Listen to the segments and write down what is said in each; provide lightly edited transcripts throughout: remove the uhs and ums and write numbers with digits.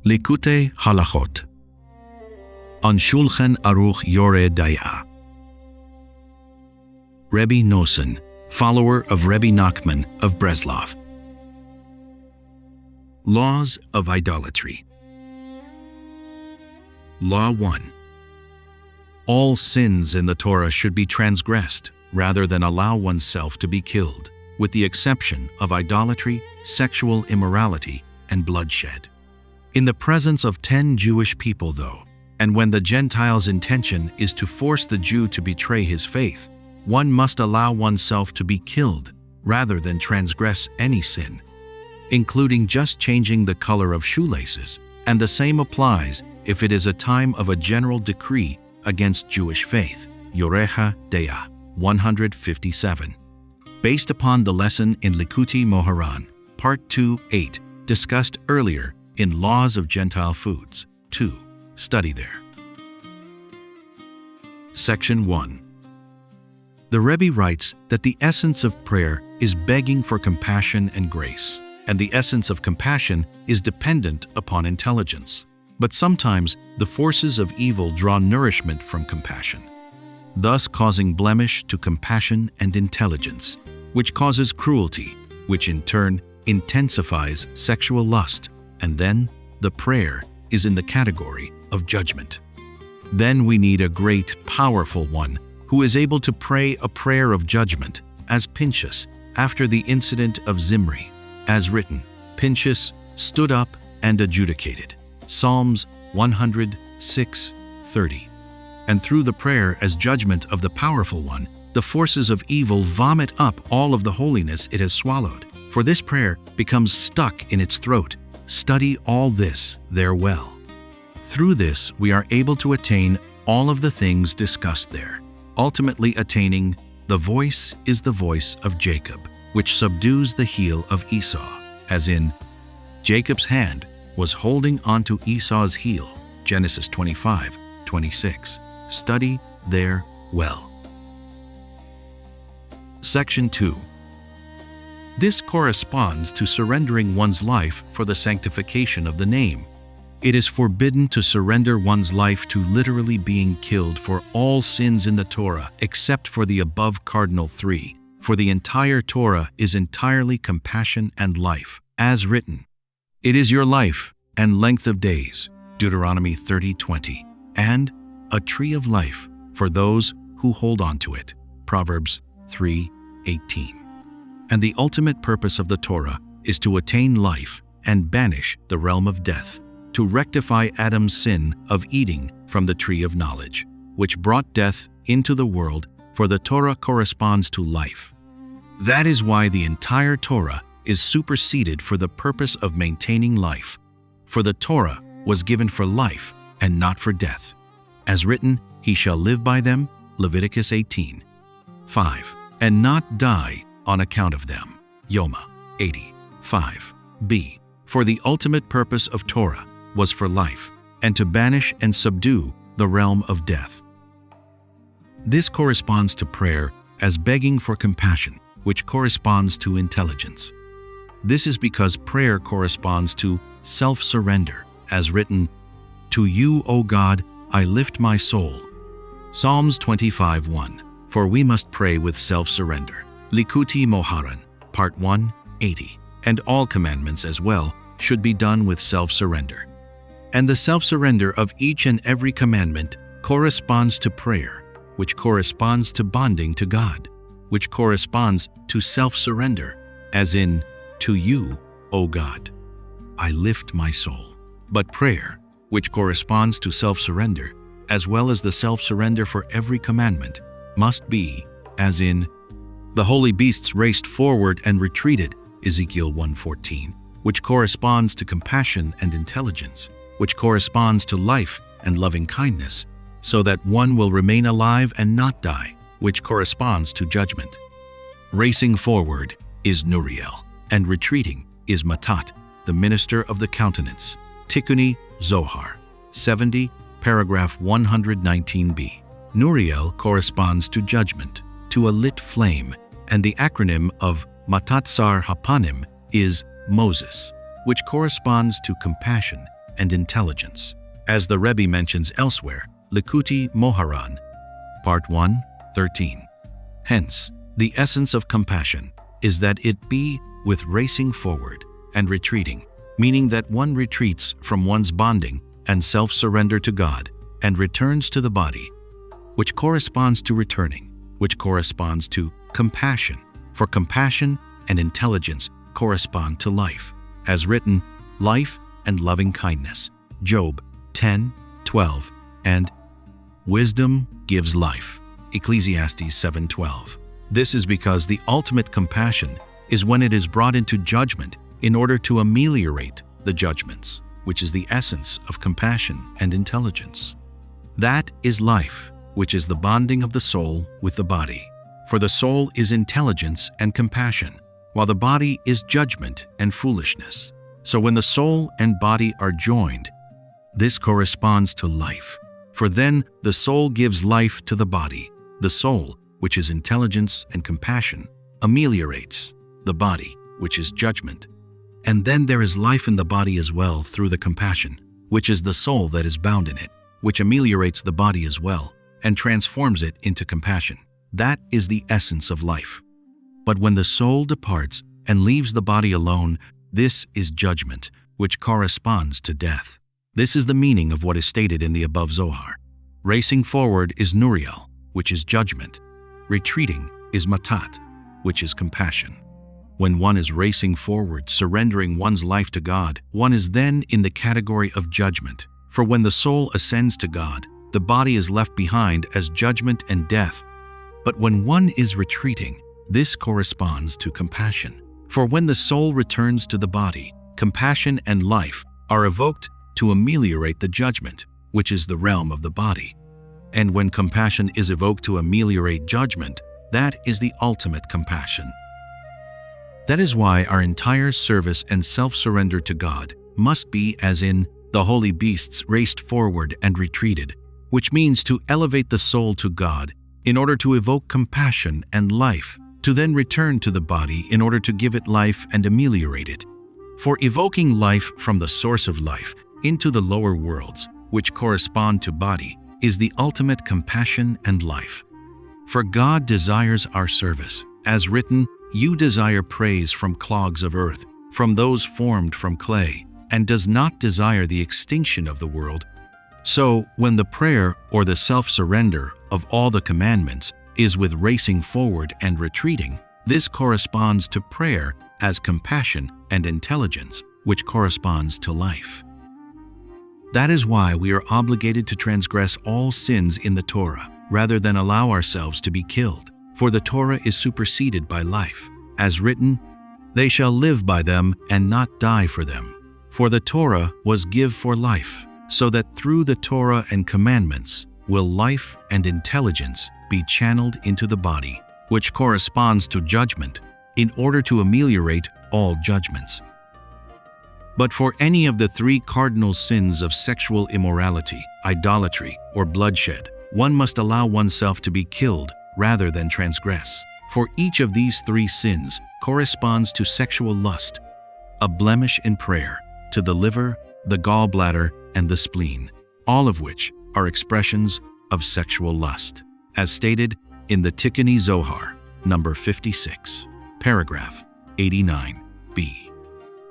Likutey Halakhot on Shulchan Aruch Yoreh Day'ah. Rebbe Noson, follower of Rebbe Nachman of Breslov. Laws of Idolatry. Law 1. All sins in the Torah should be transgressed rather than allow oneself to be killed, with the exception of idolatry, sexual immorality, and bloodshed. In the presence of 10 Jewish people, though, and when the Gentile's intention is to force the Jew to betray his faith, one must allow oneself to be killed rather than transgress any sin, including just changing the color of shoelaces, and the same applies if it is a time of a general decree against Jewish faith. Yoreh Day'ah 157. Based upon the lesson in Likutey Moharan, Part 2.8, discussed earlier in Laws of Gentile Foods. 2. Study there. Section 1. The Rebbe writes that the essence of prayer is begging for compassion and grace, and the essence of compassion is dependent upon intelligence. But sometimes the forces of evil draw nourishment from compassion, thus causing blemish to compassion and intelligence, which causes cruelty, which in turn intensifies sexual lust, and then the prayer is in the category of judgment. Then we need a great, powerful one who is able to pray a prayer of judgment, as Pinchas after the incident of Zimri, as written, Pinchas stood up and adjudicated. Psalms 106:30. And through the prayer as judgment of the powerful one, the forces of evil vomit up all of the holiness it has swallowed, for this prayer becomes stuck in its throat. Study all this there well. Through this, we are able to attain all of the things discussed there, ultimately attaining the voice is the voice of Jacob, which subdues the heel of Esau, as in, Jacob's hand was holding onto Esau's heel, Genesis 25:26. Study there well. Section 2. This corresponds to surrendering one's life for the sanctification of the name. It is forbidden to surrender one's life to literally being killed for all sins in the Torah except for the above cardinal 3, for the entire Torah is entirely compassion and life, as written, It is your life and length of days, Deuteronomy 30:20, and a tree of life for those who hold on to it, Proverbs 3:18. And the ultimate purpose of the Torah is to attain life and banish the realm of death, to rectify Adam's sin of eating from the tree of knowledge, which brought death into the world, for the Torah corresponds to life. That is why the entire Torah is superseded for the purpose of maintaining life, for the Torah was given for life and not for death. As written, he shall live by them, Leviticus 18:5, and not die on account of them, Yoma 80:5b. For the ultimate purpose of Torah was for life, and to banish and subdue the realm of death. This corresponds to prayer as begging for compassion, which corresponds to intelligence. This is because prayer corresponds to self-surrender, as written, To you, O God, I lift my soul. Psalms 25:1. For we must pray with self-surrender. Likutey Moharan, Part 1:80. And all commandments as well should be done with self-surrender. And the self-surrender of each and every commandment corresponds to prayer, which corresponds to bonding to God, which corresponds to self-surrender, as in, To you, O God, I lift my soul. But prayer, which corresponds to self-surrender, as well as the self-surrender for every commandment, must be, as in, The holy beasts raced forward and retreated, Ezekiel 1:14, which corresponds to compassion and intelligence, which corresponds to life and loving kindness, so that one will remain alive and not die, which corresponds to judgment. Racing forward is Nuriel, and retreating is Matat, the minister of the countenance, Tikkuni Zohar 70, paragraph 119b. Nuriel corresponds to judgment, to a lit flame, and the acronym of Matatzar Hapanim is Moses, which corresponds to compassion and intelligence. As the Rebbe mentions elsewhere, Likutey Moharan, Part 1, 13. Hence, the essence of compassion is that it be with racing forward and retreating, meaning that one retreats from one's bonding and self-surrender to God and returns to the body, which corresponds to returning, which corresponds to compassion. For compassion and intelligence correspond to life. As written, life and loving kindness, Job 10:12, and wisdom gives life, Ecclesiastes 7:12. This is because the ultimate compassion is when it is brought into judgment in order to ameliorate the judgments, which is the essence of compassion and intelligence. That is life, which is the bonding of the soul with the body. For the soul is intelligence and compassion, while the body is judgment and foolishness. So when the soul and body are joined, this corresponds to life. For then the soul gives life to the body. The soul, which is intelligence and compassion, ameliorates the body, which is judgment. And then there is life in the body as well through the compassion, which is the soul that is bound in it, which ameliorates the body as well and transforms it into compassion. That is the essence of life. But when the soul departs and leaves the body alone, this is judgment, which corresponds to death. This is the meaning of what is stated in the above Zohar. Racing forward is Nuriel, which is judgment. Retreating is Matat, which is compassion. When one is racing forward, surrendering one's life to God, one is then in the category of judgment. For when the soul ascends to God, the body is left behind as judgment and death. But when one is retreating, this corresponds to compassion. For when the soul returns to the body, compassion and life are evoked to ameliorate the judgment, which is the realm of the body. And when compassion is evoked to ameliorate judgment, that is the ultimate compassion. That is why our entire service and self-surrender to God must be as in the holy beasts raced forward and retreated, which means to elevate the soul to God in order to evoke compassion and life, to then return to the body in order to give it life and ameliorate it. For evoking life from the source of life into the lower worlds, which correspond to body, is the ultimate compassion and life. For God desires our service. As written, you desire praise from clogs of earth, from those formed from clay, and does not desire the extinction of the world. So, when the prayer or the self-surrender of all the commandments is with racing forward and retreating, this corresponds to prayer as compassion and intelligence, which corresponds to life. That is why we are obligated to transgress all sins in the Torah, rather than allow ourselves to be killed. For the Torah is superseded by life. As written, they shall live by them and not die for them. For the Torah was give for life, so that through the Torah and commandments will life and intelligence be channeled into the body, which corresponds to judgment, in order to ameliorate all judgments. But for any of the three cardinal sins of sexual immorality, idolatry, or bloodshed, one must allow oneself to be killed rather than transgress. For each of these three sins corresponds to sexual lust, a blemish in prayer, to the liver, the gallbladder, and the spleen, all of which are expressions of sexual lust, as stated in the Likutey Zohar, number 56, paragraph 89b.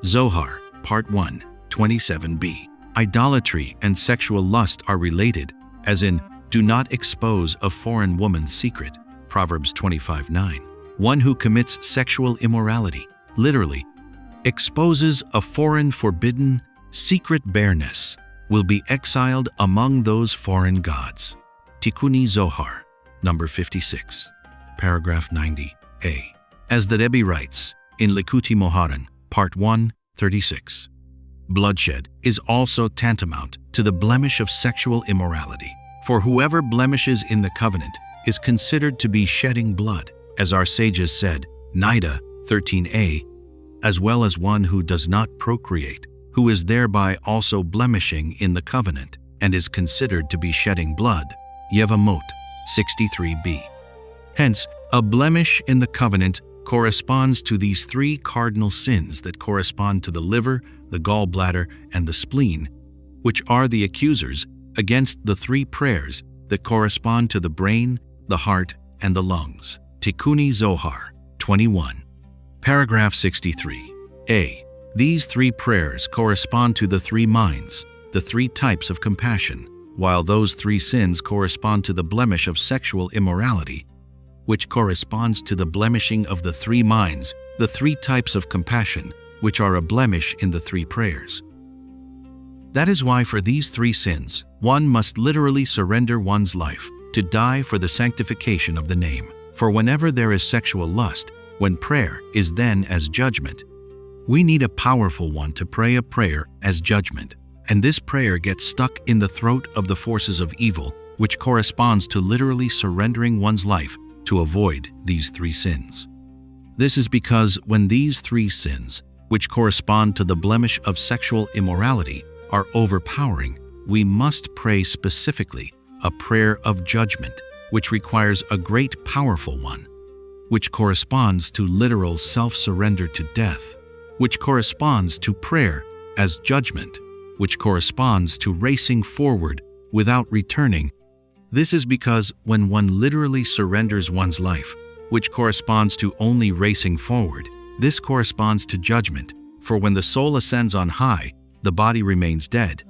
Zohar, Part 1, 27b. Idolatry and sexual lust are related, as in, do not expose a foreign woman's secret, Proverbs 25:9. One who commits sexual immorality, literally, exposes a foreign forbidden, secret bareness, will be exiled among those foreign gods. Likutey Zohar, number 56, paragraph 90a. As the Rebbe writes in Likutey Moharan, Part 1, 36, bloodshed is also tantamount to the blemish of sexual immorality. For whoever blemishes in the covenant is considered to be shedding blood, as our sages said, Nida 13a, as well as one who does not procreate, who is thereby also blemishing in the covenant and is considered to be shedding blood, Yevamot 63b. Hence, a blemish in the covenant corresponds to these three cardinal sins that correspond to the liver, the gallbladder, and the spleen, which are the accusers against the three prayers that correspond to the brain, the heart, and the lungs. Likutey Zohar 21. Paragraph 63. A. These three prayers correspond to the three minds, the three types of compassion, while those three sins correspond to the blemish of sexual immorality, which corresponds to the blemishing of the three minds, the three types of compassion, which are a blemish in the three prayers. That is why for these three sins, one must literally surrender one's life to die for the sanctification of the name. For whenever there is sexual lust, when prayer is then as judgment, we need a powerful one to pray a prayer as judgment. And this prayer gets stuck in the throat of the forces of evil, which corresponds to literally surrendering one's life to avoid these three sins. This is because when these three sins, which correspond to the blemish of sexual immorality, are overpowering, we must pray specifically a prayer of judgment, which requires a great powerful one, which corresponds to literal self-surrender to death, which corresponds to prayer as judgment, which corresponds to racing forward without returning. This is because when one literally surrenders one's life, which corresponds to only racing forward, this corresponds to judgment, for when the soul ascends on high, the body remains dead,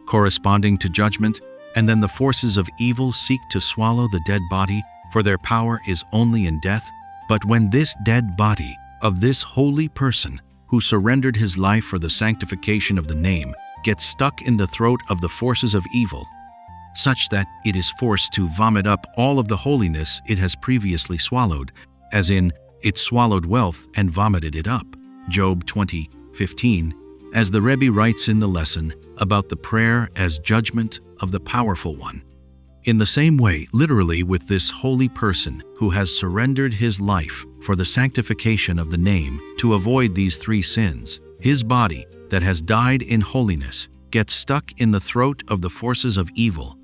corresponding to judgment, and then the forces of evil seek to swallow the dead body, for their power is only in death. But when this dead body of this holy person who surrendered his life for the sanctification of the name gets stuck in the throat of the forces of evil, such that it is forced to vomit up all of the holiness it has previously swallowed, as in, it swallowed wealth and vomited it up. Job 20:15, as the Rebbe writes in the lesson about the prayer as judgment of the powerful one. In the same way, literally with this holy person who has surrendered his life for the sanctification of the name to avoid these three sins, his body that has died in holiness gets stuck in the throat of the forces of evil,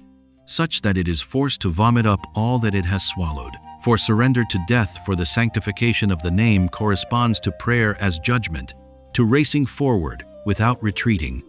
such that it is forced to vomit up all that it has swallowed. For surrender to death for the sanctification of the name corresponds to prayer as judgment, to racing forward without retreating,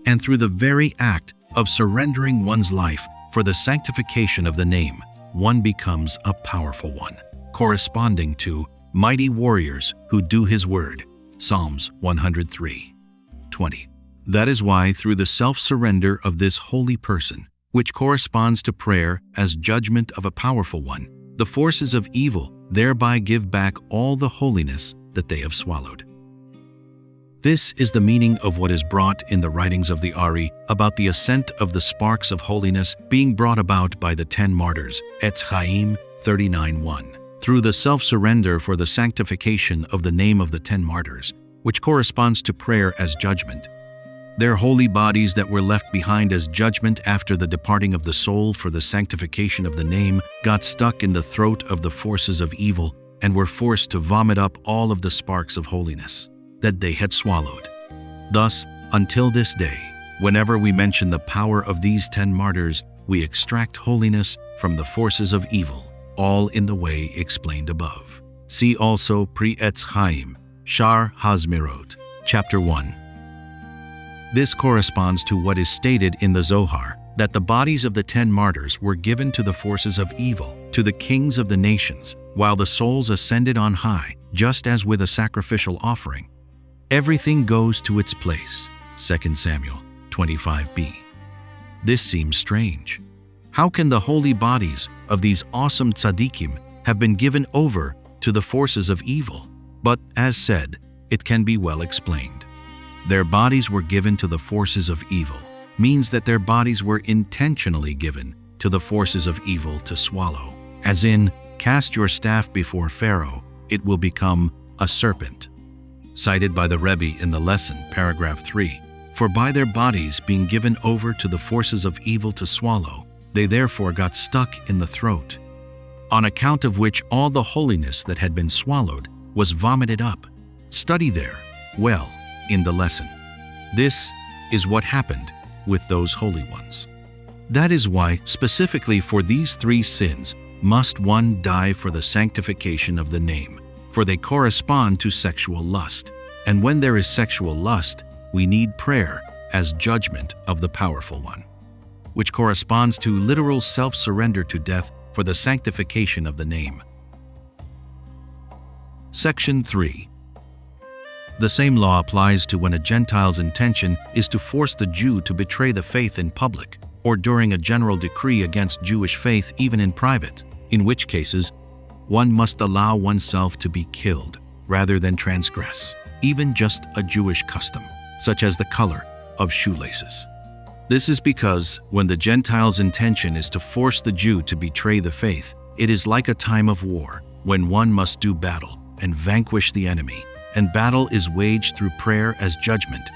and through the very act of surrendering one's life for the sanctification of the name, one becomes a powerful one, corresponding to mighty warriors who do his word. Psalms 103:20. That is why through the self-surrender of this holy person, which corresponds to prayer as judgment of a powerful one, the forces of evil thereby give back all the holiness that they have swallowed. This is the meaning of what is brought in the writings of the Ari about the ascent of the sparks of holiness being brought about by the 10 martyrs, Etz Chaim 39:1, through the self-surrender for the sanctification of the name of the 10 martyrs, which corresponds to prayer as judgment. Their holy bodies that were left behind as judgment after the departing of the soul for the sanctification of the name got stuck in the throat of the forces of evil and were forced to vomit up all of the sparks of holiness that they had swallowed. Thus, until this day, whenever we mention the power of these 10 martyrs, we extract holiness from the forces of evil, all in the way explained above. See also Pri Etz Chaim, Shar Hazmirot, Chapter 1. This corresponds to what is stated in the Zohar, that the bodies of the 10 martyrs were given to the forces of evil, to the kings of the nations, while the souls ascended on high, just as with a sacrificial offering. Everything goes to its place. 2 Samuel 25b. This seems strange. How can the holy bodies of these awesome tzaddikim have been given over to the forces of evil? But, as said, it can be well explained. Their bodies were given to the forces of evil, means that their bodies were intentionally given to the forces of evil to swallow. As in, cast your staff before Pharaoh, it will become a serpent. Cited by the Rebbe in the lesson, paragraph 3, for by their bodies being given over to the forces of evil to swallow, they therefore got stuck in the throat, on account of which all the holiness that had been swallowed was vomited up. Study there, well, in the lesson. This is what happened with those holy ones. That is why, specifically for these three sins, must one die for the sanctification of the name, for they correspond to sexual lust. And when there is sexual lust, we need prayer as judgment of the powerful one, which corresponds to literal self-surrender to death for the sanctification of the name. Section 3. The same law applies to when a Gentile's intention is to force the Jew to betray the faith in public, or during a general decree against Jewish faith even in private, in which cases one must allow oneself to be killed rather than transgress, even just a Jewish custom, such as the color of shoelaces. This is because when the Gentile's intention is to force the Jew to betray the faith, it is like a time of war, when one must do battle and vanquish the enemy, and battle is waged through prayer as judgment,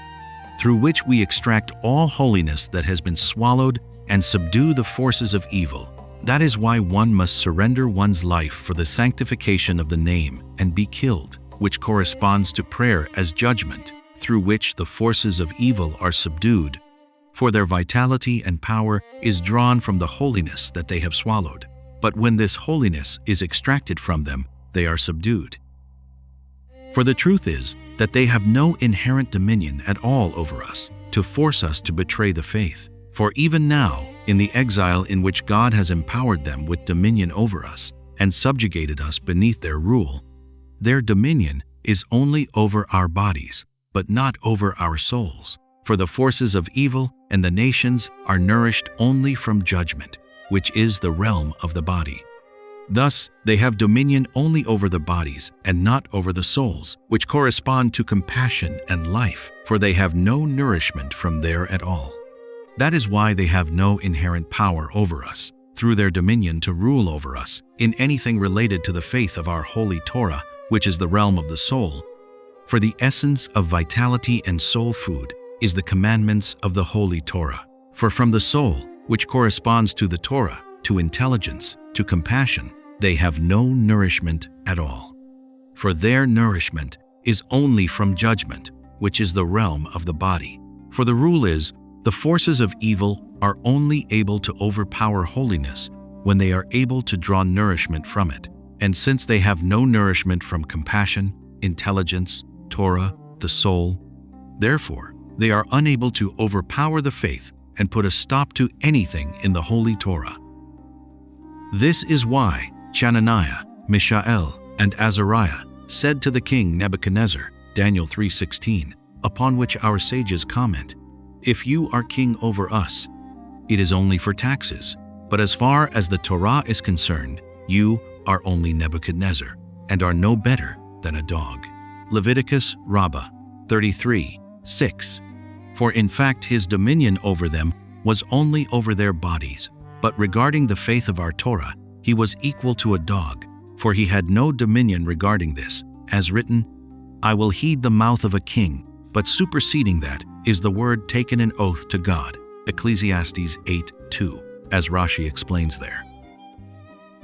through which we extract all holiness that has been swallowed and subdue the forces of evil. That is why one must surrender one's life for the sanctification of the name and be killed, which corresponds to prayer as judgment, through which the forces of evil are subdued, for their vitality and power is drawn from the holiness that they have swallowed. But when this holiness is extracted from them, they are subdued. For the truth is that they have no inherent dominion at all over us to force us to betray the faith. For even now, in the exile in which God has empowered them with dominion over us and subjugated us beneath their rule, their dominion is only over our bodies, but not over our souls. For the forces of evil and the nations are nourished only from judgment, which is the realm of the body. Thus, they have dominion only over the bodies and not over the souls, which correspond to compassion and life, for they have no nourishment from there at all. That is why they have no inherent power over us, through their dominion to rule over us, in anything related to the faith of our holy Torah, which is the realm of the soul. For the essence of vitality and soul food is the commandments of the holy Torah. For from the soul, which corresponds to the Torah, to intelligence, to compassion, they have no nourishment at all. For their nourishment is only from judgment, which is the realm of the body. For the rule is, the forces of evil are only able to overpower holiness when they are able to draw nourishment from it. And since they have no nourishment from compassion, intelligence, Torah, the soul, therefore they are unable to overpower the faith and put a stop to anything in the holy Torah. This is why Chananiah, Mishael, and Azariah said to the king Nebuchadnezzar, Daniel 3:16, upon which our sages comment, "If you are king over us, it is only for taxes, but as far as the Torah is concerned, you are only Nebuchadnezzar, and are no better than a dog." Leviticus Rabbah 33:6. For in fact his dominion over them was only over their bodies, but regarding the faith of our Torah, he was equal to a dog, for he had no dominion regarding this, as written, "I will heed the mouth of a king," but superseding that is the word taken in oath to God, Ecclesiastes 8:2, as Rashi explains there.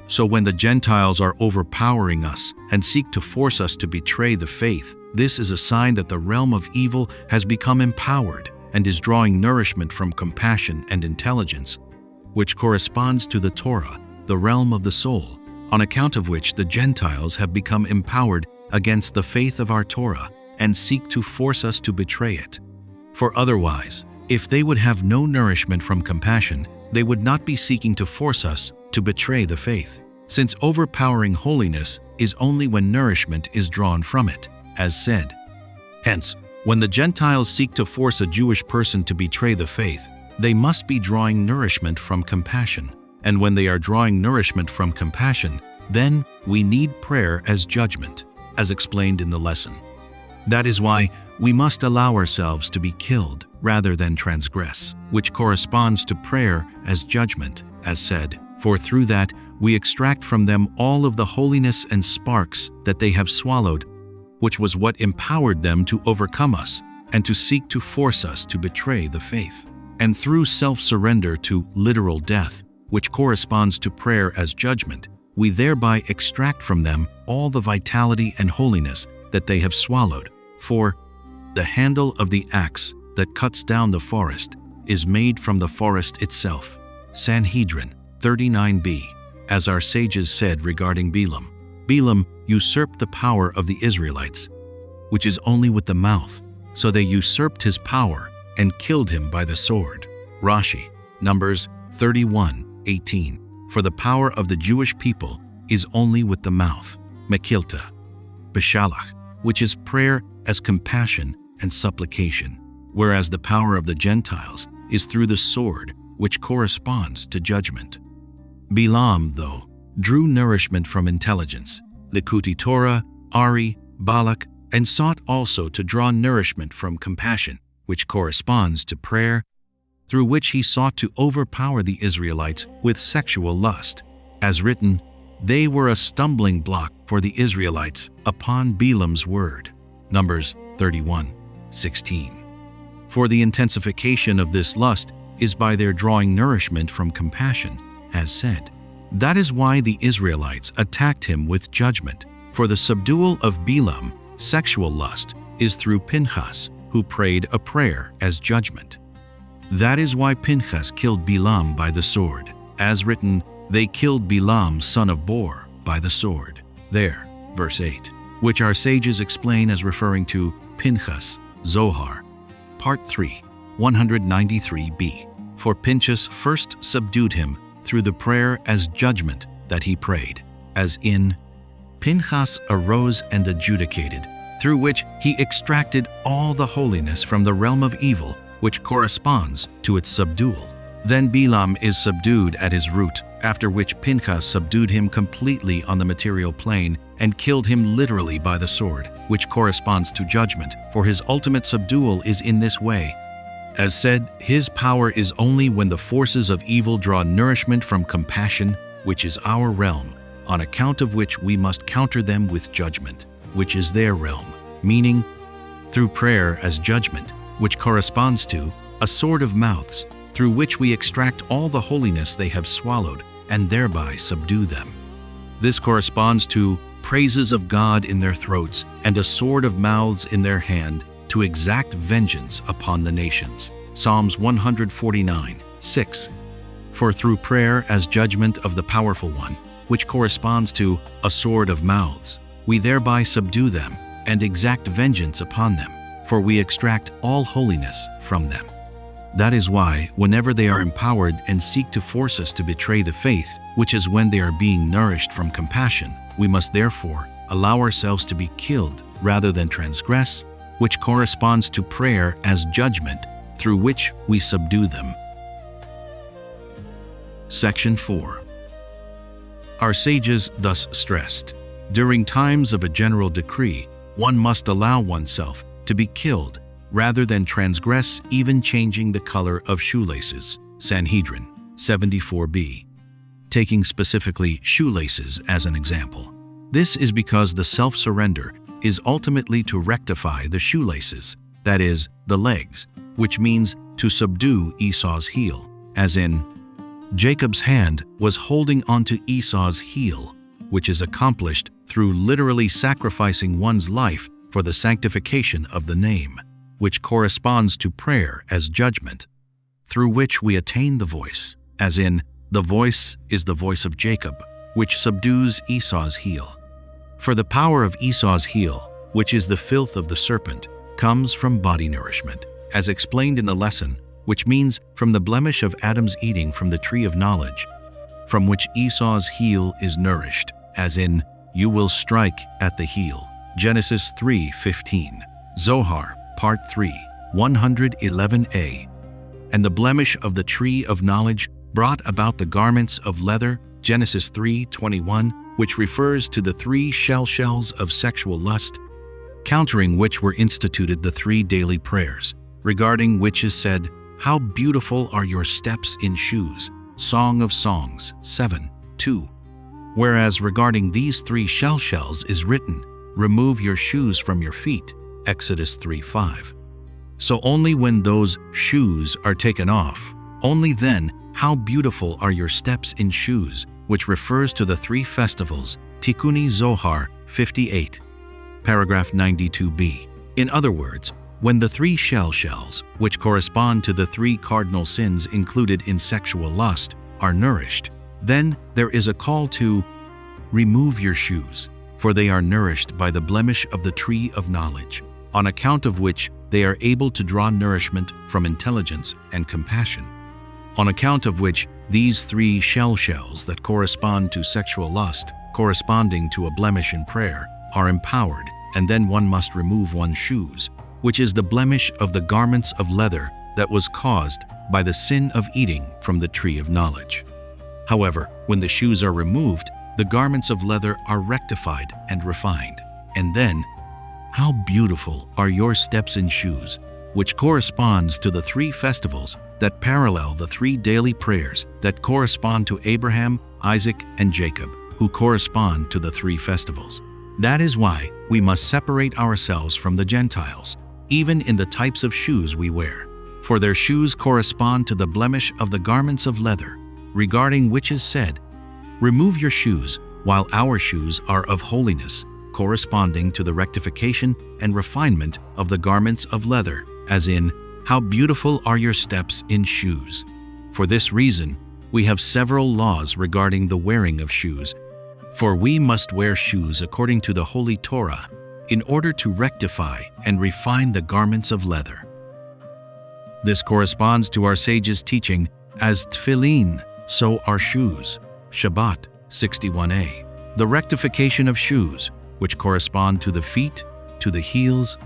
So when the Gentiles are overpowering us and seek to force us to betray the faith, this is a sign that the realm of evil has become empowered and is drawing nourishment from compassion and intelligence, which corresponds to the Torah, the realm of the soul, on account of which the Gentiles have become empowered against the faith of our Torah and seek to force us to betray it. For otherwise, if they would have no nourishment from compassion, they would not be seeking to force us to betray the faith, since overpowering holiness is only when nourishment is drawn from it, as said. Hence, when the Gentiles seek to force a Jewish person to betray the faith, they must be drawing nourishment from compassion. And when they are drawing nourishment from compassion, then we need prayer as judgment, as explained in the lesson. That is why we must allow ourselves to be killed rather than transgress, which corresponds to prayer as judgment, as said, for through that we extract from them all of the holiness and sparks that they have swallowed, which was what empowered them to overcome us and to seek to force us to betray the faith. And through self-surrender to literal death, which corresponds to prayer as judgment, we thereby extract from them all the vitality and holiness that they have swallowed. For the handle of the axe that cuts down the forest is made from the forest itself. Sanhedrin 39b, as our sages said regarding Balaam. Balaam usurped the power of the Israelites, which is only with the mouth, so they usurped his power and killed him by the sword. Rashi, Numbers 31:18. For the power of the Jewish people is only with the mouth, Mekilta, Beshalach, which is prayer as compassion and supplication, whereas the power of the Gentiles is through the sword, which corresponds to judgment. Bilam, though, drew nourishment from intelligence, Likutey Torah, Ari, Balak, and sought also to draw nourishment from compassion, which corresponds to prayer, through which he sought to overpower the Israelites with sexual lust. As written, they were a stumbling block for the Israelites upon Bilam's word. Numbers 31:16. For the intensification of this lust is by their drawing nourishment from compassion, as said. That is why the Israelites attacked him with judgment. For the subdual of Bilam, sexual lust, is through Pinchas, who prayed a prayer as judgment. That is why Pinchas killed Bilam by the sword. As written, they killed Bilam son of Bor by the sword. There, verse 8, which our sages explain as referring to Pinchas, Zohar, Part 3, 193b. For Pinchas first subdued him through the prayer as judgment that he prayed, as in, Pinchas arose and adjudicated, through which he extracted all the holiness from the realm of evil, which corresponds to its subdual. Then Bilam is subdued at his root, after which Pinchas subdued him completely on the material plane and killed him literally by the sword, which corresponds to judgment, for his ultimate subdual is in this way. As said, his power is only when the forces of evil draw nourishment from compassion, which is our realm, on account of which we must counter them with judgment, which is their realm, meaning through prayer as judgment, which corresponds to a sword of mouths, through which we extract all the holiness they have swallowed and thereby subdue them. This corresponds to praises of God in their throats and a sword of mouths in their hand to exact vengeance upon the nations. Psalms 149:6. For through prayer as judgment of the powerful one, which corresponds to a sword of mouths, we thereby subdue them and exact vengeance upon them, for we extract all holiness from them. That is why, whenever they are empowered and seek to force us to betray the faith, which is when they are being nourished from compassion, we must therefore allow ourselves to be killed rather than transgress, which corresponds to prayer as judgment, through which we subdue them. Section 4. Our sages thus stressed, during times of a general decree, one must allow oneself to be killed rather than transgress, even changing the color of shoelaces. Sanhedrin 74b. Taking specifically shoelaces as an example. This is because the self-surrender is ultimately to rectify the shoelaces, that is, the legs, which means to subdue Esau's heel, as in, Jacob's hand was holding onto Esau's heel, which is accomplished through literally sacrificing one's life for the sanctification of the name, which corresponds to prayer as judgment, through which we attain the voice, as in, the voice is the voice of Jacob, which subdues Esau's heel. For the power of Esau's heel, which is the filth of the serpent, comes from body nourishment, as explained in the lesson, which means from the blemish of Adam's eating from the tree of knowledge, from which Esau's heel is nourished, as in, you will strike at the heel. Genesis 3:15. Zohar, Part 3, 111a. And the blemish of the tree of knowledge brought about the garments of leather, Genesis 3:21, which refers to the 3 shells of sexual lust, countering which were instituted the 3 daily prayers, regarding which is said, how beautiful are your steps in shoes, Song of Songs 7:2. Whereas regarding these 3 shells is written, remove your shoes from your feet, Exodus 3:5. So only when those shoes are taken off, only then how beautiful are your steps in shoes, which refers to the 3 festivals, Tikkuni Zohar 58, paragraph 92b. In other words, when the 3 shells, which correspond to the 3 cardinal sins included in sexual lust, are nourished, then there is a call to remove your shoes, for they are nourished by the blemish of the tree of knowledge, on account of which they are able to draw nourishment from intelligence and compassion, on account of which these three shells that correspond to sexual lust, corresponding to a blemish in prayer, are empowered, and then one must remove one's shoes, which is the blemish of the garments of leather that was caused by the sin of eating from the tree of knowledge. However, when the shoes are removed, the garments of leather are rectified and refined. And then, how beautiful are your steps in shoes, which corresponds to the three festivals that parallel the three daily prayers that correspond to Abraham, Isaac, and Jacob, who correspond to the three festivals. That is why we must separate ourselves from the Gentiles, even in the types of shoes we wear. For their shoes correspond to the blemish of the garments of leather, regarding which is said, "Remove your shoes, while our shoes are of holiness," corresponding to the rectification and refinement of the garments of leather, as in, "How beautiful are your steps in shoes." For this reason, we have several laws regarding the wearing of shoes, for we must wear shoes according to the Holy Torah, in order to rectify and refine the garments of leather. This corresponds to our sages' teaching, as tefillin, so are shoes. Shabbat 61a. The rectification of shoes, which correspond to the feet, to the heels,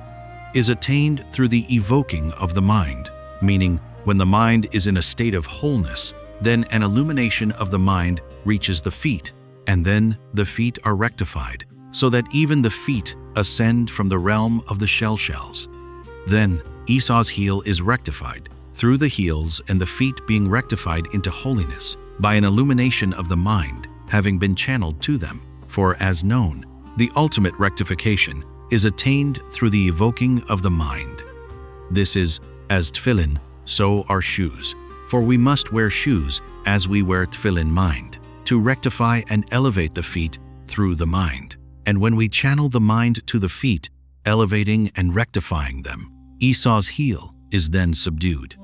is attained through the evoking of the mind, meaning when the mind is in a state of wholeness, then an illumination of the mind reaches the feet, and then the feet are rectified, so that even the feet ascend from the realm of the shells. Then Esau's heel is rectified through the heels, and the feet being rectified into holiness by an illumination of the mind having been channeled to them. For as known, the ultimate rectification is attained through the evoking of the mind. This is, as tefillin, so are shoes. For we must wear shoes as we wear tefillin mind, to rectify and elevate the feet through the mind. And when we channel the mind to the feet, elevating and rectifying them, Esau's heel is then subdued.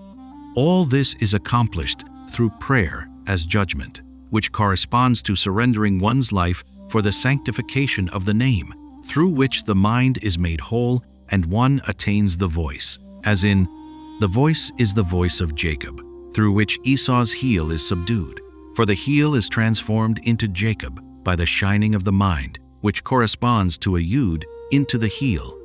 All this is accomplished through prayer as judgment, which corresponds to surrendering one's life for the sanctification of the name, through which the mind is made whole and one attains the voice, as in, "The voice is the voice of Jacob," through which Esau's heel is subdued. For the heel is transformed into Jacob by the shining of the mind, which corresponds to a yud into the heel,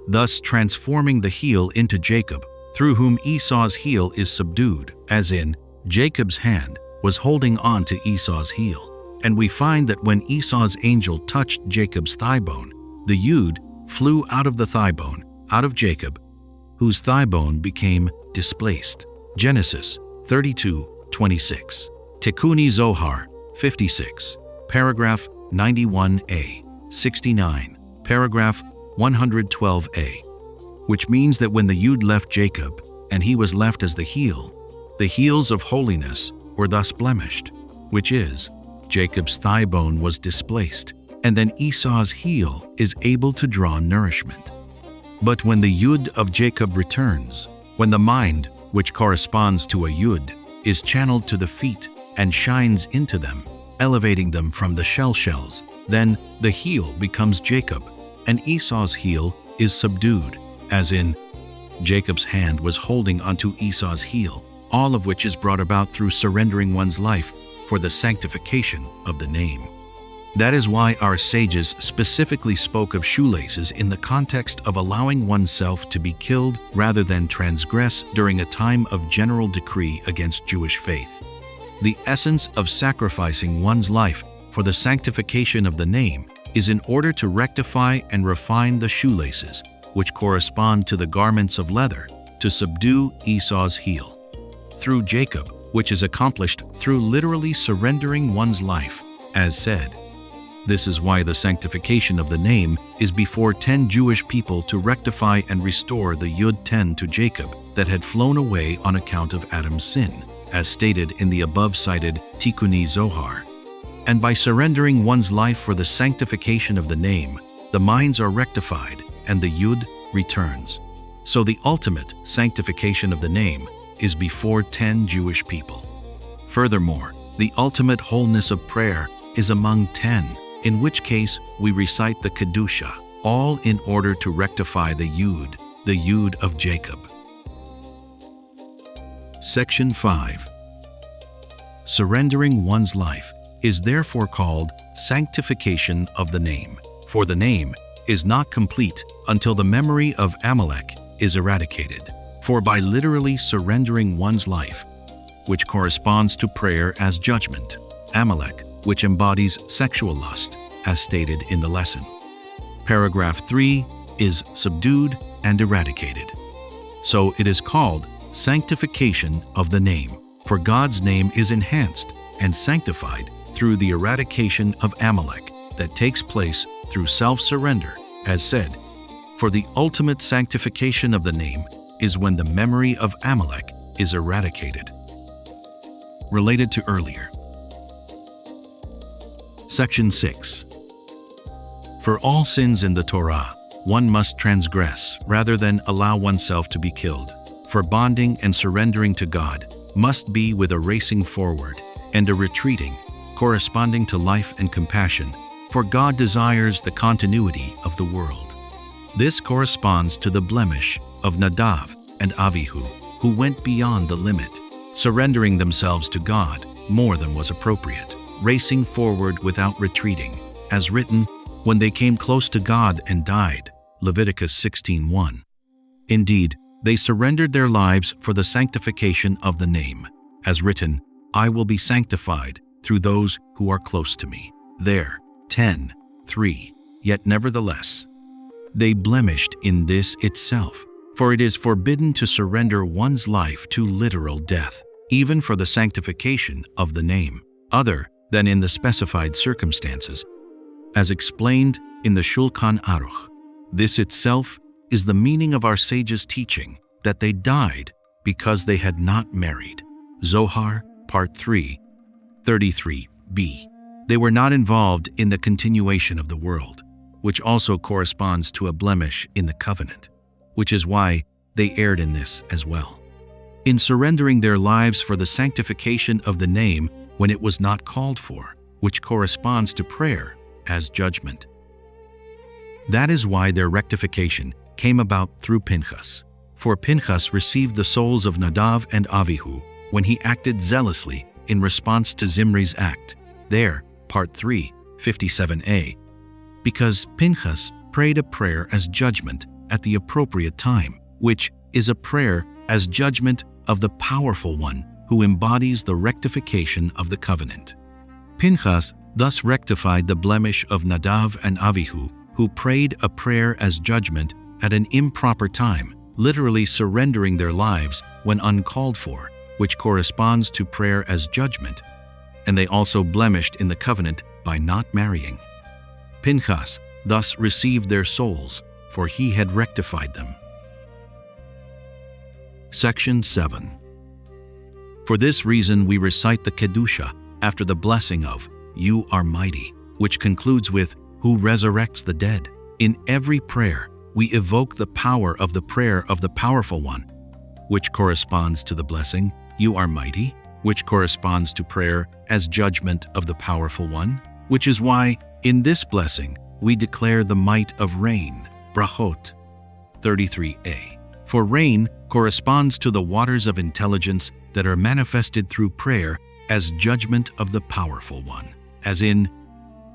thus transforming the heel into Jacob, through whom Esau's heel is subdued, as in, Jacob's hand was holding on to Esau's heel. And we find that when Esau's angel touched Jacob's thigh bone, the yud flew out of the thigh bone, out of Jacob, whose thigh bone became displaced. Genesis 32:26. Likutey Zohar 56, paragraph 91a, 69, paragraph 112a, which means that when the yud left Jacob and he was left as the heels of holiness were thus blemished, which is, Jacob's thigh bone was displaced, and then Esau's heel is able to draw nourishment. But when the yud of Jacob returns, when the mind, which corresponds to a yud, is channeled to the feet and shines into them, elevating them from the shells, then the heel becomes Jacob, and Esau's heel is subdued, as in, Jacob's hand was holding onto Esau's heel, all of which is brought about through surrendering one's life for the sanctification of the name. That is why our sages specifically spoke of shoelaces in the context of allowing oneself to be killed rather than transgress during a time of general decree against Jewish faith. The essence of sacrificing one's life for the sanctification of the name is in order to rectify and refine the shoelaces, which correspond to the garments of leather, to subdue Esau's heel. Through Jacob, which is accomplished through literally surrendering one's life, as said. This is why the sanctification of the name is before 10 Jewish people to rectify and restore the Yud 10 to Jacob that had flown away on account of Adam's sin, as stated in the above-cited Likutey Zohar. And by surrendering one's life for the sanctification of the name, the minds are rectified and the Yud returns. So the ultimate sanctification of the name is before 10 Jewish people. Furthermore, the ultimate wholeness of prayer is among 10, in which case we recite the Kedusha, all in order to rectify the Yud, the Yud of Jacob. Section 5. Surrendering one's life is therefore called sanctification of the name, for the name is not complete until the memory of Amalek is eradicated. For by literally surrendering one's life, which corresponds to prayer as judgment, Amalek, which embodies sexual lust, as stated in the lesson. Paragraph 3 is subdued and eradicated. So it is called sanctification of the name, for God's name is enhanced and sanctified through the eradication of Amalek that takes place through self-surrender, as said. For the ultimate sanctification of the name is when the memory of Amalek is eradicated. Related to earlier. Section 6. For all sins in the Torah, one must transgress rather than allow oneself to be killed. For bonding and surrendering to God must be with a racing forward and a retreating, corresponding to life and compassion, for God desires the continuity of the world. This corresponds to the blemish of Nadav and Avihu, who went beyond the limit, surrendering themselves to God more than was appropriate, racing forward without retreating, as written, when they came close to God and died, Leviticus 16:1. Indeed, they surrendered their lives for the sanctification of the name, as written, I will be sanctified through those who are close to me. There, 10:3. Yet nevertheless, they blemished in this itself, for it is forbidden to surrender one's life to literal death, even for the sanctification of the name, other than in the specified circumstances, as explained in the Shulchan Aruch. This itself is the meaning of our sages' teaching that they died because they had not married. Zohar, Part 3, 33b. They were not involved in the continuation of the world, which also corresponds to a blemish in the covenant, which is why they erred in this as well. In surrendering their lives for the sanctification of the name when it was not called for, which corresponds to prayer as judgment. That is why their rectification came about through Pinchas. For Pinchas received the souls of Nadav and Avihu when he acted zealously in response to Zimri's act. There, Part 3, 57a. Because Pinchas prayed a prayer as judgment at the appropriate time, which is a prayer as judgment of the powerful one who embodies the rectification of the covenant. Pinchas thus rectified the blemish of Nadav and Avihu, who prayed a prayer as judgment at an improper time, literally surrendering their lives when uncalled for, which corresponds to prayer as judgment, and they also blemished in the covenant by not marrying. Pinchas thus received their souls, for he had rectified them. Section 7. For this reason we recite the Kedusha after the blessing of You are mighty, which concludes with Who resurrects the dead. In every prayer, we evoke the power of the prayer of the powerful one, which corresponds to the blessing, You are mighty, which corresponds to prayer as judgment of the powerful one, which is why, in this blessing, we declare the might of rain, Brachot, 33a. For rain corresponds to the waters of intelligence that are manifested through prayer as judgment of the powerful one, as in,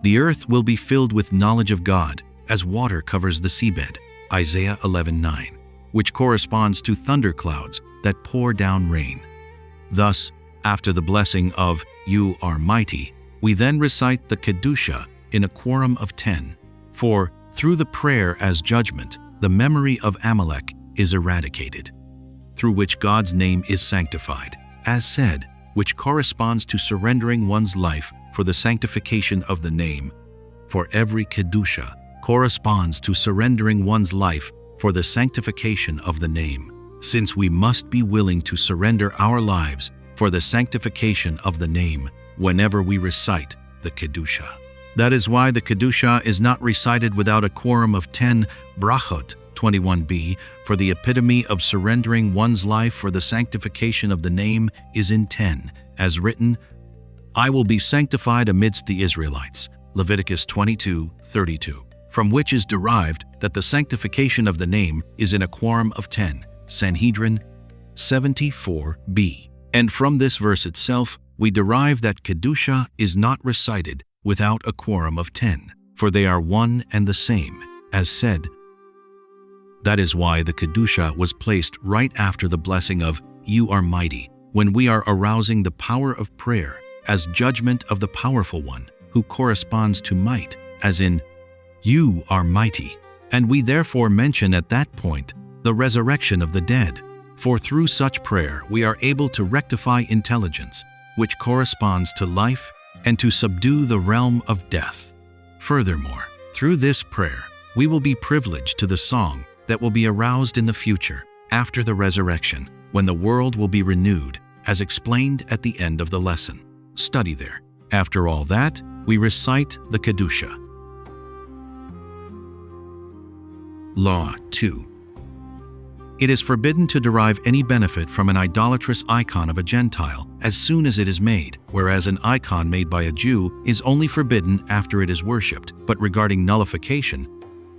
the earth will be filled with knowledge of God, as water covers the seabed, Isaiah 11:9, which corresponds to thunderclouds that pour down rain. Thus, after the blessing of You are mighty, we then recite the Kedusha in a quorum of 10. For, through the prayer as judgment, the memory of Amalek is eradicated, through which God's name is sanctified, as said, which corresponds to surrendering one's life for the sanctification of the name. For every Kedusha corresponds to surrendering one's life for the sanctification of the name, since we must be willing to surrender our lives for the sanctification of the name whenever we recite the Kedusha. That is why the Kedusha is not recited without a quorum of 10 brachot, 21b, for the epitome of surrendering one's life for the sanctification of the name is in 10, as written, I will be sanctified amidst the Israelites, Leviticus 22:32. from which is derived that the sanctification of the name is in a quorum of 10, Sanhedrin 74b. And from this verse itself, we derive that Kedusha is not recited without a quorum of 10, for they are one and the same, as said. That is why the Kedusha was placed right after the blessing of "You are mighty," when we are arousing the power of prayer as judgment of the powerful one, who corresponds to might, as in, "You are mighty." And we therefore mention at that point the resurrection of the dead, for through such prayer we are able to rectify intelligence, which corresponds to life, and to subdue the realm of death. Furthermore, through this prayer, we will be privileged to the song that will be aroused in the future, after the resurrection, when the world will be renewed, as explained at the end of the lesson. Study there. After all that, we recite the Kedusha. Law 2. It is forbidden to derive any benefit from an idolatrous icon of a Gentile as soon as it is made, whereas an icon made by a Jew is only forbidden after it is worshipped. But regarding nullification,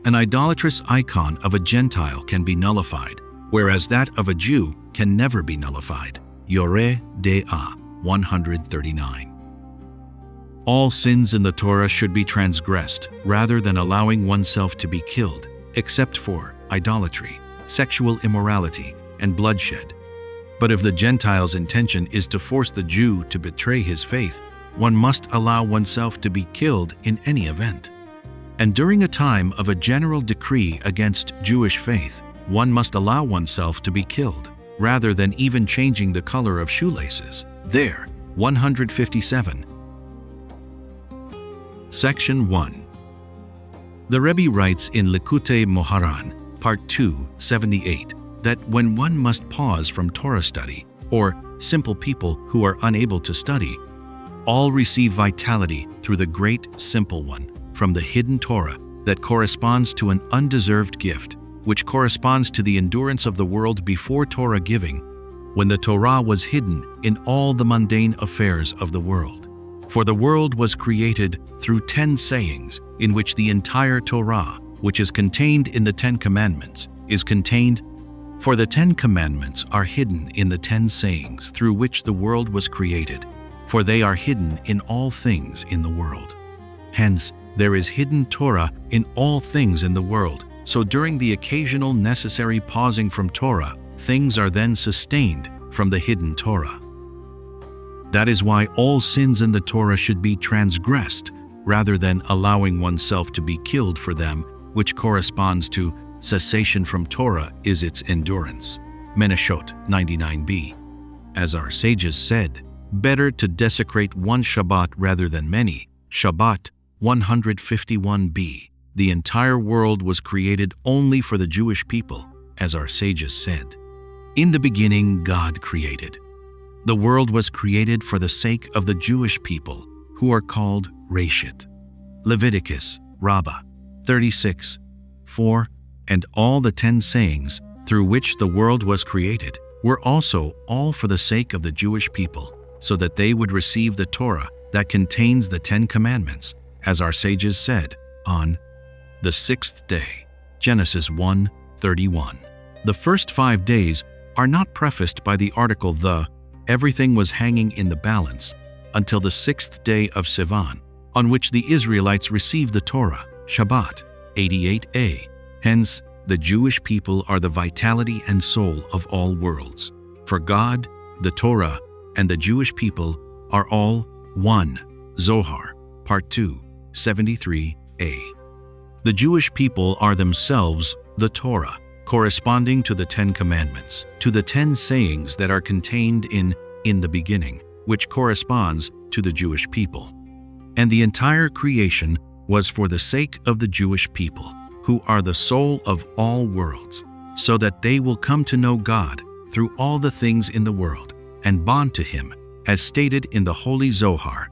an idolatrous icon of a Gentile can be nullified, whereas that of a Jew can never be nullified. Yoreh Day'ah 139. All sins in the Torah should be transgressed rather than allowing oneself to be killed, except for idolatry, sexual immorality, and bloodshed. But if the Gentile's intention is to force the Jew to betray his faith, one must allow oneself to be killed in any event. And during a time of a general decree against Jewish faith, one must allow oneself to be killed, rather than even changing the color of shoelaces. There, 157. Section 1. The Rebbe writes in Likutey Moharan, Part 2, 78, that when one must pause from Torah study, or simple people who are unable to study, all receive vitality through the great simple one, from the hidden Torah that corresponds to an undeserved gift, which corresponds to the endurance of the world before Torah giving, when the Torah was hidden in all the mundane affairs of the world. For the world was created through 10 sayings, in which the entire Torah, which is contained in the 10 Commandments, is contained. For the 10 Commandments are hidden in the 10 sayings through which the world was created, for they are hidden in all things in the world. Hence, there is hidden Torah in all things in the world, so during the occasional necessary pausing from Torah, things are then sustained from the hidden Torah. That is why all sins in the Torah should be transgressed, rather than allowing oneself to be killed for them, which corresponds to cessation from Torah is its endurance. Menashot 99b. As our sages said, better to desecrate one Shabbat rather than many. Shabbat 151b. The entire world was created only for the Jewish people, as our sages said. In the beginning, God created. The world was created for the sake of the Jewish people, who are called Reshit. Leviticus, Rabbah 36, 4, and all the 10 sayings through which the world was created were also all for the sake of the Jewish people, so that they would receive the Torah that contains the 10 Commandments, as our sages said, on the 6th day. Genesis 1:31. The first 5 days are not prefaced by the article the. Everything was hanging in the balance until the 6th day of Sivan, on which the Israelites received the Torah, Shabbat 88a. Hence, the Jewish people are the vitality and soul of all worlds. For God, the Torah, and the Jewish people are all one. Zohar, Part 2, 73a. The Jewish people are themselves the Torah, corresponding to the 10 Commandments, to the 10 sayings that are contained in the beginning, which corresponds to the Jewish people. And the entire creation was for the sake of the Jewish people, who are the soul of all worlds, so that they will come to know God through all the things in the world, and bond to Him, as stated in the Holy Zohar,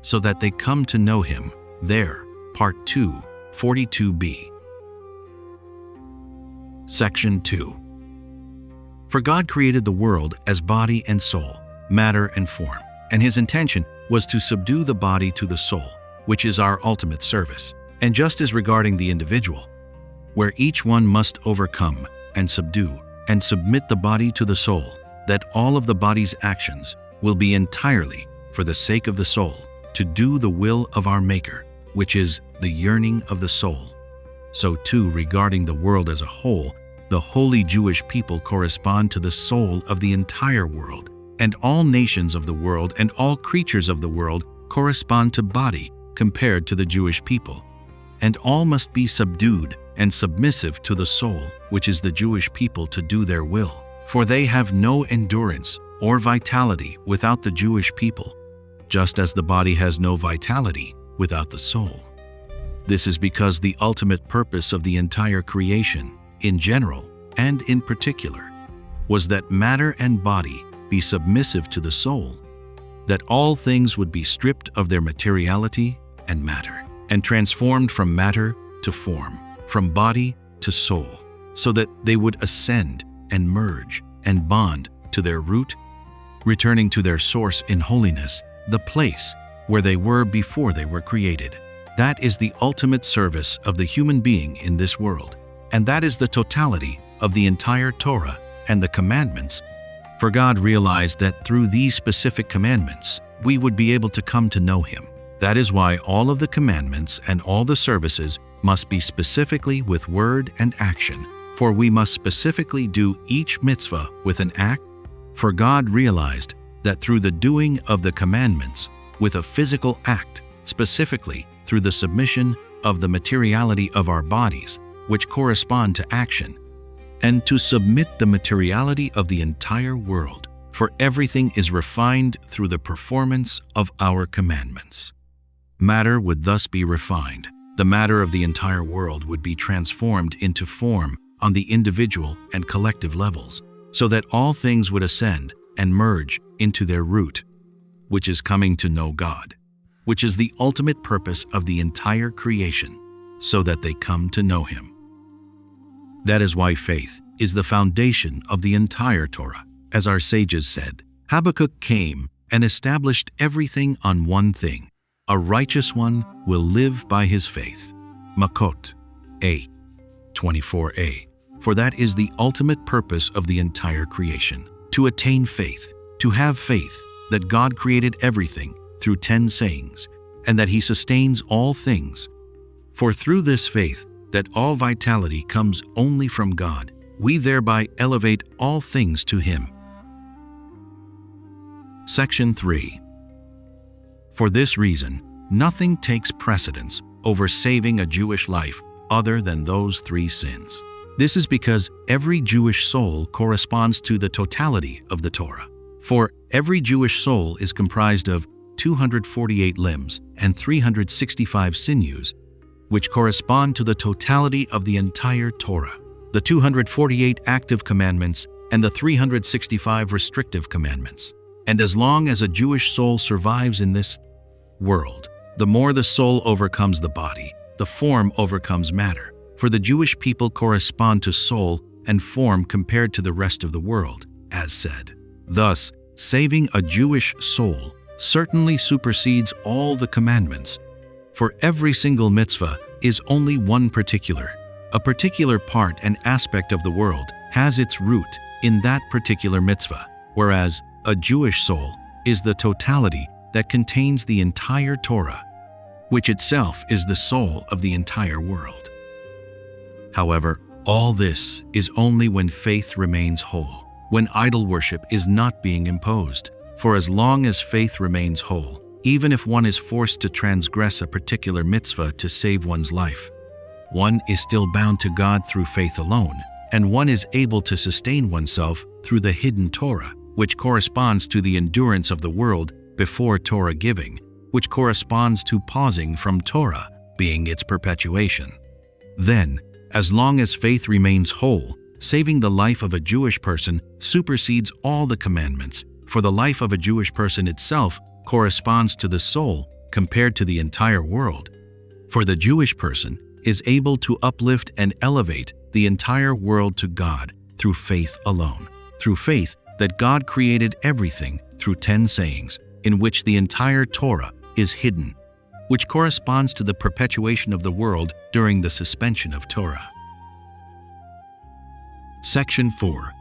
so that they come to know Him. There, Part 2, 42b. Section 2. For God created the world as body and soul, matter and form, and His intention was to subdue the body to the soul, which is our ultimate service. And just as regarding the individual, where each one must overcome and subdue and submit the body to the soul, that all of the body's actions will be entirely for the sake of the soul, to do the will of our Maker, which is the yearning of the soul. So too, regarding the world as a whole, the holy Jewish people correspond to the soul of the entire world, and all nations of the world and all creatures of the world correspond to body compared to the Jewish people. And all must be subdued and submissive to the soul, which is the Jewish people, to do their will. For they have no endurance or vitality without the Jewish people, just as the body has no vitality without the soul. This is because the ultimate purpose of the entire creation, in general and in particular, was that matter and body be submissive to the soul, that all things would be stripped of their materiality and matter, and transformed from matter to form, from body to soul, so that they would ascend and merge and bond to their root, returning to their source in holiness, the place where they were before they were created. That is the ultimate service of the human being in this world, and that is the totality of the entire Torah and the commandments. For God realized that through these specific commandments, we would be able to come to know Him. That is why all of the commandments and all the services must be specifically with word and action, for we must specifically do each mitzvah with an act. For God realized that through the doing of the commandments with a physical act, specifically through the submission of the materiality of our bodies, which correspond to action, and to submit the materiality of the entire world, for everything is refined through the performance of our commandments. Matter would thus be refined. The matter of the entire world would be transformed into form on the individual and collective levels, so that all things would ascend and merge into their root, which is coming to know God, which is the ultimate purpose of the entire creation, so that they come to know Him. That is why faith is the foundation of the entire Torah. As our sages said, Habakkuk came and established everything on one thing: a righteous one will live by his faith. Makot, A. 24a. For that is the ultimate purpose of the entire creation, to attain faith, to have faith that God created everything through 10 sayings, and that He sustains all things. For through this faith, that all vitality comes only from God, we thereby elevate all things to Him. Section 3. For this reason, nothing takes precedence over saving a Jewish life other than those 3 sins. This is because every Jewish soul corresponds to the totality of the Torah. For every Jewish soul is comprised of 248 limbs and 365 sinews, which correspond to the totality of the entire Torah, the 248 active commandments and the 365 restrictive commandments. And as long as a Jewish soul survives in this world, the more the soul overcomes the body, the form overcomes matter. For the Jewish people correspond to soul and form compared to the rest of the world, as said. Thus, saving a Jewish soul certainly supersedes all the commandments. For every single mitzvah is only one particular. A particular part and aspect of the world has its root in that particular mitzvah, whereas a Jewish soul is the totality that contains the entire Torah, which itself is the soul of the entire world. However, all this is only when faith remains whole, when idol worship is not being imposed. For as long as faith remains whole, even if one is forced to transgress a particular mitzvah to save one's life, one is still bound to God through faith alone, and one is able to sustain oneself through the hidden Torah, which corresponds to the endurance of the world before Torah giving, which corresponds to pausing from Torah, being its perpetuation. Then, as long as faith remains whole, saving the life of a Jewish person supersedes all the commandments, for the life of a Jewish person itself corresponds to the soul compared to the entire world. For the Jewish person is able to uplift and elevate the entire world to God through faith alone, through faith that God created everything through 10 sayings, in which the entire Torah is hidden. which corresponds to the perpetuation of the world during the suspension of Torah. Section 4.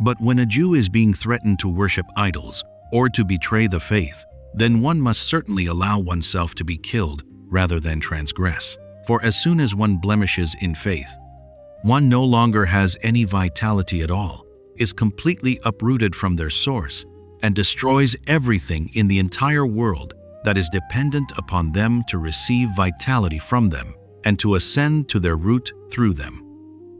But when a Jew is being threatened to worship idols or to betray the faith, then one must certainly allow oneself to be killed rather than transgress. For as soon as one blemishes in faith, one no longer has any vitality at all, is completely uprooted from their source, and destroys everything in the entire world that is dependent upon them to receive vitality from them and to ascend to their root through them.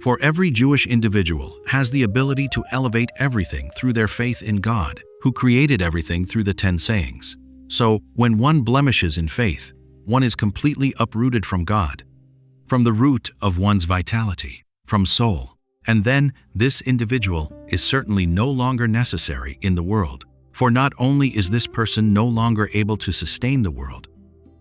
For every Jewish individual has the ability to elevate everything through their faith in God, who created everything through the 10 sayings. So, when one blemishes in faith, one is completely uprooted from God, from the root of one's vitality, from soul, and then this individual is certainly no longer necessary in the world. For not only is this person no longer able to sustain the world,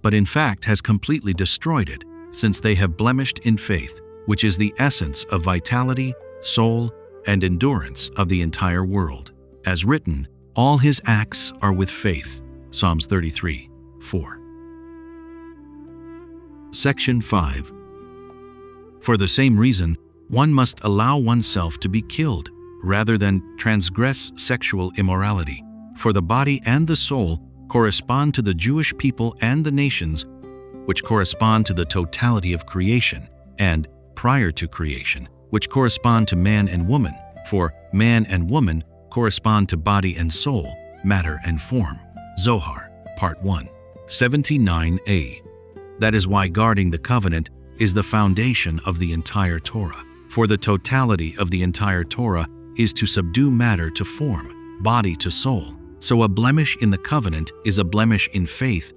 but in fact has completely destroyed it, since they have blemished in faith, which is the essence of vitality, soul, and endurance of the entire world. As written, all his acts are with faith. Psalms 33:4. Section 5. For the same reason, one must allow oneself to be killed rather than transgress sexual immorality. For the body and the soul correspond to the Jewish people and the nations, which correspond to the totality of creation, and prior to creation, which correspond to man and woman. For man and woman correspond to body and soul, matter and form. Zohar, Part 1, 79a. That is why guarding the covenant is the foundation of the entire Torah. For the totality of the entire Torah is to subdue matter to form, body to soul. So a blemish in the covenant is a blemish in faith.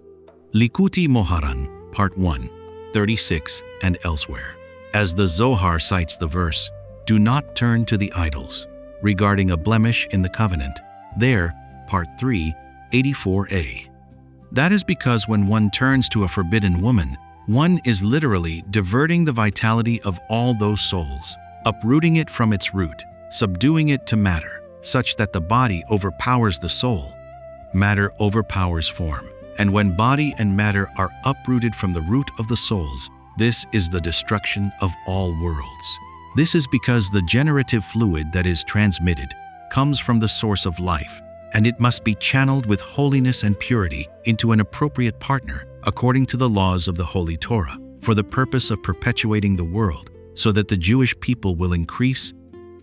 Likutey Moharan, Part 1, 36 and elsewhere. As the Zohar cites the verse, "Do not turn to the idols," regarding a blemish in the covenant. There, Part 3, 84a. That is because when one turns to a forbidden woman, one is literally diverting the vitality of all those souls, uprooting it from its root, subduing it to matter, such that the body overpowers the soul. Matter overpowers form, and when body and matter are uprooted from the root of the souls, this is the destruction of all worlds. This is because the generative fluid that is transmitted comes from the source of life, and it must be channeled with holiness and purity into an appropriate partner according to the laws of the Holy Torah, for the purpose of perpetuating the world, so that the Jewish people will increase.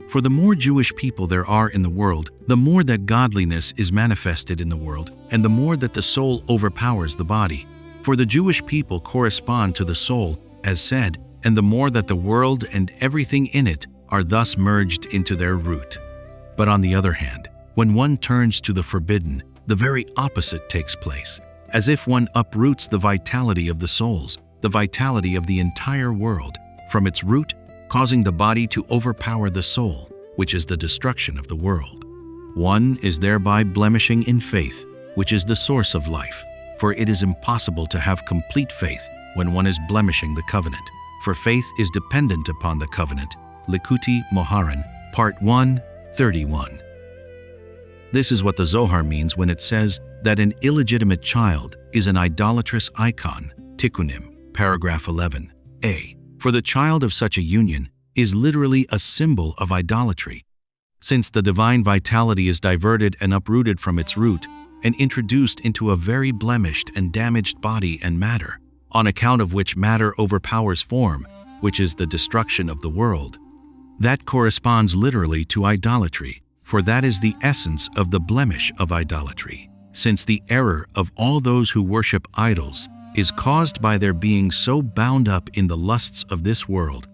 For the more Jewish people there are in the world, the more that godliness is manifested in the world, and the more that the soul overpowers the body. For the Jewish people correspond to the soul, as said, and the more that the world and everything in it are thus merged into their root. But on the other hand, when one turns to the forbidden, the very opposite takes place, as if one uproots the vitality of the souls, the vitality of the entire world, from its root, causing the body to overpower the soul, which is the destruction of the world. One is thereby blemishing in faith, which is the source of life, for it is impossible to have complete faith when one is blemishing the covenant, for faith is dependent upon the covenant. Likutey Moharan, Part 1, 31. This is what the Zohar means when it says that an illegitimate child is an idolatrous icon, Tikkunim, paragraph 11a. For the child of such a union is literally a symbol of idolatry, since the divine vitality is diverted and uprooted from its root and introduced into a very blemished and damaged body and matter, on account of which matter overpowers form, which is the destruction of the world. That corresponds literally to idolatry, for that is the essence of the blemish of idolatry, since the error of all those who worship idols is caused by their being so bound up in the lusts of this world,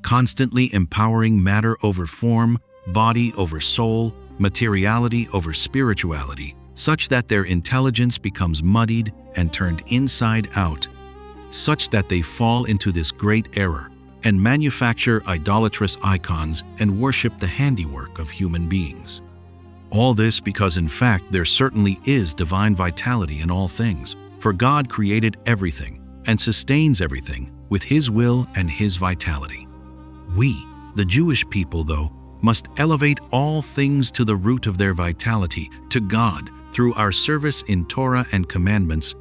constantly empowering matter over form, body over soul, materiality over spirituality, such that their intelligence becomes muddied and turned inside out, such that they fall into this great error and manufacture idolatrous icons and worship the handiwork of human beings. All this because in fact there certainly is divine vitality in all things, for God created everything and sustains everything with His will and His vitality. We, the Jewish people, though, must elevate all things to the root of their vitality, to God, through our service in Torah and commandments,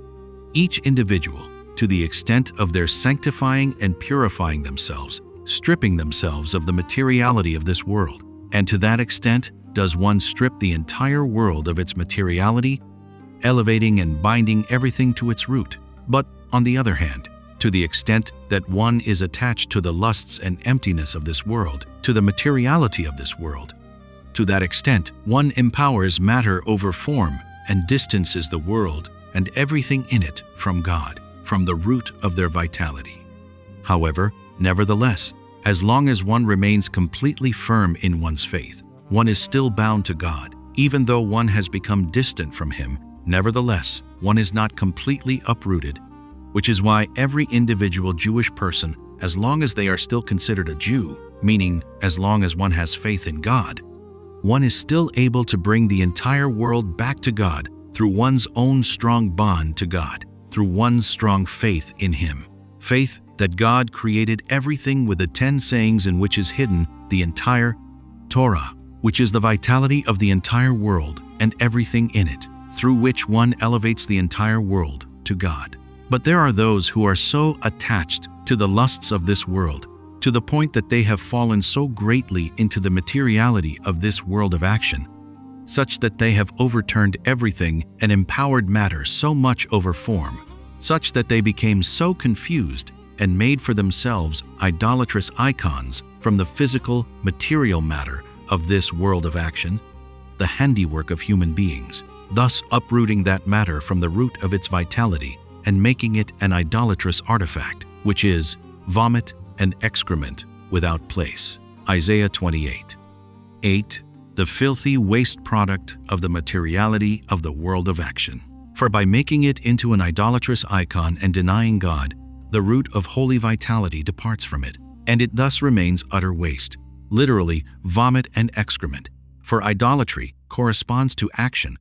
each individual, to the extent of their sanctifying and purifying themselves, stripping themselves of the materiality of this world. And to that extent does one strip the entire world of its materiality, elevating and binding everything to its root. But, on the other hand, to the extent that one is attached to the lusts and emptiness of this world, to the materiality of this world, to that extent one empowers matter over form and distances the world and everything in it from God, from the root of their vitality. However, nevertheless, as long as one remains completely firm in one's faith, one is still bound to God, even though one has become distant from Him. Nevertheless, one is not completely uprooted, which is why every individual Jewish person, as long as they are still considered a Jew, meaning as long as one has faith in God, one is still able to bring the entire world back to God through one's own strong bond to God, through one's strong faith in Him. Faith that God created everything with the 10 sayings in which is hidden the entire Torah, which is the vitality of the entire world and everything in it, through which one elevates the entire world to God. But there are those who are so attached to the lusts of this world, to the point that they have fallen so greatly into the materiality of this world of action, such that they have overturned everything and empowered matter so much over form, such that they became so confused and made for themselves idolatrous icons from the physical, material matter of this world of action, the handiwork of human beings, thus uprooting that matter from the root of its vitality and making it an idolatrous artifact, which is vomit and excrement without place. Isaiah 28. 8. The filthy waste product of the materiality of the world of action. For by making it into an idolatrous icon and denying God, the root of holy vitality departs from it, and it thus remains utter waste, literally vomit and excrement. For idolatry corresponds to action.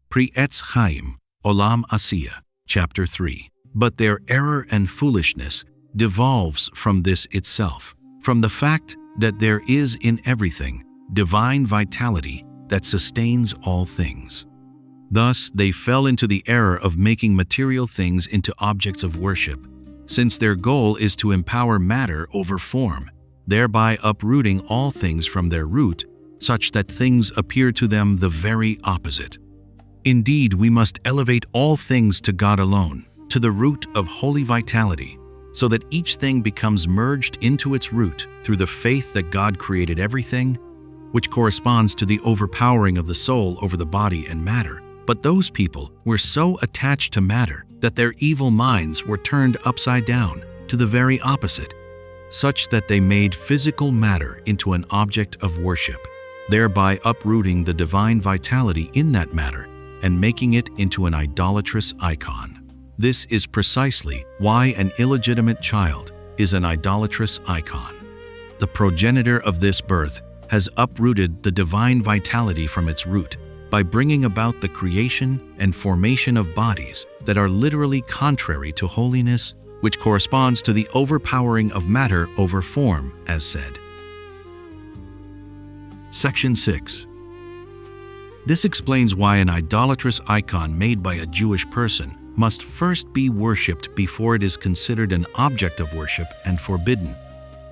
Pri Etz Chaim, Olam Asiyah, chapter 3. But their error and foolishness devolves from this itself, from the fact that there is in everything divine vitality that sustains all things. Thus, they fell into the error of making material things into objects of worship, since their goal is to empower matter over form, thereby uprooting all things from their root, such that things appear to them the very opposite. Indeed, we must elevate all things to God alone, to the root of holy vitality, so that each thing becomes merged into its root through the faith that God created everything, which corresponds to the overpowering of the soul over the body and matter. But those people were so attached to matter that their evil minds were turned upside down to the very opposite, such that they made physical matter into an object of worship, thereby uprooting the divine vitality in that matter and making it into an idolatrous icon. This is precisely why an illegitimate child is an idolatrous icon. The progenitor of this birth has uprooted the divine vitality from its root by bringing about the creation and formation of bodies that are literally contrary to holiness, which corresponds to the overpowering of matter over form, as said. Section 6. This explains why an idolatrous icon made by a Jewish person must first be worshipped before it is considered an object of worship and forbidden.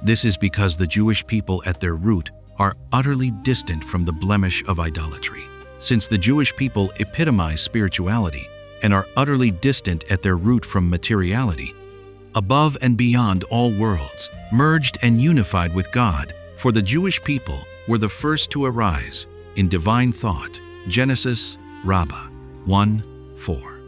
This is because the Jewish people at their root are utterly distant from the blemish of idolatry. Since the Jewish people epitomize spirituality and are utterly distant at their root from materiality, above and beyond all worlds, merged and unified with God, for the Jewish people were the first to arise in divine thought. Genesis, Rabbah 1:4.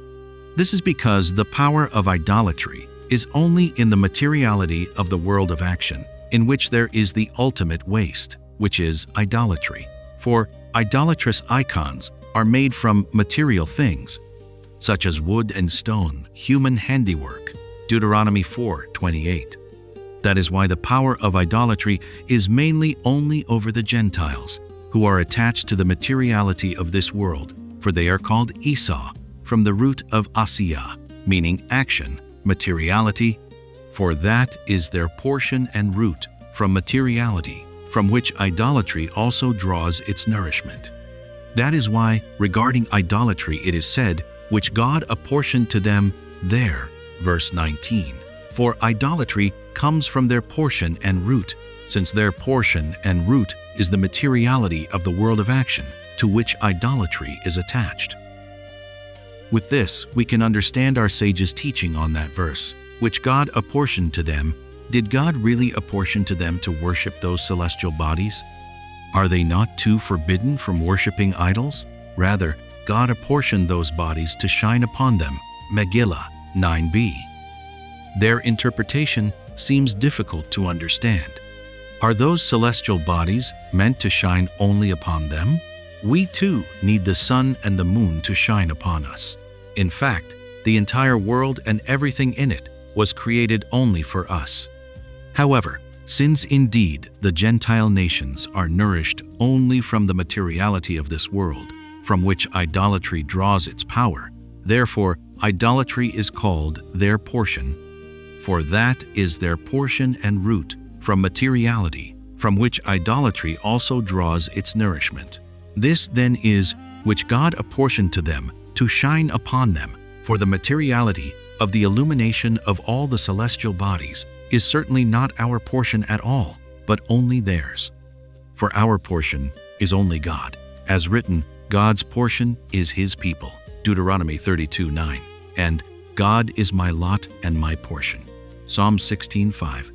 This is because the power of idolatry is only in the materiality of the world of action, in which there is the ultimate waste, which is idolatry. For idolatrous icons are made from material things, such as wood and stone, human handiwork. Deuteronomy 4:28. That is why the power of idolatry is mainly only over the Gentiles, who are attached to the materiality of this world, for they are called Esau, from the root of Asiyah, meaning action, materiality, for that is their portion and root from materiality, from which idolatry also draws its nourishment. That is why, regarding idolatry, it is said, which God apportioned to them there, verse 19, for idolatry comes from their portion and root, since their portion and root is the materiality of the world of action to which idolatry is attached. With this, we can understand our sages' teaching on that verse, which God apportioned to them. Did God really apportion to them to worship those celestial bodies? Are they not too forbidden from worshiping idols? Rather, God apportioned those bodies to shine upon them. Megillah 9b. Their interpretation seems difficult to understand. Are those celestial bodies meant to shine only upon them? We too need the sun and the moon to shine upon us. In fact, the entire world and everything in it was created only for us. However, since indeed the Gentile nations are nourished only from the materiality of this world, from which idolatry draws its power, therefore idolatry is called their portion. For that is their portion and root from materiality, from which idolatry also draws its nourishment. This then is which God apportioned to them to shine upon them, for the materiality of the illumination of all the celestial bodies is certainly not our portion at all, but only theirs. For our portion is only God. As written, God's portion is his people, Deuteronomy 32:9, and God is my lot and my portion, Psalm 16:5,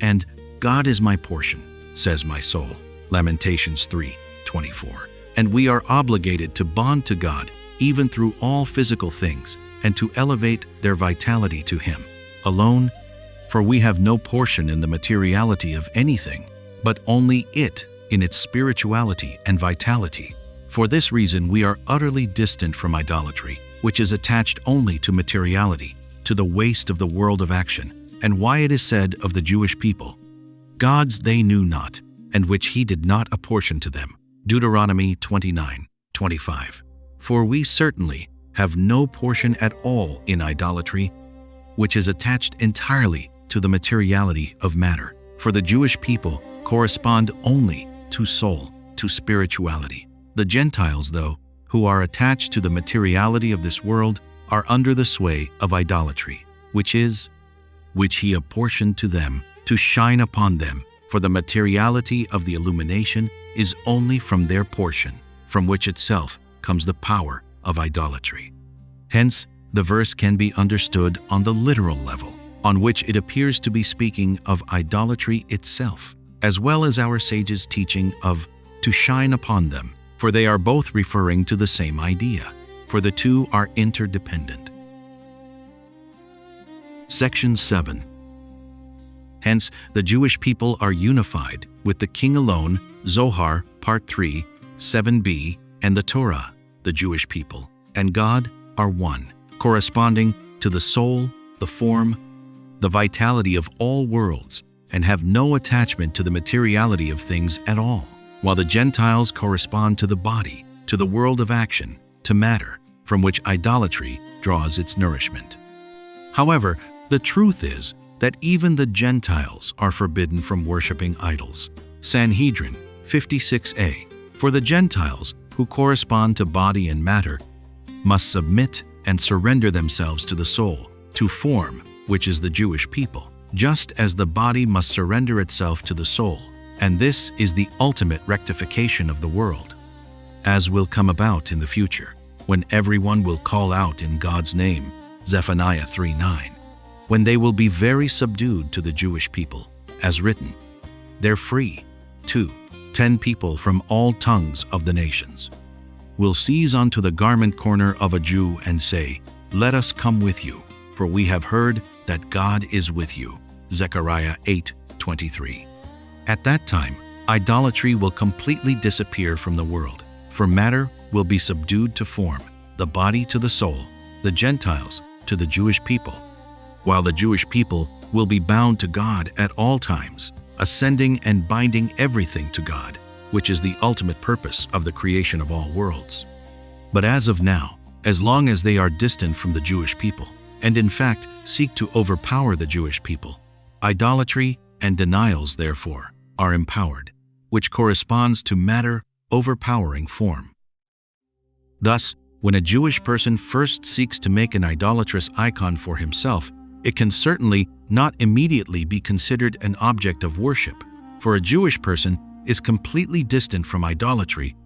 and God is my portion, says my soul, Lamentations 3:24. And we are obligated to bond to God even through all physical things and to elevate their vitality to him alone, for we have no portion in the materiality of anything, but only it in its spirituality and vitality. For this reason we are utterly distant from idolatry, which is attached only to materiality, to the waste of the world of action, and why it is said of the Jewish people, gods they knew not, and which he did not apportion to them. Deuteronomy 29:25. For we certainly have no portion at all in idolatry, which is attached entirely to the materiality of matter. For the Jewish people correspond only to soul, to spirituality. The Gentiles, though, who are attached to the materiality of this world, are under the sway of idolatry, which he apportioned to them to shine upon them, for the materiality of the illumination is only from their portion, from which itself comes the power of idolatry. Hence, the verse can be understood on the literal level, on which it appears to be speaking of idolatry itself, as well as our sages' teaching of to shine upon them, for they are both referring to the same idea, for the two are interdependent. Section 7. Hence, the Jewish people are unified with the king alone, Zohar, Part 3, 7b, and the Torah, the Jewish people, and God are one, corresponding to the soul, the form, the vitality of all worlds, and have no attachment to the materiality of things at all, while the Gentiles correspond to the body, to the world of action, to matter, from which idolatry draws its nourishment. However, the truth is that even the Gentiles are forbidden from worshiping idols. Sanhedrin 56a. For the Gentiles, who correspond to body and matter, must submit and surrender themselves to the soul, to form, which is the Jewish people, just as the body must surrender itself to the soul, and this is the ultimate rectification of the world, as will come about in the future, when everyone will call out in God's name, Zephaniah 3:9, when they will be very subdued to the Jewish people, as written, they're free, 10 people from all tongues of the nations will seize onto the garment corner of a Jew and say, let us come with you, for we have heard that God is with you. Zechariah 8:23. At that time, idolatry will completely disappear from the world, for matter will be subdued to form, the body to the soul, the Gentiles to the Jewish people, while the Jewish people will be bound to God at all times, ascending and binding everything to God, which is the ultimate purpose of the creation of all worlds. But as of now, as long as they are distant from the Jewish people, and in fact seek to overpower the Jewish people, idolatry and denials, therefore, are empowered, which corresponds to matter overpowering form. Thus, When a Jewish person first seeks to make an idolatrous icon for himself, it can certainly not immediately be considered an object of worship, for a Jewish person is completely distant from idolatry,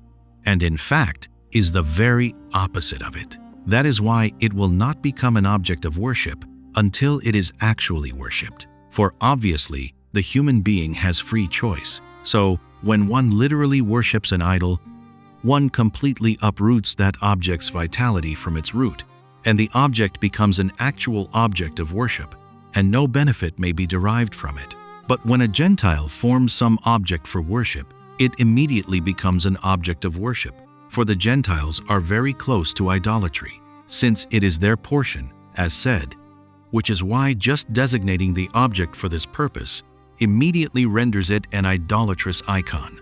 and in fact is the very opposite of it. That is why it will not become an object of worship until it is actually worshipped. For obviously, the human being has free choice. So, when one literally worships an idol, one completely uproots that object's vitality from its root, and the object becomes an actual object of worship, and no benefit may be derived from it. But when a Gentile forms some object for worship, it immediately becomes an object of worship, for the Gentiles are very close to idolatry, since it is their portion, as said, which is why just designating the object for this purpose immediately renders it an idolatrous icon.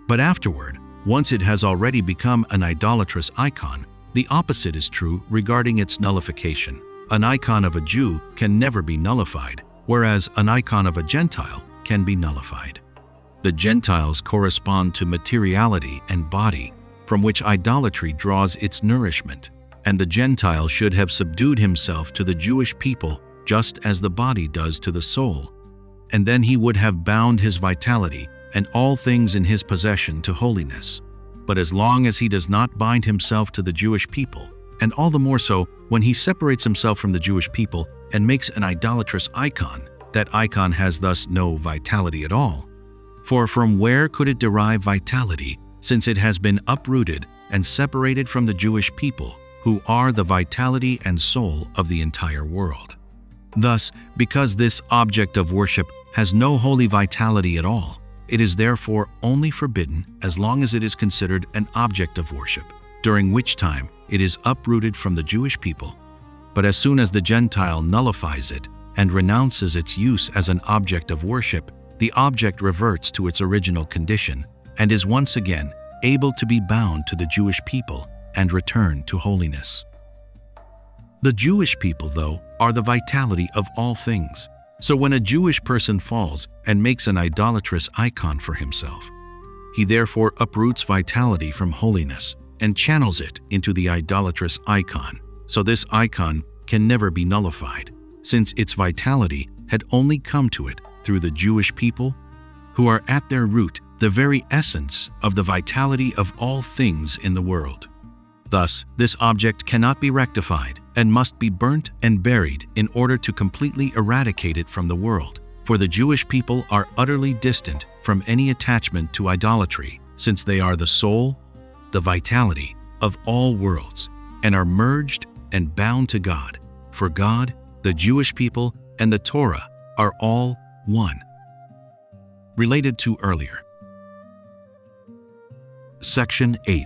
But afterward, once it has already become an idolatrous icon, the opposite is true regarding its nullification. An icon of a Jew can never be nullified, whereas an icon of a Gentile can be nullified. The Gentiles correspond to materiality and body, from which idolatry draws its nourishment, and the Gentile should have subdued himself to the Jewish people just as the body does to the soul, and then he would have bound his vitality and all things in his possession to holiness. But as long as he does not bind himself to the Jewish people, and all the more so when he separates himself from the Jewish people and makes an idolatrous icon, that icon has thus no vitality at all. For from where could it derive vitality, since it has been uprooted and separated from the Jewish people, who are the vitality and soul of the entire world? Thus, because this object of worship has no holy vitality at all, it is therefore only forbidden as long as it is considered an object of worship, during which time it is uprooted from the Jewish people. But as soon as the Gentile nullifies it and renounces its use as an object of worship, the object reverts to its original condition and is once again able to be bound to the Jewish people and return to holiness. The Jewish people, though, are the vitality of all things. So when a Jewish person falls and makes an idolatrous icon for himself, he therefore uproots vitality from holiness and channels it into the idolatrous icon. So this icon can never be nullified, since its vitality had only come to it through the Jewish people, who are at their root the very essence of the vitality of all things in the world. Thus, this object cannot be rectified and must be burnt and buried in order to completely eradicate it from the world, for the Jewish people are utterly distant from any attachment to idolatry, since they are the soul, the vitality of all worlds, and are merged and bound to God. For God, the Jewish people, and the Torah are all one. Related to earlier. Section 8.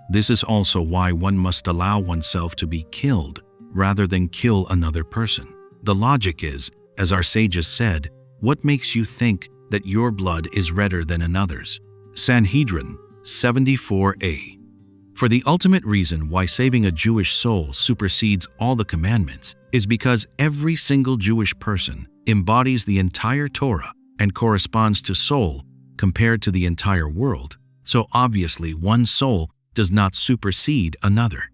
This is also why one must allow oneself to be killed rather than kill another person. The logic is, as our sages said, what makes you think that your blood is redder than another's? Sanhedrin 74a. For the ultimate reason why saving a Jewish soul supersedes all the commandments is because every single Jewish person embodies the entire Torah and corresponds to soul compared to the entire world. So obviously one soul does not supersede another.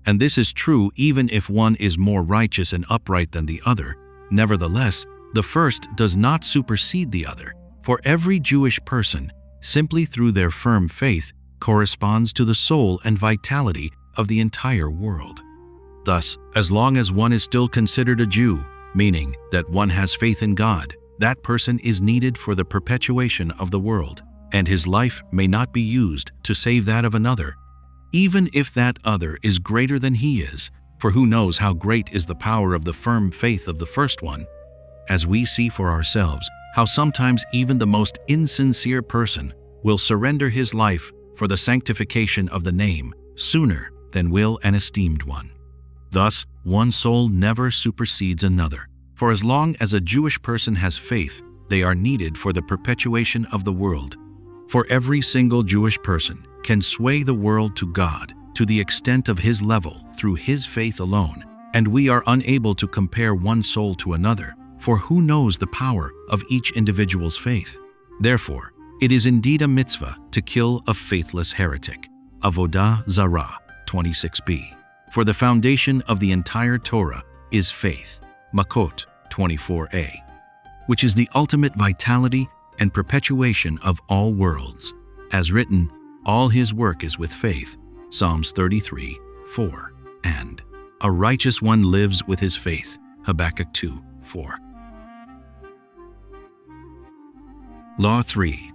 And this is true even if one is more righteous and upright than the other. Nevertheless, the first does not supersede the other, for every Jewish person, simply through their firm faith, corresponds to the soul and vitality of the entire world. Thus, as long as one is still considered a Jew, meaning that one has faith in God, that person is needed for the perpetuation of the world, and his life may not be used to save that of another, even if that other is greater than he is, for who knows how great is the power of the firm faith of the first one, as we see for ourselves how sometimes even the most insincere person will surrender his life for the sanctification of the name sooner than will an esteemed one. Thus, one soul never supersedes another, for as long as a Jewish person has faith, they are needed for the perpetuation of the world. For every single Jewish person can sway the world to God to the extent of his level through his faith alone, and we are unable to compare one soul to another, for who knows the power of each individual's faith? Therefore, it is indeed a mitzvah to kill a faithless heretic. Avodah Zarah 26b. For the foundation of the entire Torah is faith, Makot 24a, which is the ultimate vitality and perpetuation of all worlds. As written, all his work is with faith, Psalms 33:4, and a righteous one lives with his faith, Habakkuk 2:4. Law 3.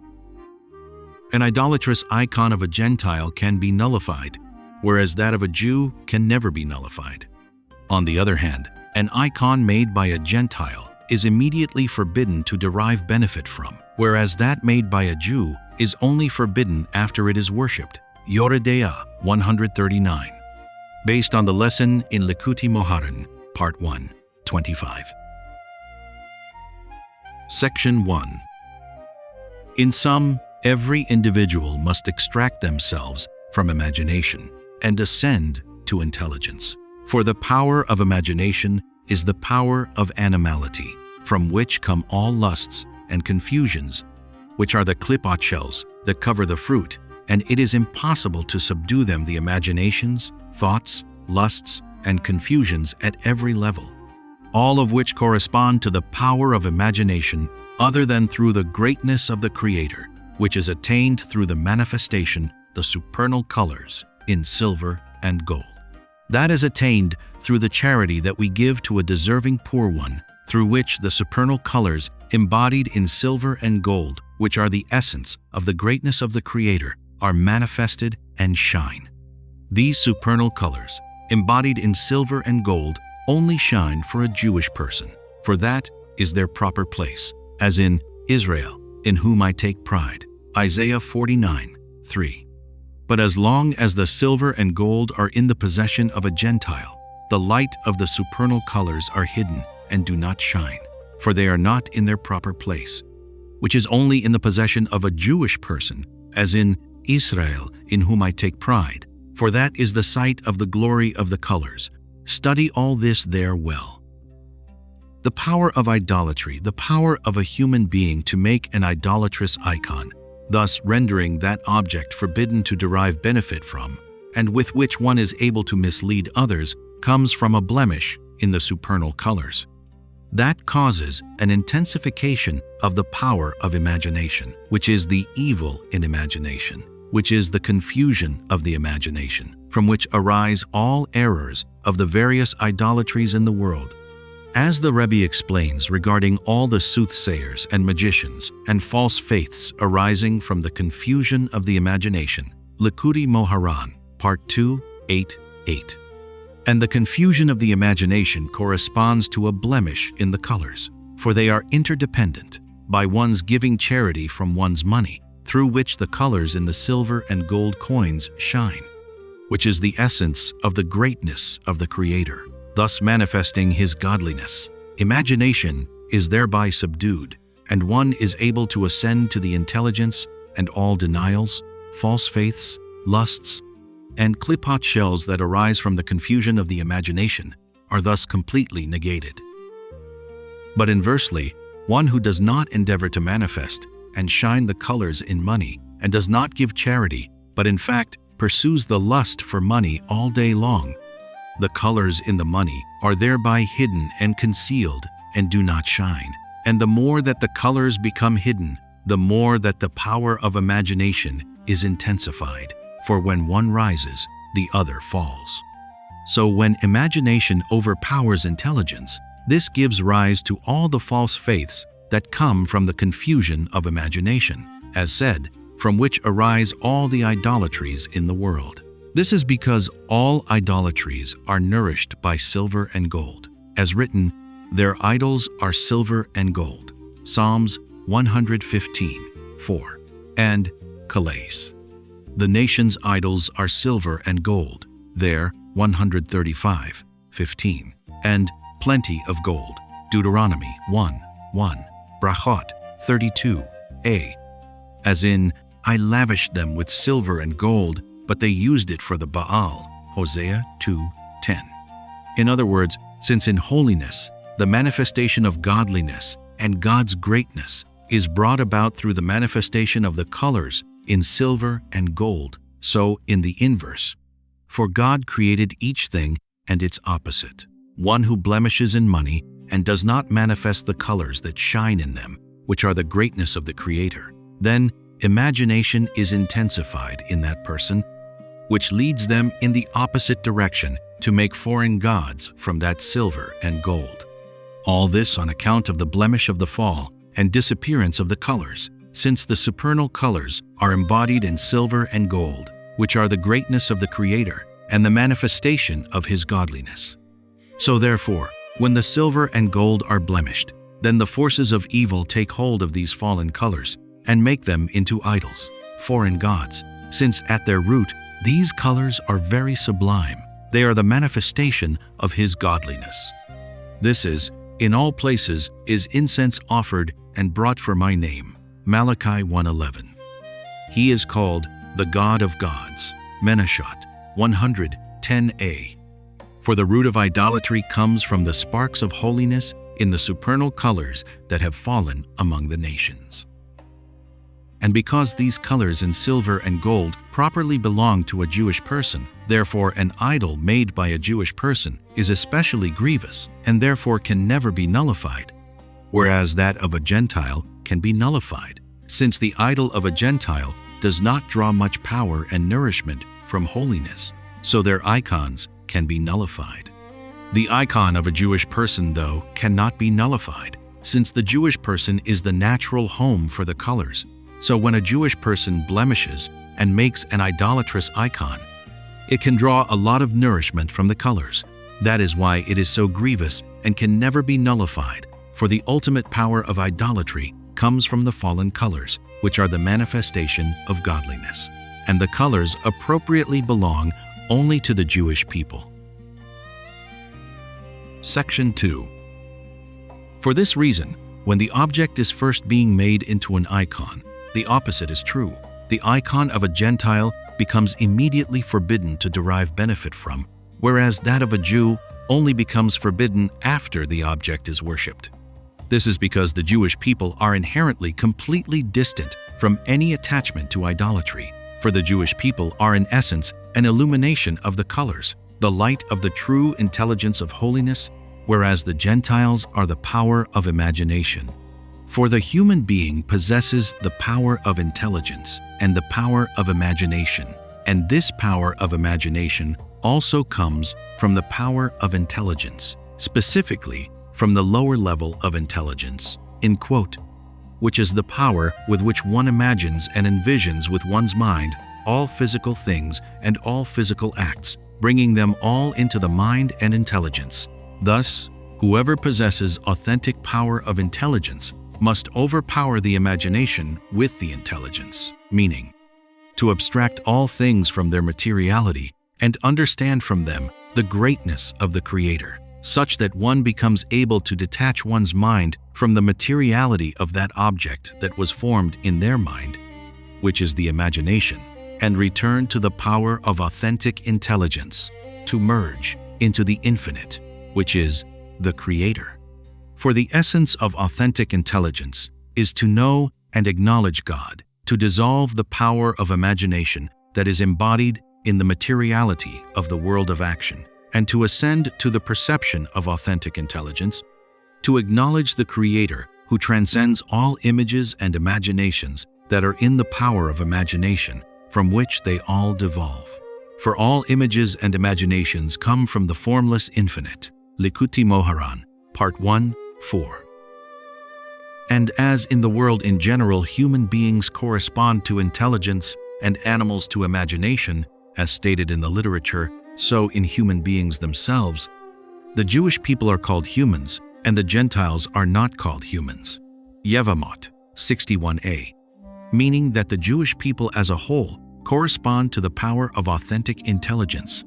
An idolatrous icon of a Gentile can be nullified, whereas that of a Jew can never be nullified. On the other hand, an icon made by a Gentile is immediately forbidden to derive benefit from, whereas that made by a Jew is only forbidden after it is worshipped. Yoreh Day'ah 139. Based on the lesson in Likutey Moharan, Part 1, 25. Section 1. In sum, every individual must extract themselves from imagination and ascend to intelligence. For the power of imagination is the power of animality, from which come all lusts and confusions, which are the klippot shells that cover the fruit, and it is impossible to subdue them, the imaginations, thoughts, lusts, and confusions at every level, all of which correspond to the power of imagination other than through the greatness of the Creator, which is attained through the manifestation, the supernal colors, in silver and gold. That is attained through the charity that we give to a deserving poor one, through which the supernal colors embodied in silver and gold, which are the essence of the greatness of the Creator, are manifested and shine. These supernal colors, embodied in silver and gold, only shine for a Jewish person, for that is their proper place, as in Israel, in whom I take pride, Isaiah 49:3. But as long as the silver and gold are in the possession of a Gentile, the light of the supernal colors are hidden and do not shine, for they are not in their proper place, which is only in the possession of a Jewish person, as in Israel, in whom I take pride, for that is the sight of the glory of the colors. Study all this there well. The power of idolatry, the power of a human being to make an idolatrous icon, thus rendering that object forbidden to derive benefit from, and with which one is able to mislead others, comes from a blemish in the supernal colors. That causes an intensification of the power of imagination, which is the evil in imagination, which is the confusion of the imagination, from which arise all errors of the various idolatries in the world. As the Rebbe explains regarding all the soothsayers and magicians and false faiths arising from the confusion of the imagination, Likutey Moharan, Part 2, 8:8. And the confusion of the imagination corresponds to a blemish in the colors, for they are interdependent, by one's giving charity from one's money, through which the colors in the silver and gold coins shine, which is the essence of the greatness of the Creator, thus manifesting his godliness. Imagination is thereby subdued, and one is able to ascend to the intelligence, and all denials, false faiths, lusts, and klippot shells that arise from the confusion of the imagination are thus completely negated. But inversely, one who does not endeavor to manifest and shine the colors in money, and does not give charity, but in fact pursues the lust for money all day long, the colors in the money are thereby hidden and concealed and do not shine. And the more that the colors become hidden, the more that the power of imagination is intensified. For when one rises, the other falls. So when imagination overpowers intelligence, this gives rise to all the false faiths that come from the confusion of imagination, as said, from which arise all the idolatries in the world. This is because all idolatries are nourished by silver and gold. As written, their idols are silver and gold. Psalms 115:4. And Calais. The nation's idols are silver and gold. There, 135:15. And plenty of gold. Deuteronomy 1:1. Brachot 32a. As in, I lavished them with silver and gold, but they used it for the Baal. Hosea 2:10. In other words, since in holiness, the manifestation of godliness and God's greatness is brought about through the manifestation of the colors in silver and gold, so in the inverse. For God created each thing and its opposite, one who blemishes in money and does not manifest the colors that shine in them, which are the greatness of the Creator. Then imagination is intensified in that person, which leads them in the opposite direction to make foreign gods from that silver and gold. All this on account of the blemish of the fall and disappearance of the colors, since the supernal colors are embodied in silver and gold, which are the greatness of the Creator and the manifestation of His godliness. So therefore, when the silver and gold are blemished, then the forces of evil take hold of these fallen colors and make them into idols, foreign gods, since at their root these colors are very sublime. They are the manifestation of His godliness. This is, in all places is incense offered and brought for my name. Malachi 1:11. He is called the God of gods. Menashot 110a. For the root of idolatry comes from the sparks of holiness in the supernal colors that have fallen among the nations. And because these colors in silver and gold properly belong to a Jewish person, therefore an idol made by a Jewish person is especially grievous and therefore can never be nullified, whereas that of a Gentile can be nullified, since the idol of a Gentile does not draw much power and nourishment from holiness, so their icons can be nullified. The icon of a Jewish person, though, cannot be nullified, since the Jewish person is the natural home for the colors. So when a Jewish person blemishes and makes an idolatrous icon, it can draw a lot of nourishment from the colors. That is why it is so grievous and can never be nullified, for the ultimate power of idolatry comes from the fallen colors, which are the manifestation of godliness. And the colors appropriately belong only to the Jewish people. Section 2. For this reason, when the object is first being made into an icon, the opposite is true. The icon of a Gentile becomes immediately forbidden to derive benefit from, whereas that of a Jew only becomes forbidden after the object is worshipped. This is because the Jewish people are inherently completely distant from any attachment to idolatry, for the Jewish people are in essence an illumination of the colors, the light of the true intelligence of holiness, whereas the Gentiles are the power of imagination. For the human being possesses the power of intelligence and the power of imagination, and this power of imagination also comes from the power of intelligence, specifically from the lower level of intelligence, in quote, which is the power with which one imagines and envisions with one's mind all physical things and all physical acts, bringing them all into the mind and intelligence. Thus, whoever possesses authentic power of intelligence must overpower the imagination with the intelligence, meaning to abstract all things from their materiality and understand from them the greatness of the Creator, such that one becomes able to detach one's mind from the materiality of that object that was formed in their mind, which is the imagination, and return to the power of authentic intelligence, to merge into the infinite, which is the Creator. For the essence of authentic intelligence is to know and acknowledge God, to dissolve the power of imagination that is embodied in the materiality of the world of action, and to ascend to the perception of authentic intelligence, to acknowledge the Creator who transcends all images and imaginations that are in the power of imagination, from which they all devolve. For all images and imaginations come from the formless infinite. Likutey Moharan, Part 1, 4. And as in the world in general human beings correspond to intelligence and animals to imagination, as stated in the literature, so in human beings themselves, the Jewish people are called humans, and the Gentiles are not called humans. Yevamot 61a, meaning that the Jewish people as a whole correspond to the power of authentic intelligence,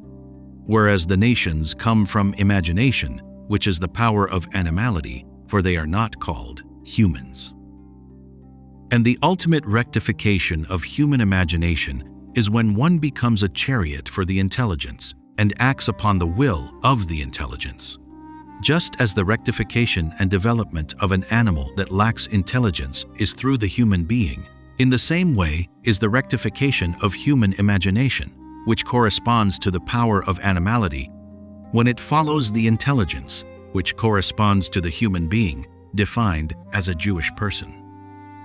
whereas the nations come from imagination, which is the power of animality, for they are not called humans. And the ultimate rectification of human imagination is when one becomes a chariot for the intelligence and acts upon the will of the intelligence. Just as the rectification and development of an animal that lacks intelligence is through the human being, In the same way is the rectification of human imagination, which corresponds to the power of animality, when it follows the intelligence, which corresponds to the human being, defined as a Jewish person.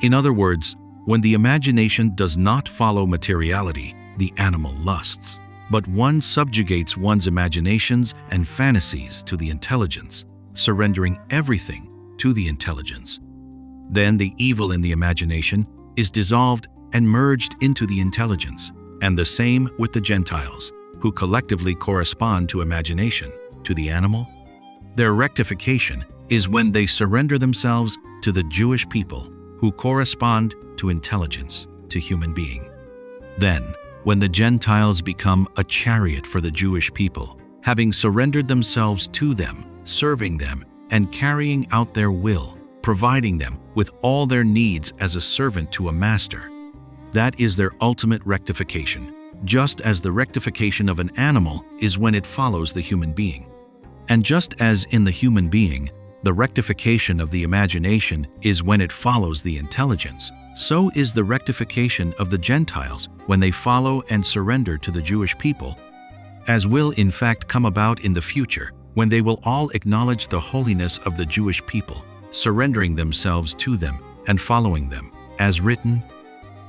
In other words, when the imagination does not follow materiality, the animal lusts, but one subjugates one's imaginations and fantasies to the intelligence, surrendering everything to the intelligence. Then the evil in the imagination is dissolved and merged into the intelligence, and the same with the Gentiles, who collectively correspond to imagination, to the animal. Their rectification is when they surrender themselves to the Jewish people, who correspond to intelligence, to human being. Then, when the Gentiles become a chariot for the Jewish people, having surrendered themselves to them, serving them, and carrying out their will, providing them with all their needs as a servant to a master, that is their ultimate rectification, just as the rectification of an animal is when it follows the human being. And just as in the human being, the rectification of the imagination is when it follows the intelligence, so is the rectification of the Gentiles when they follow and surrender to the Jewish people, as will in fact come about in the future, when they will all acknowledge the holiness of the Jewish people, surrendering themselves to them and following them, as written,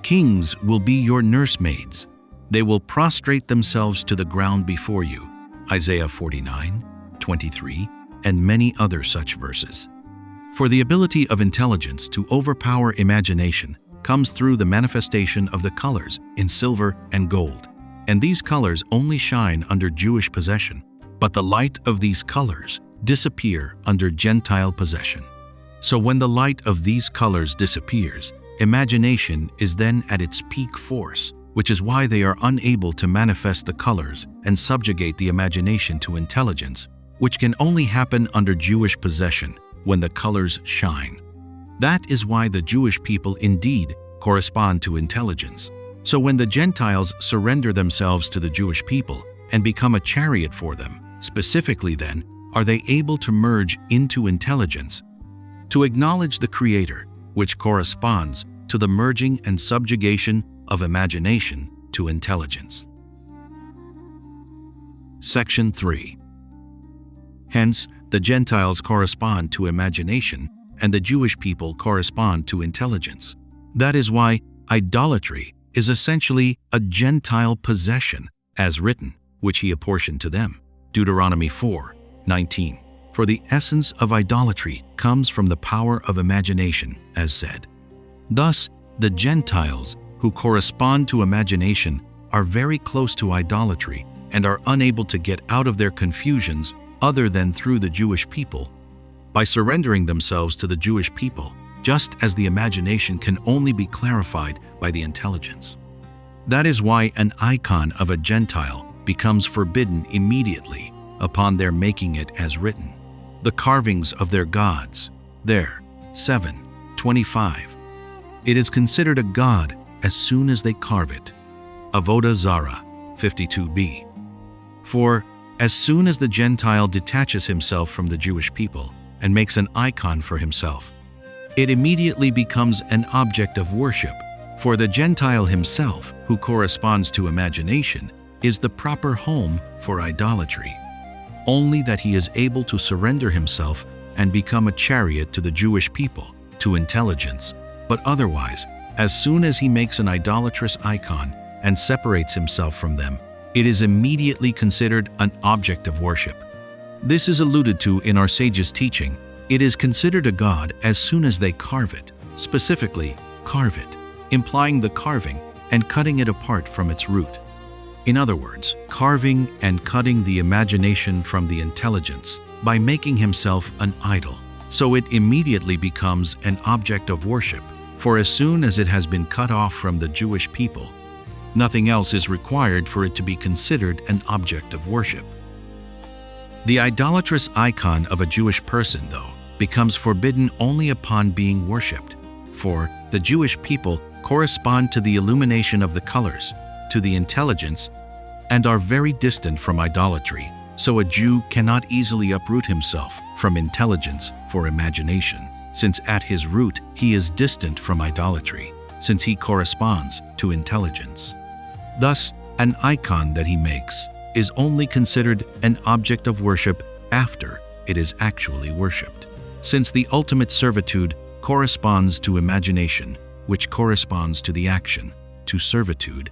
"Kings will be your nursemaids. They will prostrate themselves to the ground before you." Isaiah 49:23, and many other such verses. For the ability of intelligence to overpower imagination comes through the manifestation of the colors in silver and gold, and these colors only shine under Jewish possession, but the light of these colors disappear under Gentile possession. So when the light of these colors disappears, imagination is then at its peak force, which is why they are unable to manifest the colors and subjugate the imagination to intelligence, which can only happen under Jewish possession when the colors shine. That is why the Jewish people indeed correspond to intelligence. So when the Gentiles surrender themselves to the Jewish people and become a chariot for them, specifically then, are they able to merge into intelligence, to acknowledge the Creator, which corresponds to the merging and subjugation of imagination to intelligence. Section 3. Hence, the Gentiles correspond to imagination, and the Jewish people correspond to intelligence. That is why idolatry is essentially a Gentile possession, as written, which he apportioned to them. Deuteronomy 4:19. For the essence of idolatry comes from the power of imagination, as said. Thus, the Gentiles, who correspond to imagination, are very close to idolatry and are unable to get out of their confusions other than through the Jewish people, by surrendering themselves to the Jewish people, just as the imagination can only be clarified by the intelligence. That is why an icon of a Gentile becomes forbidden immediately upon their making it as written. The carvings of their gods, there, 7:25. It is considered a god as soon as they carve it. Avodah Zarah, 52b. For as soon as the Gentile detaches himself from the Jewish people and makes an icon for himself, it immediately becomes an object of worship, for the Gentile himself, who corresponds to imagination, is the proper home for idolatry. Only that he is able to surrender himself and become a chariot to the Jewish people, to intelligence, but otherwise, as soon as he makes an idolatrous icon and separates himself from them, it is immediately considered an object of worship. This is alluded to in our sages' teaching. It is considered a god as soon as they carve it, specifically, carve it, implying the carving and cutting it apart from its root. In other words, carving and cutting the imagination from the intelligence by making himself an idol. So it immediately becomes an object of worship, for as soon as it has been cut off from the Jewish people, nothing else is required for it to be considered an object of worship. The idolatrous icon of a Jewish person, though, becomes forbidden only upon being worshipped, for the Jewish people correspond to the illumination of the colors, to the intelligence, and are very distant from idolatry, so a Jew cannot easily uproot himself from intelligence for imagination, since at his root he is distant from idolatry. since he corresponds to intelligence. Thus, an icon that he makes is only considered an object of worship after it is actually worshipped, since the ultimate servitude corresponds to imagination, which corresponds to the action, to servitude.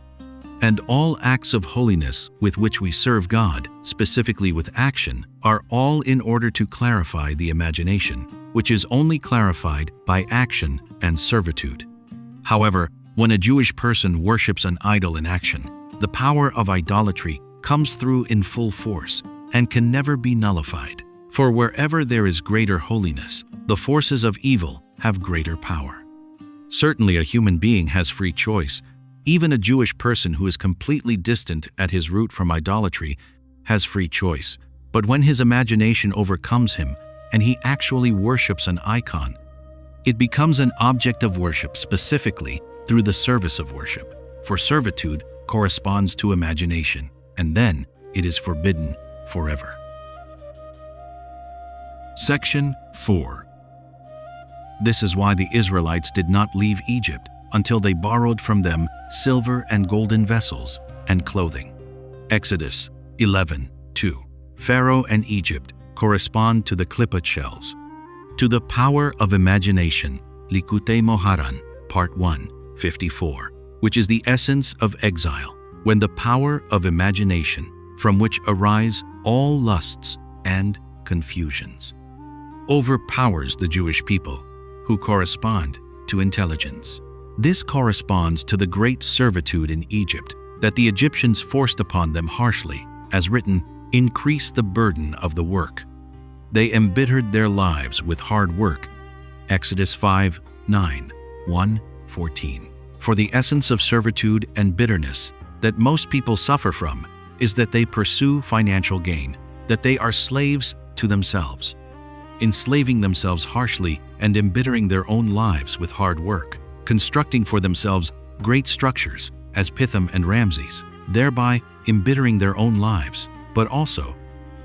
And all acts of holiness with which we serve God, specifically with action, are all in order to clarify the imagination, which is only clarified by action and servitude. However, when a Jewish person worships an idol in action, the power of idolatry comes through in full force and can never be nullified. For wherever there is greater holiness, the forces of evil have greater power. Certainly a human being has free choice. Even a Jewish person who is completely distant at his root from idolatry has free choice. But when his imagination overcomes him and he actually worships an icon, it becomes an object of worship specifically through the service of worship. For servitude corresponds to imagination, and then it is forbidden forever. Section 4. This is why the Israelites did not leave Egypt until they borrowed from them silver and golden vessels and clothing. Exodus 11:2. Pharaoh and Egypt correspond to the klippot shells. To the power of imagination, Likutey Moharan, Part 1, 54, which is the essence of exile, when the power of imagination, from which arise all lusts and confusions, overpowers the Jewish people, who correspond to intelligence. This corresponds to the great servitude in Egypt that the Egyptians forced upon them harshly, as written, "Increase the burden of the work." They embittered their lives with hard work. Exodus 5:9, 1:14. For the essence of servitude and bitterness that most people suffer from is that they pursue financial gain, that they are slaves to themselves, enslaving themselves harshly and embittering their own lives with hard work, constructing for themselves great structures as Pithom and Ramses, thereby embittering their own lives, but also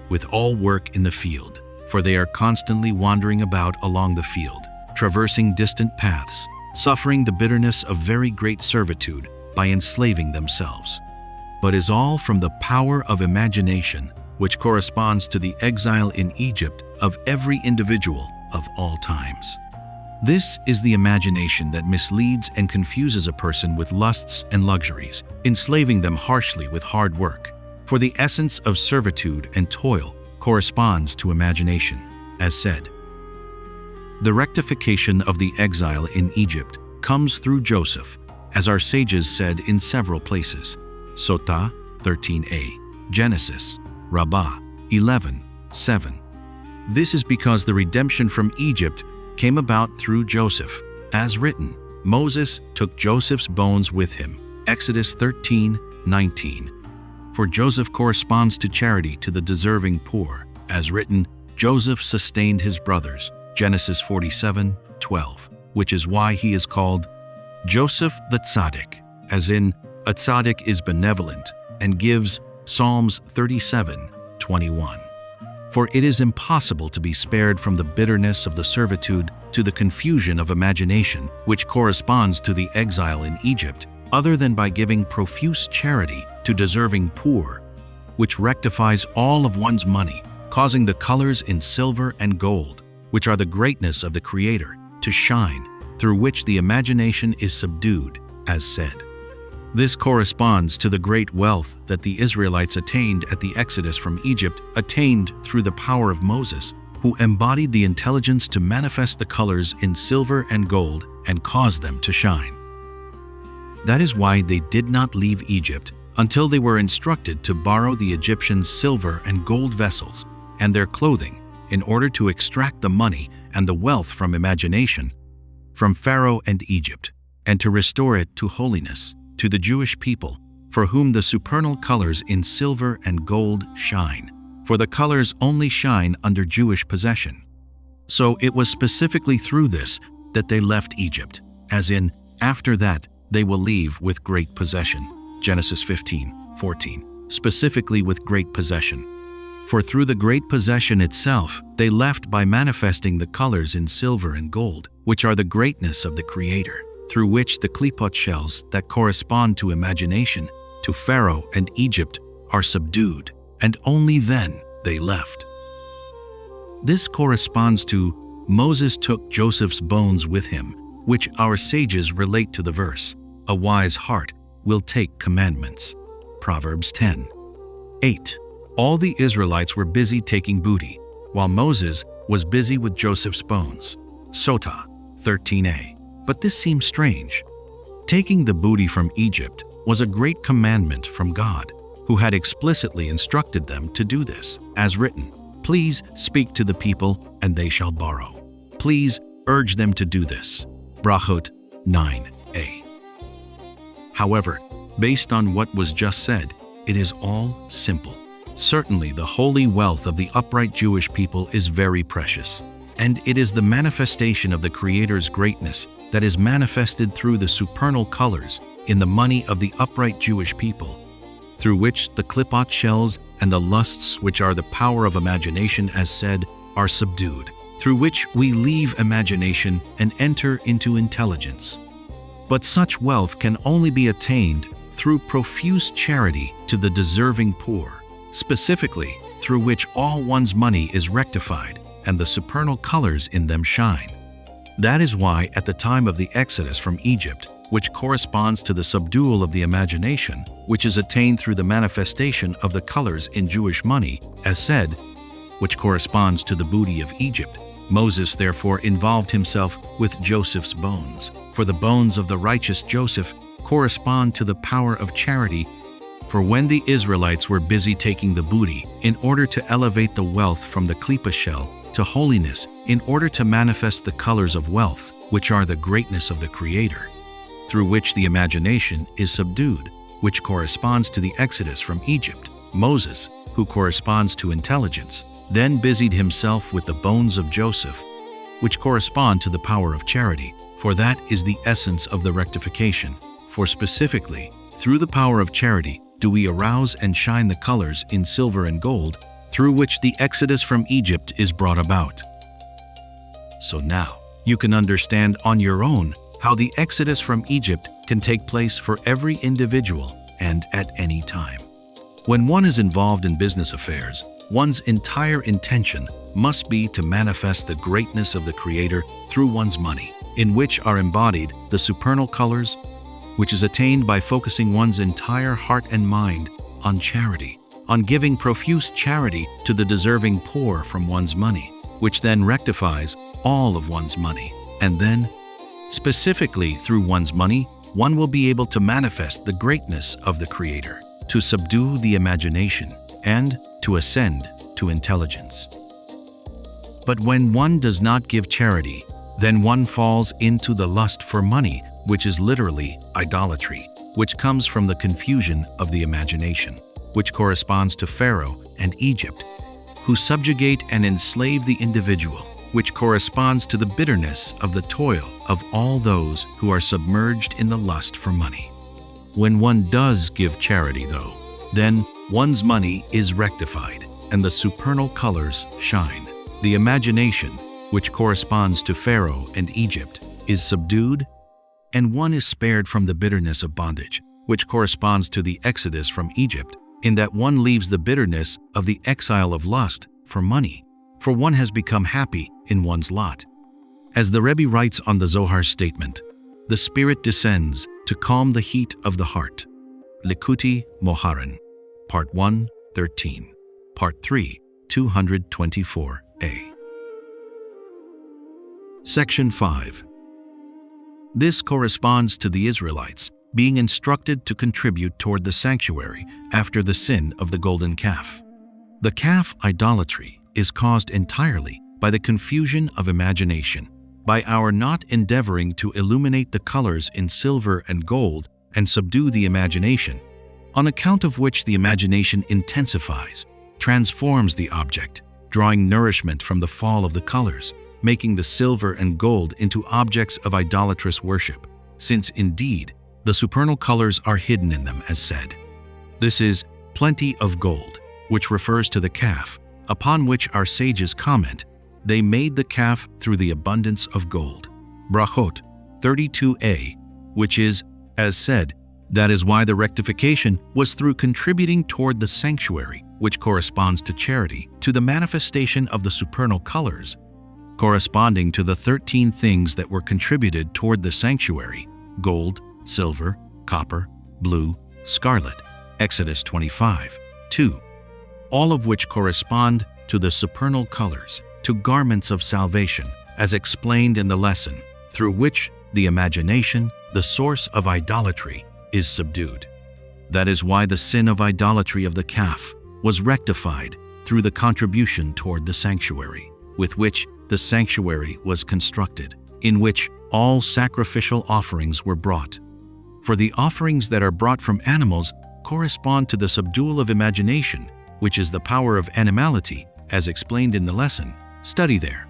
with all work in the field, for they are constantly wandering about along the field, traversing distant paths, suffering the bitterness of very great servitude by enslaving themselves. But is all from the power of imagination, which corresponds to the exile in Egypt of every individual of all times. This is the imagination that misleads and confuses a person with lusts and luxuries, enslaving them harshly with hard work. For the essence of servitude and toil corresponds to imagination, as said. The rectification of the exile in Egypt comes through Joseph, as our sages said in several places. Sotah 13a, Genesis, Rabbah 11:7. This is because the redemption from Egypt came about through Joseph, as written, Moses took Joseph's bones with him, Exodus 13:19. For Joseph corresponds to charity to the deserving poor, as written, Joseph sustained his brothers, Genesis 47:12, which is why he is called Joseph the Tzaddik, as in, a tzaddik is benevolent and gives, Psalms 37:21. For it is impossible to be spared from the bitterness of the servitude to the confusion of imagination, which corresponds to the exile in Egypt, other than by giving profuse charity to deserving poor, which rectifies all of one's money, causing the colors in silver and gold, which are the greatness of the Creator, to shine, through which the imagination is subdued, as said. This corresponds to the great wealth that the Israelites attained at the Exodus from Egypt, attained through the power of Moses, who embodied the intelligence to manifest the colors in silver and gold and cause them to shine. That is why they did not leave Egypt until they were instructed to borrow the Egyptians' silver and gold vessels and their clothing in order to extract the money and the wealth from imagination, from Pharaoh and Egypt, and to restore it to holiness, to the Jewish people, for whom the supernal colors in silver and gold shine, for the colors only shine under Jewish possession. So it was specifically through this that they left Egypt, as in, after that they will leave with great possession, Genesis 15:14, specifically with great possession. For through the great possession itself, they left by manifesting the colors in silver and gold, which are the greatness of the Creator, through which the klipot shells that correspond to imagination, to Pharaoh and Egypt, are subdued, and only then they left. This corresponds to Moses took Joseph's bones with him, which our sages relate to the verse, "A wise heart will take commandments." Proverbs 10:8. All the Israelites were busy taking booty, while Moses was busy with Joseph's bones. Sotah 13a. But this seems strange. Taking the booty from Egypt was a great commandment from God, who had explicitly instructed them to do this, as written, "Please speak to the people, and they shall borrow. Please urge them to do this." Brachot 9a. However, based on what was just said, it is all simple. Certainly, the holy wealth of the upright Jewish people is very precious, and it is the manifestation of the Creator's greatness that is manifested through the supernal colors in the money of the upright Jewish people, through which the klipot shells and the lusts which are the power of imagination, as said, are subdued, through which we leave imagination and enter into intelligence. But such wealth can only be attained through profuse charity to the deserving poor, specifically through which all one's money is rectified and the supernal colors in them shine. That is why at the time of the Exodus from Egypt, which corresponds to the subdual of the imagination, which is attained through the manifestation of the colors in Jewish money, as said, which corresponds to the booty of Egypt, Moses therefore involved himself with Joseph's bones, for the bones of the righteous Joseph correspond to the power of charity. For when the Israelites were busy taking the booty in order to elevate the wealth from the klipa shell to holiness, in order to manifest the colors of wealth, which are the greatness of the Creator, through which the imagination is subdued, which corresponds to the Exodus from Egypt, Moses, who corresponds to intelligence, then busied himself with the bones of Joseph, which correspond to the power of charity, for that is the essence of the rectification. For specifically, through the power of charity do we arouse and shine the colors in silver and gold, through which the Exodus from Egypt is brought about. So now, you can understand on your own how the Exodus from Egypt can take place for every individual and at any time. When one is involved in business affairs, one's entire intention must be to manifest the greatness of the Creator through one's money, in which are embodied the supernal colors, which is attained by focusing one's entire heart and mind on charity, on giving profuse charity to the deserving poor from one's money, which then rectifies all of one's money. And then, specifically through one's money, one will be able to manifest the greatness of the Creator, to subdue the imagination, and to ascend to intelligence. But when one does not give charity, then one falls into the lust for money, which is literally idolatry, which comes from the confusion of the imagination, which corresponds to Pharaoh and Egypt, who subjugate and enslave the individual, which corresponds to the bitterness of the toil of all those who are submerged in the lust for money. When one does give charity, though, then one's money is rectified and the supernal colors shine. The imagination, which corresponds to Pharaoh and Egypt, is subdued, and one is spared from the bitterness of bondage, which corresponds to the Exodus from Egypt, in that one leaves the bitterness of the exile of lust for money, for one has become happy in one's lot. As the Rebbe writes on the Zohar statement, the Spirit descends to calm the heat of the heart. Likutey Moharan, Part 1, 13, Part 3, 224a. Section 5. This corresponds to the Israelites being instructed to contribute toward the sanctuary after the sin of the golden calf. The calf idolatry is caused entirely by the confusion of imagination, by our not endeavoring to illuminate the colors in silver and gold and subdue the imagination, on account of which the imagination intensifies, transforms the object, drawing nourishment from the fall of the colors, making the silver and gold into objects of idolatrous worship, since indeed the supernal colors are hidden in them, as said. This is plenty of gold, which refers to the calf, upon which our sages comment, they made the calf through the abundance of gold. Brachot 32a, which is, as said, that is why the rectification was through contributing toward the sanctuary, which corresponds to charity, to the manifestation of the supernal colors, corresponding to the 13 things that were contributed toward the sanctuary: gold, silver, copper, blue, scarlet, Exodus 25:2, all of which correspond to the supernal colors, to garments of salvation, as explained in the lesson, through which the imagination, the source of idolatry, is subdued. That is why the sin of idolatry of the calf was rectified through the contribution toward the sanctuary, with which the sanctuary was constructed, in which all sacrificial offerings were brought. For the offerings that are brought from animals correspond to the subdual of imagination, which is the power of animality, as explained in the lesson. Study there.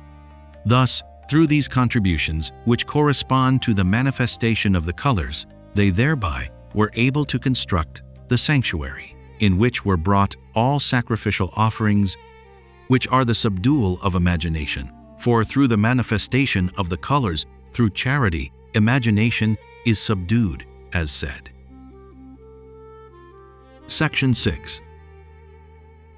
Thus, through these contributions, which correspond to the manifestation of the colors, they thereby were able to construct the sanctuary, in which were brought all sacrificial offerings, which are the subdual of imagination. For through the manifestation of the colors, through charity, imagination is subdued, as said. Section 6.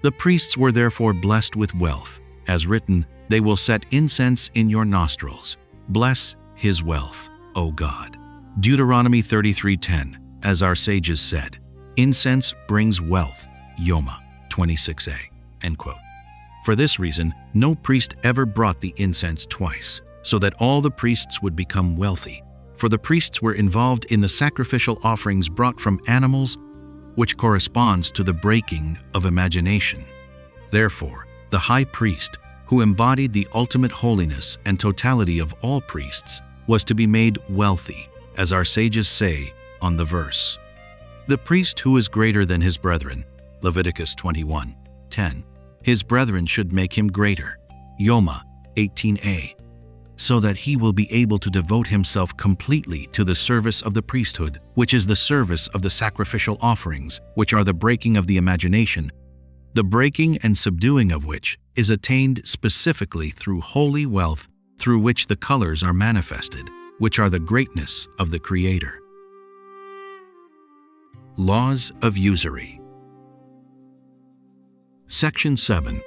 The priests were therefore blessed with wealth, as written, "They will set incense in your nostrils. Bless his wealth, O God." Deuteronomy 33:10, as our sages said, "Incense brings wealth." Yoma 26a. End quote. For this reason, no priest ever brought the incense twice, so that all the priests would become wealthy. For the priests were involved in the sacrificial offerings brought from animals, which corresponds to the breaking of imagination. Therefore, the high priest, who embodied the ultimate holiness and totality of all priests, was to be made wealthy, as our sages say on the verse, "The priest who is greater than his brethren," Leviticus 21:10, "his brethren should make him greater," Yoma 18a, so that he will be able to devote himself completely to the service of the priesthood, which is the service of the sacrificial offerings, which are the breaking of the imagination, the breaking and subduing of which is attained specifically through holy wealth, through which the colors are manifested, which are the greatness of the Creator. Laws of Usury. Section 7.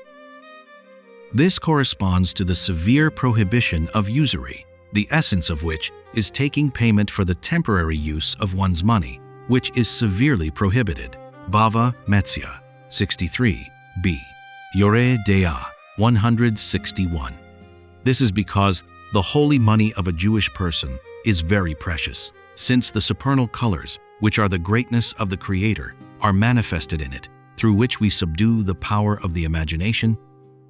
This corresponds to the severe prohibition of usury, the essence of which is taking payment for the temporary use of one's money, which is severely prohibited. Bava Metzia 63b, Yoreh Day'ah 161. This is because the holy money of a Jewish person is very precious, since the supernal colors, which are the greatness of the Creator, are manifested in it, through which we subdue the power of the imagination,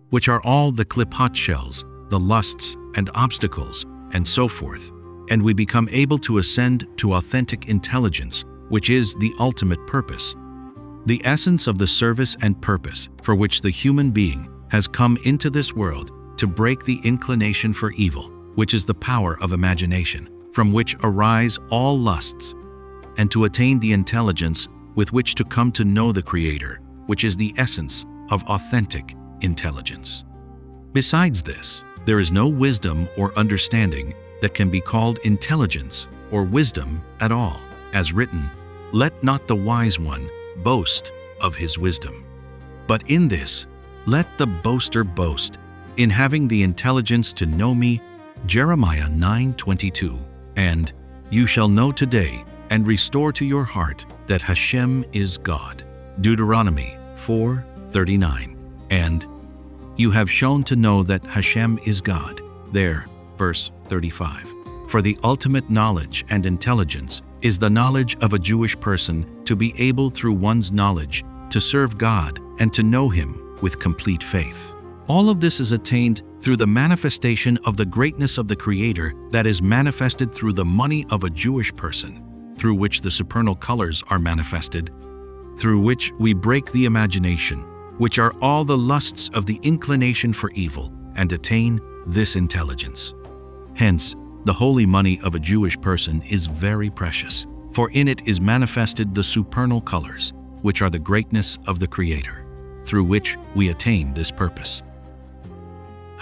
which are all the klipat shells, the lusts and obstacles, and so forth, and we become able to ascend to authentic intelligence, which is the ultimate purpose, the essence of the service and purpose for which the human being has come into this world, to break the inclination for evil, which is the power of imagination, from which arise all lusts, and to attain the intelligence with which to come to know the Creator, which is the essence of authentic intelligence. Besides this, there is no wisdom or understanding that can be called intelligence or wisdom at all. As written, "Let not the wise one boast of his wisdom. But in this, let the boaster boast, in having the intelligence to know me." Jeremiah 9:22. And, "You shall know today and restore to your heart that Hashem is God." Deuteronomy 4:39. And, "You have shown to know that Hashem is God." There, verse 35. For the ultimate knowledge and intelligence is the knowledge of a Jewish person to be able through one's knowledge to serve God and to know Him with complete faith. All of this is attained through the manifestation of the greatness of the Creator that is manifested through the money of a Jewish person, through which the supernal colors are manifested, through which we break the imagination, which are all the lusts of the inclination for evil, and attain this intelligence. Hence, the holy money of a Jewish person is very precious, for in it is manifested the supernal colors, which are the greatness of the Creator, through which we attain this purpose.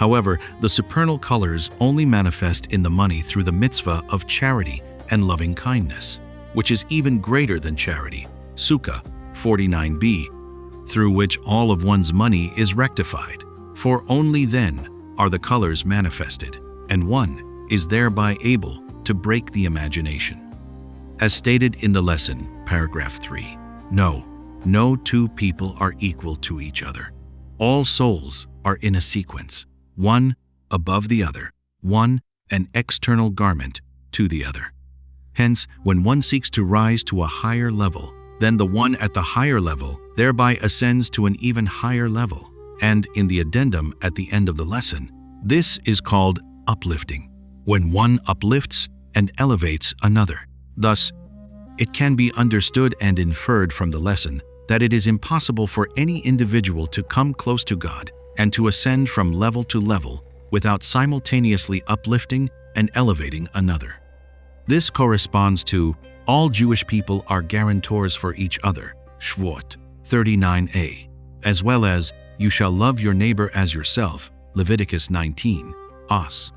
However, the supernal colors only manifest in the money through the mitzvah of charity and loving kindness, which is even greater than charity, Sukkah 49b, through which all of one's money is rectified. For only then are the colors manifested, and one is thereby able to break the imagination. As stated in the lesson, paragraph 3, no two people are equal to each other. All souls are in a sequence, one above the other, one an external garment to the other. Hence, when one seeks to rise to a higher level, then the one at the higher level thereby ascends to an even higher level. And in the addendum at the end of the lesson, this is called uplifting, when one uplifts and elevates another. Thus, it can be understood and inferred from the lesson that it is impossible for any individual to come close to God and to ascend from level to level without simultaneously uplifting and elevating another. This corresponds to all Jewish people are guarantors for each other, Shvuot 39a, as well as you shall love your neighbor as yourself, Leviticus 19, Os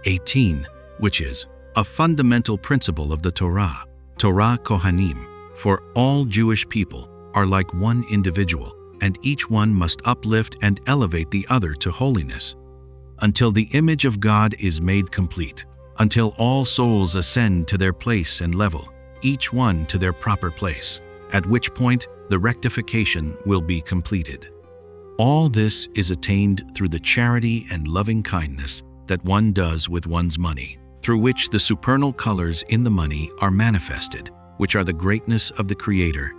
18, which is a fundamental principle of the Torah, Torah Kohanim, for all Jewish people are like one individual, and each one must uplift and elevate the other to holiness, until the image of God is made complete, until all souls ascend to their place and level, each one to their proper place, at which point the rectification will be completed. All this is attained through the charity and loving kindness that one does with one's money, through which the supernal colors in the money are manifested, which are the greatness of the Creator,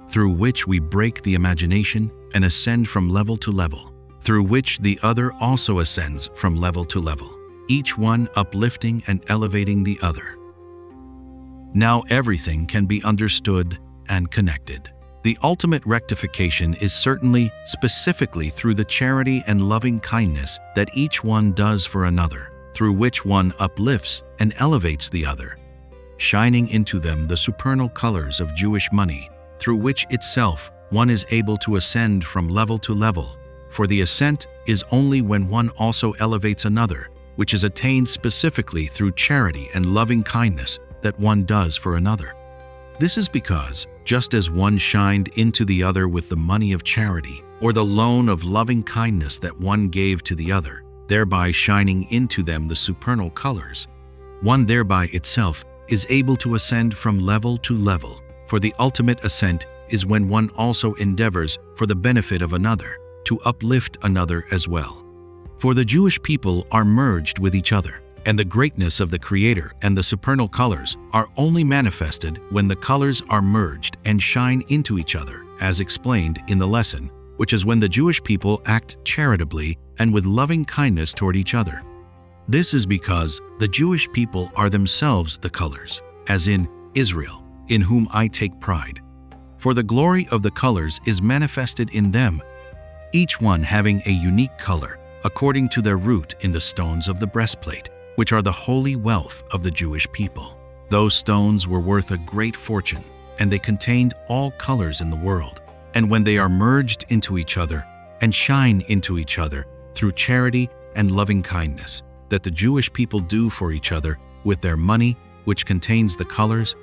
through which we break the imagination and ascend from level to level, through which the other also ascends from level to level, each one uplifting and elevating the other. Now everything can be understood and connected. The ultimate rectification is certainly specifically through the charity and loving kindness that each one does for another, through which one uplifts and elevates the other, shining into them the supernal colors of Jewish money, through which itself one is able to ascend from level to level. For the ascent is only when one also elevates another, which is attained specifically through charity and loving kindness that one does for another. This is because, just as one shined into the other with the money of charity, or the loan of loving kindness that one gave to the other, thereby shining into them the supernal colors, one thereby itself is able to ascend from level to level, for the ultimate ascent is when one also endeavors for the benefit of another, to uplift another as well. For the Jewish people are merged with each other, and the greatness of the Creator and the supernal colors are only manifested when the colors are merged and shine into each other, as explained in the lesson, which is when the Jewish people act charitably and with loving kindness toward each other. This is because the Jewish people are themselves the colors, as in Israel, in whom I take pride. For the glory of the colors is manifested in them, each one having a unique color, according to their root in the stones of the breastplate, which are the holy wealth of the Jewish people. Those stones were worth a great fortune, and they contained all colors in the world. And when they are merged into each other and shine into each other through charity and loving kindness that the Jewish people do for each other with their money, which contains the colors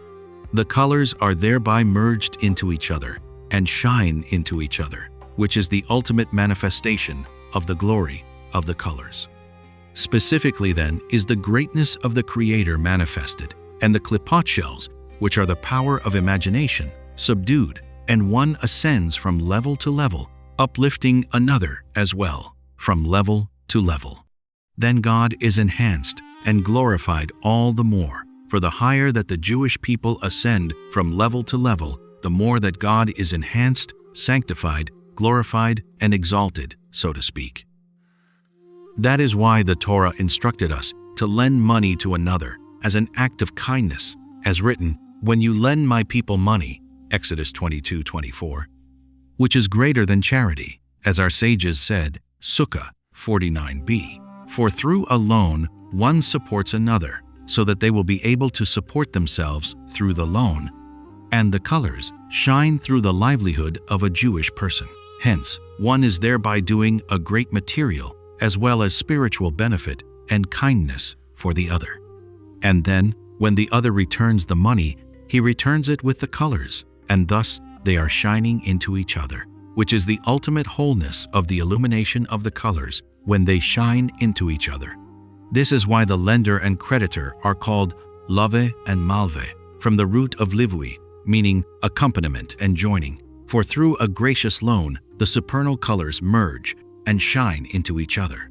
are thereby merged into each other and shine into each other, which is the ultimate manifestation of the glory of the colors. Specifically then is the greatness of the Creator manifested, and the klippot shells, which are the power of imagination, subdued, and one ascends from level to level, uplifting another as well, from level to level. Then God is enhanced and glorified all the more, for the higher that the Jewish people ascend from level to level, the more that God is enhanced, sanctified, glorified, and exalted, so to speak. That is why the Torah instructed us to lend money to another as an act of kindness, as written, "When you lend my people money," Exodus 22:24, which is greater than charity, as our sages said, Sukkah 49b. For through a loan one supports another, so that they will be able to support themselves through the loan, and the colors shine through the livelihood of a Jewish person. Hence, one is thereby doing a great material as well as spiritual benefit and kindness for the other. And then, when the other returns the money, he returns it with the colors, and thus they are shining into each other, which is the ultimate wholeness of the illumination of the colors when they shine into each other. This is why the lender and creditor are called lave and malve, from the root of livui, meaning accompaniment and joining. For through a gracious loan, the supernal colors merge and shine into each other.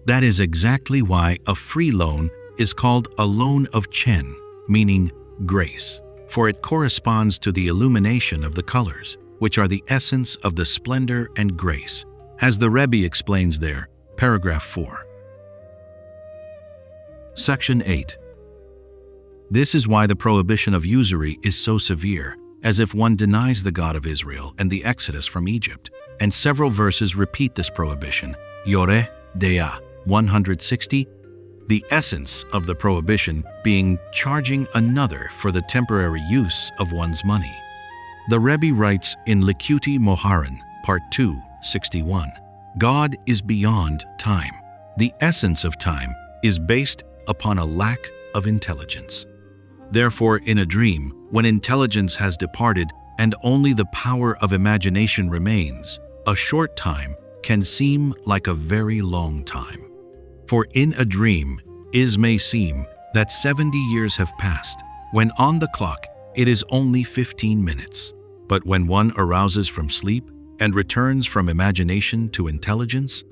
That is exactly why a free loan is called a loan of chen, meaning grace, for it corresponds to the illumination of the colors, which are the essence of the splendor and grace, as the Rebbe explains there, paragraph 4. Section 8. This is why the prohibition of usury is so severe, as if one denies the God of Israel and the exodus from Egypt. And several verses repeat this prohibition. Yoreh Day'ah 160, the essence of the prohibition being charging another for the temporary use of one's money. The Rebbe writes in Likutey Moharan, Part 2, 61, God is beyond time. The essence of time is based upon a lack of intelligence. Therefore, in a dream, when intelligence has departed and only the power of imagination remains, a short time can seem like a very long time. For in a dream, it may seem that 70 years have passed, when on the clock it is only 15 minutes. But when one arouses from sleep and returns from imagination to intelligence,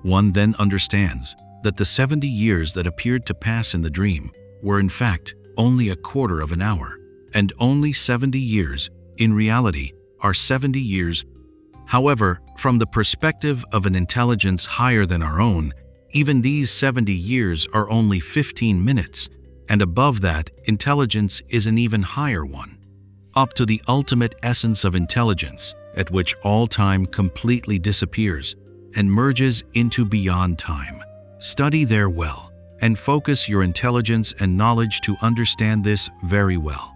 one then understands that the 70 years that appeared to pass in the dream were in fact only a quarter of an hour, and only 70 years, in reality, are 70 years. However, from the perspective of an intelligence higher than our own, even these 70 years are only 15 minutes, and above that, intelligence is an even higher one, up to the ultimate essence of intelligence, at which all time completely disappears and merges into beyond time. Study there well, and focus your intelligence and knowledge to understand this very well.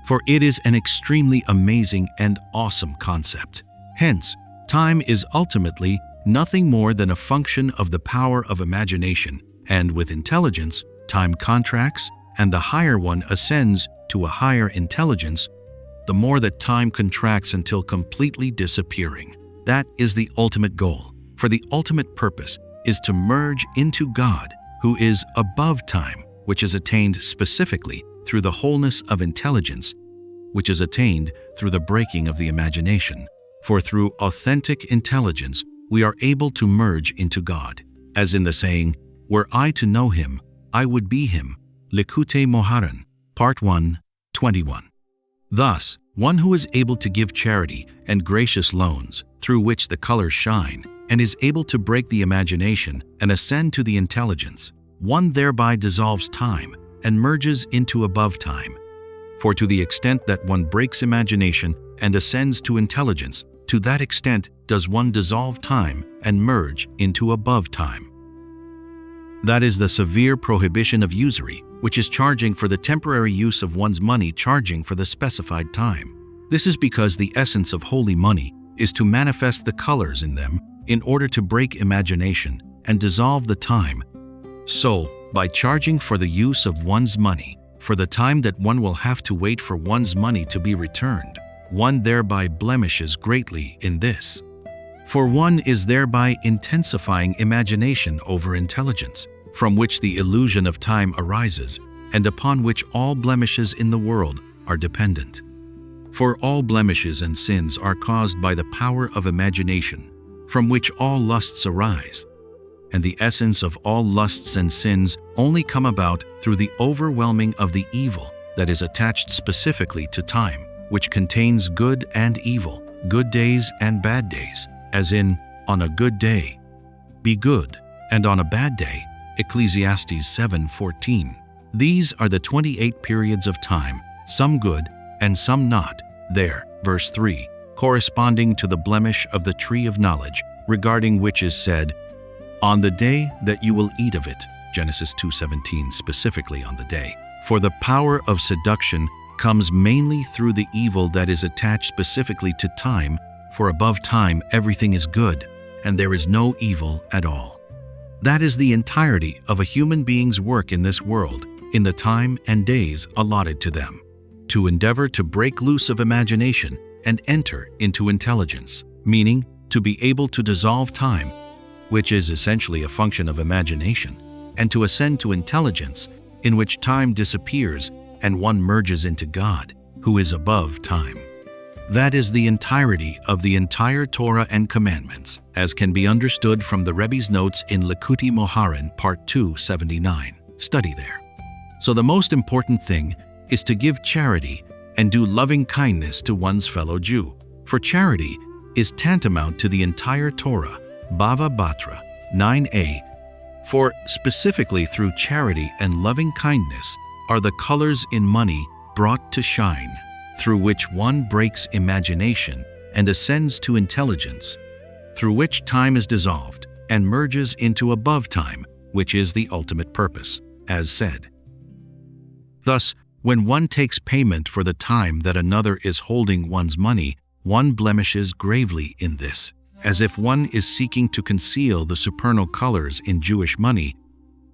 For it is an extremely amazing and awesome concept. Hence, time is ultimately nothing more than a function of the power of imagination, and with intelligence, time contracts, and the higher one ascends to a higher intelligence, the more that time contracts until completely disappearing. That is the ultimate goal, for the ultimate purpose is to merge into God, who is above time, which is attained specifically through the wholeness of intelligence, which is attained through the breaking of the imagination. For through authentic intelligence, we are able to merge into God. As in the saying, were I to know him, I would be him. Likutey Moharan, Part 1, 21. Thus, one who is able to give charity and gracious loans, through which the colors shine, and is able to break the imagination and ascend to the intelligence, one thereby dissolves time and merges into above time. For to the extent that one breaks imagination and ascends to intelligence, to that extent does one dissolve time and merge into above time. That is the severe prohibition of usury, which is charging for the temporary use of one's money, charging for the specified time. This is because the essence of holy money is to manifest the colors in them in order to break imagination and dissolve the time. So, by charging for the use of one's money, for the time that one will have to wait for one's money to be returned, one thereby blemishes greatly in this. For one is thereby intensifying imagination over intelligence, from which the illusion of time arises, and upon which all blemishes in the world are dependent. For all blemishes and sins are caused by the power of imagination, from which all lusts arise. And the essence of all lusts and sins only come about through the overwhelming of the evil that is attached specifically to time, which contains good and evil, good days and bad days, as in, on a good day, be good, and on a bad day, Ecclesiastes 7:14. These are the 28 periods of time, some good and some not, there, verse 3, corresponding to the blemish of the tree of knowledge, regarding which is said, on the day that you will eat of it, Genesis 2:17, specifically on the day. For the power of seduction comes mainly through the evil that is attached specifically to time, for above time everything is good, and there is no evil at all. That is the entirety of a human being's work in this world, in the time and days allotted to them, to endeavor to break loose of imagination and enter into intelligence, meaning to be able to dissolve time, which is essentially a function of imagination, and to ascend to intelligence, in which time disappears and one merges into God, who is above time. That is the entirety of the entire Torah and commandments, as can be understood from the Rebbe's notes in Likutey Moharan, Part 279. Study there. So the most important thing is to give charity and do loving kindness to one's fellow Jew, for charity is tantamount to the entire Torah, Bava Batra 9a, for specifically through charity and loving kindness are the colors in money brought to shine, through which one breaks imagination and ascends to intelligence, through which time is dissolved and merges into above time, which is the ultimate purpose, as said. Thus, when one takes payment for the time that another is holding one's money, one blemishes gravely in this, as if one is seeking to conceal the supernal colors in Jewish money,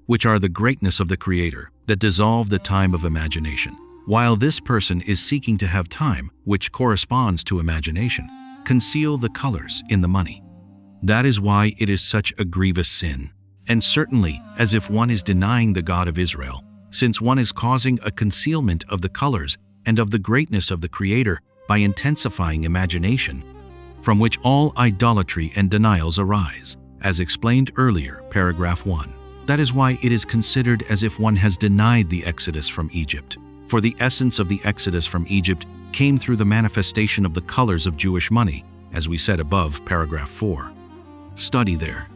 which are the greatness of the Creator, that dissolve the time of imagination, while this person is seeking to have time, which corresponds to imagination, conceal the colors in the money. That is why it is such a grievous sin, and certainly as if one is denying the God of Israel, since one is causing a concealment of the colors and of the greatness of the Creator by intensifying imagination, from which all idolatry and denials arise, as explained earlier, paragraph 1. That is why it is considered as if one has denied the exodus from Egypt, for the essence of the exodus from Egypt came through the manifestation of the colors of Jewish money, as we said above, paragraph 4. Study there.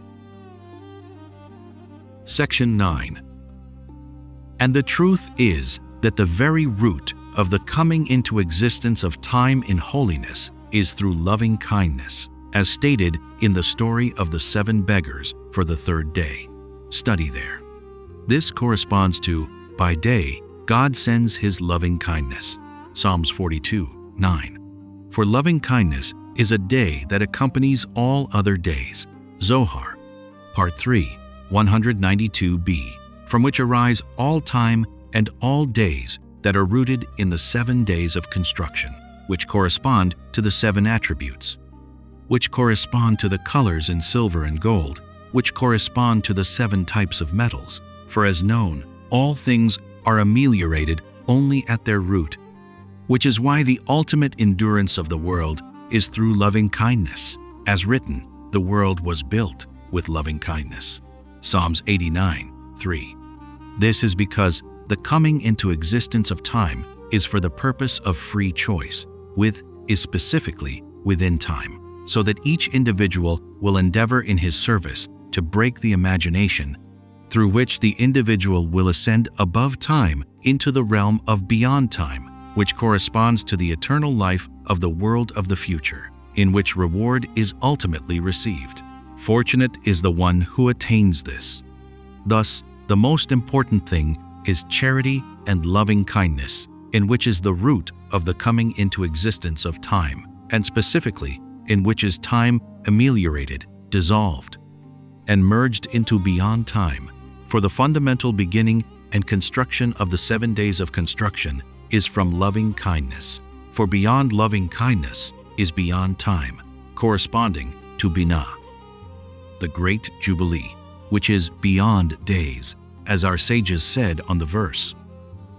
Section 9. And the truth is that the very root of the coming into existence of time in holiness is through loving kindness, as stated in the story of the 7 beggars for the 3rd day. Study there. This corresponds to, by day, God sends His loving kindness. Psalms 42:9. For loving kindness is a day that accompanies all other days. Zohar, Part 3, 192b, from which arise all time and all days that are rooted in the 7 days of construction, which correspond to the 7 attributes, which correspond to the colors in silver and gold, which correspond to the 7 types of metals. For as known, all things are ameliorated only at their root, which is why the ultimate endurance of the world is through loving kindness. As written, the world was built with loving kindness. Psalms 89:3. This is because the coming into existence of time is for the purpose of free choice, is specifically within time, so that each individual will endeavor in his service to break the imagination, through which the individual will ascend above time into the realm of beyond time, which corresponds to the eternal life of the world of the future, in which reward is ultimately received. Fortunate is the one who attains this. Thus, the most important thing is charity and loving kindness, in which is the root of the coming into existence of time, and specifically in which is time ameliorated, dissolved, and merged into beyond time. For the fundamental beginning and construction of the 7 days of construction is from loving kindness. For beyond loving kindness is beyond time, corresponding to Binah, the great Jubilee, which is beyond days, as our sages said on the verse.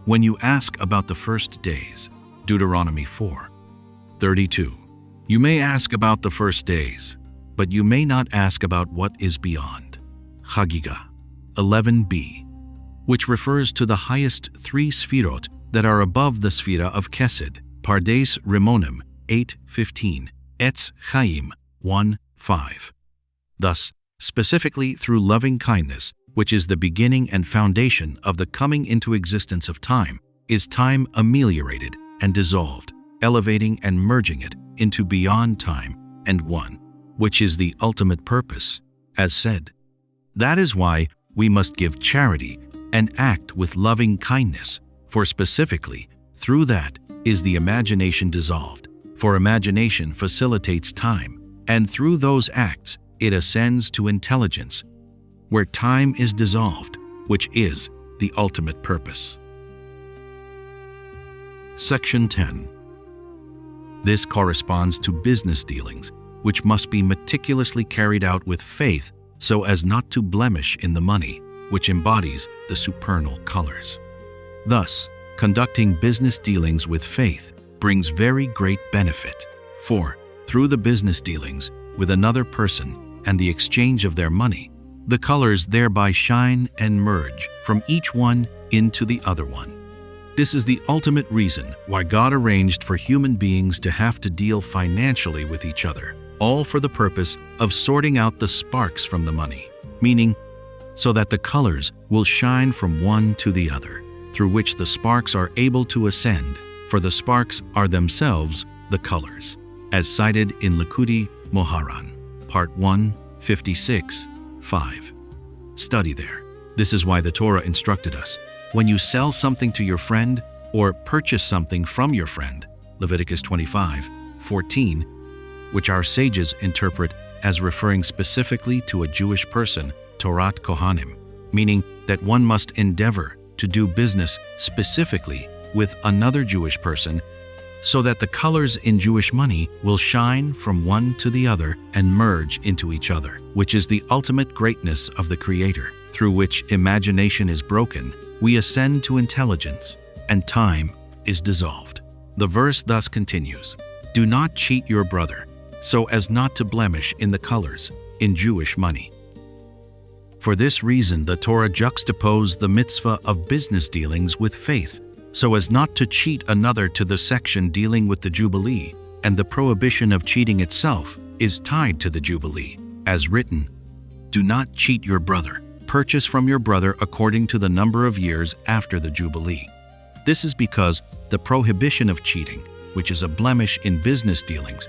When you ask about the first days, Deuteronomy 4:32, you may ask about the first days, but you may not ask about what is beyond. Chagigah 11b, which refers to the highest 3 sfirot that are above the sfira of Kesed, Pardes Rimonim 8:15, Etz Chaim 1:5. Thus, specifically through loving kindness, which is the beginning and foundation of the coming into existence of time, is time ameliorated and dissolved, elevating and merging it into beyond time and one, which is the ultimate purpose, as said. That is why we must give charity and act with loving kindness, for specifically, through that is the imagination dissolved, for imagination facilitates time, and through those acts it ascends to intelligence, where time is dissolved, which is the ultimate purpose. Section 10. This corresponds to business dealings, which must be meticulously carried out with faith so as not to blemish in the money, which embodies the supernal colors. Thus, conducting business dealings with faith brings very great benefit, for through the business dealings with another person and the exchange of their money, the colors thereby shine and merge from each one into the other one. This is the ultimate reason why God arranged for human beings to have to deal financially with each other, all for the purpose of sorting out the sparks from the money, meaning so that the colors will shine from one to the other, through which the sparks are able to ascend, for the sparks are themselves the colors, as cited in Likutey Moharan, Part 1, 56, 5. Study there. This is why the Torah instructed us, when you sell something to your friend or purchase something from your friend, Leviticus 25, 14, which our sages interpret as referring specifically to a Jewish person, Torah Kohanim, meaning that one must endeavor to do business specifically with another Jewish person so that the colors in Jewish money will shine from one to the other and merge into each other, which is the ultimate greatness of the Creator, through which imagination is broken, we ascend to intelligence, and time is dissolved. The verse thus continues, "Do not cheat your brother, so as not to blemish in the colors in Jewish money." For this reason, the Torah juxtaposed the mitzvah of business dealings with faith, so as not to cheat another to the section dealing with the Jubilee, and the prohibition of cheating itself is tied to the Jubilee, as written, "Do not cheat your brother. Purchase from your brother according to the number of years after the Jubilee." This is because the prohibition of cheating, which is a blemish in business dealings,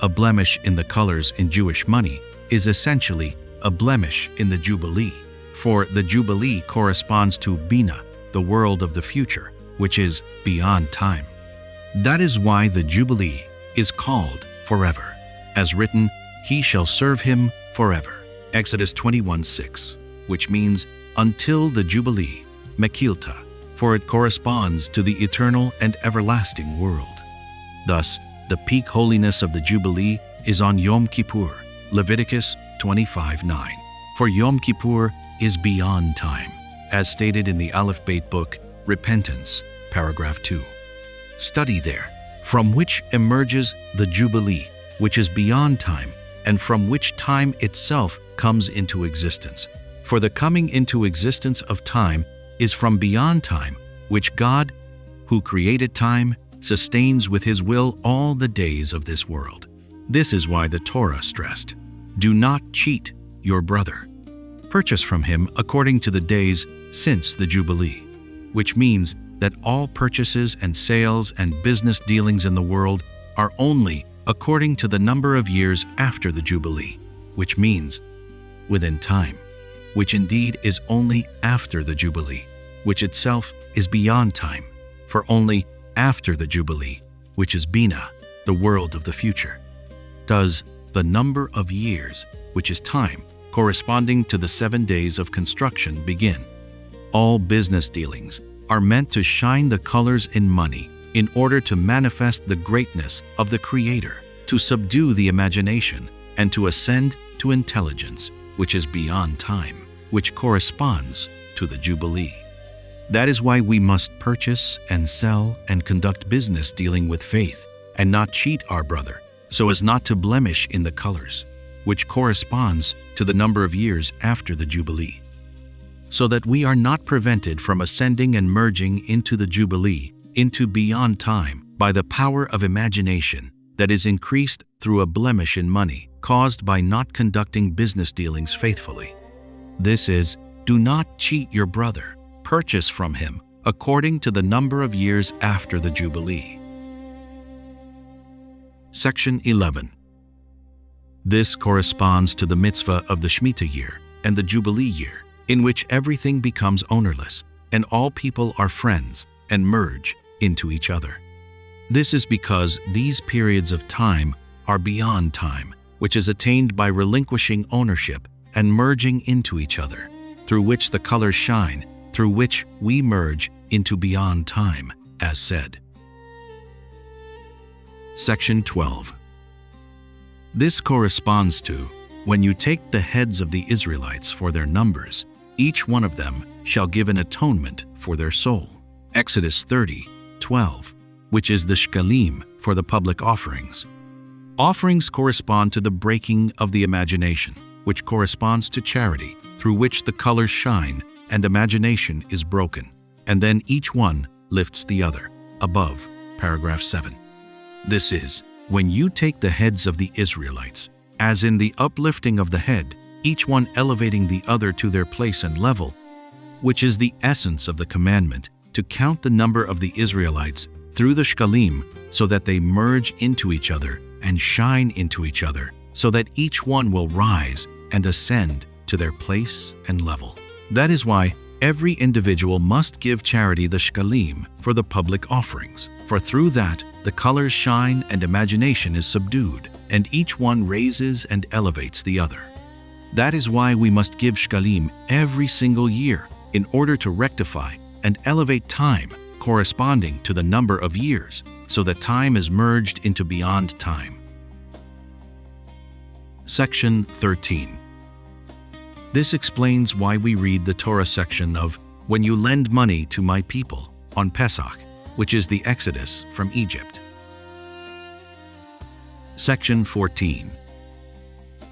a blemish in the colors in Jewish money, is essentially a blemish in the Jubilee, for the Jubilee corresponds to Bina, the world of the future, which is beyond time. That is why the Jubilee is called forever, as written, "He shall serve him forever," Exodus 21:6, which means until the Jubilee, Mekilta, for it corresponds to the eternal and everlasting world. Thus, the peak holiness of the Jubilee is on Yom Kippur, Leviticus 25:9. For Yom Kippur is beyond time, as stated in the Aleph Beit book, Repentance, paragraph 2. Study there, from which emerges the Jubilee, which is beyond time, and from which time itself comes into existence. For the coming into existence of time is from beyond time, which God, who created time, sustains with His will all the days of this world. This is why the Torah stressed, "Do not cheat your brother. Purchase from him according to the days since the Jubilee," which means that all purchases and sales and business dealings in the world are only according to the number of years after the Jubilee, which means within time, which indeed is only after the Jubilee, which itself is beyond time, for only after the Jubilee, which is Bina, the world of the future, does the number of years, which is time, corresponding to the 7 days of construction, begin. All business dealings are meant to shine the colors in money in order to manifest the greatness of the Creator, to subdue the imagination, and to ascend to intelligence, which is beyond time, which corresponds to the Jubilee. That is why we must purchase and sell and conduct business dealing with faith, and not cheat our brother, so as not to blemish in the colors, which corresponds to the number of years after the Jubilee, so that we are not prevented from ascending and merging into the Jubilee, into beyond time, by the power of imagination that is increased through a blemish in money caused by not conducting business dealings faithfully. This is, "Do not cheat your brother. Purchase from him according to the number of years after the Jubilee." Section 11. This corresponds to the mitzvah of the Shemitah year and the Jubilee year, in which everything becomes ownerless and all people are friends and merge into each other. This is because these periods of time are beyond time, which is attained by relinquishing ownership and merging into each other, through which the colors shine, through which we merge into beyond time, as said. Section 12. This corresponds to, when you take the heads of the Israelites for their numbers, each one of them shall give an atonement for their soul. Exodus 30:12, which is the shkalim for the public offerings. Offerings correspond to the breaking of the imagination, which corresponds to charity, through which the colors shine and imagination is broken, and then each one lifts the other, above, paragraph 7. This is, when you take the heads of the Israelites, as in the uplifting of the head, each one elevating the other to their place and level, which is the essence of the commandment, to count the number of the Israelites through the shkalim, so that they merge into each other and shine into each other, so that each one will rise and ascend to their place and level. That is why every individual must give charity the shkalim for the public offerings, for through that the colors shine and imagination is subdued, and each one raises and elevates the other. That is why we must give shkalim every single year, in order to rectify and elevate time corresponding to the number of years, so that time is merged into beyond time. Section 13. This explains why we read the Torah section of "When you lend money to my people" on Pesach, which is the Exodus from Egypt. Section 14.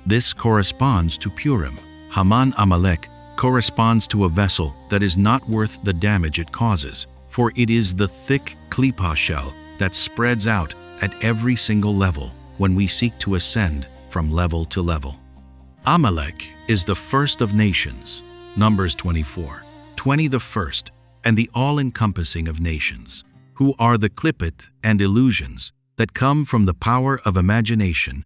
This corresponds to Purim. Haman Amalek corresponds to a vessel that is not worth the damage it causes, for it is the thick klipa shell that spreads out at every single level when we seek to ascend from level to level. Amalek is the first of nations, Numbers 24, 20 the first, and the all-encompassing of nations, who are the klipot and illusions that come from the power of imagination.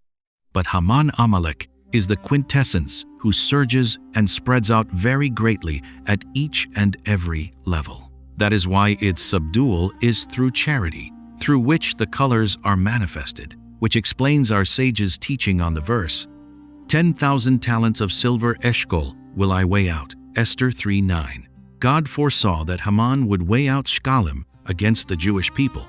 But Haman Amalek is the quintessence who surges and spreads out very greatly at each and every level. That is why its subdual is through charity, through which the colors are manifested, which explains our sages' teaching on the verse, 10,000 talents of silver eshkol will I weigh out, Esther 3:9. God foresaw that Haman would weigh out shkalim against the Jewish people,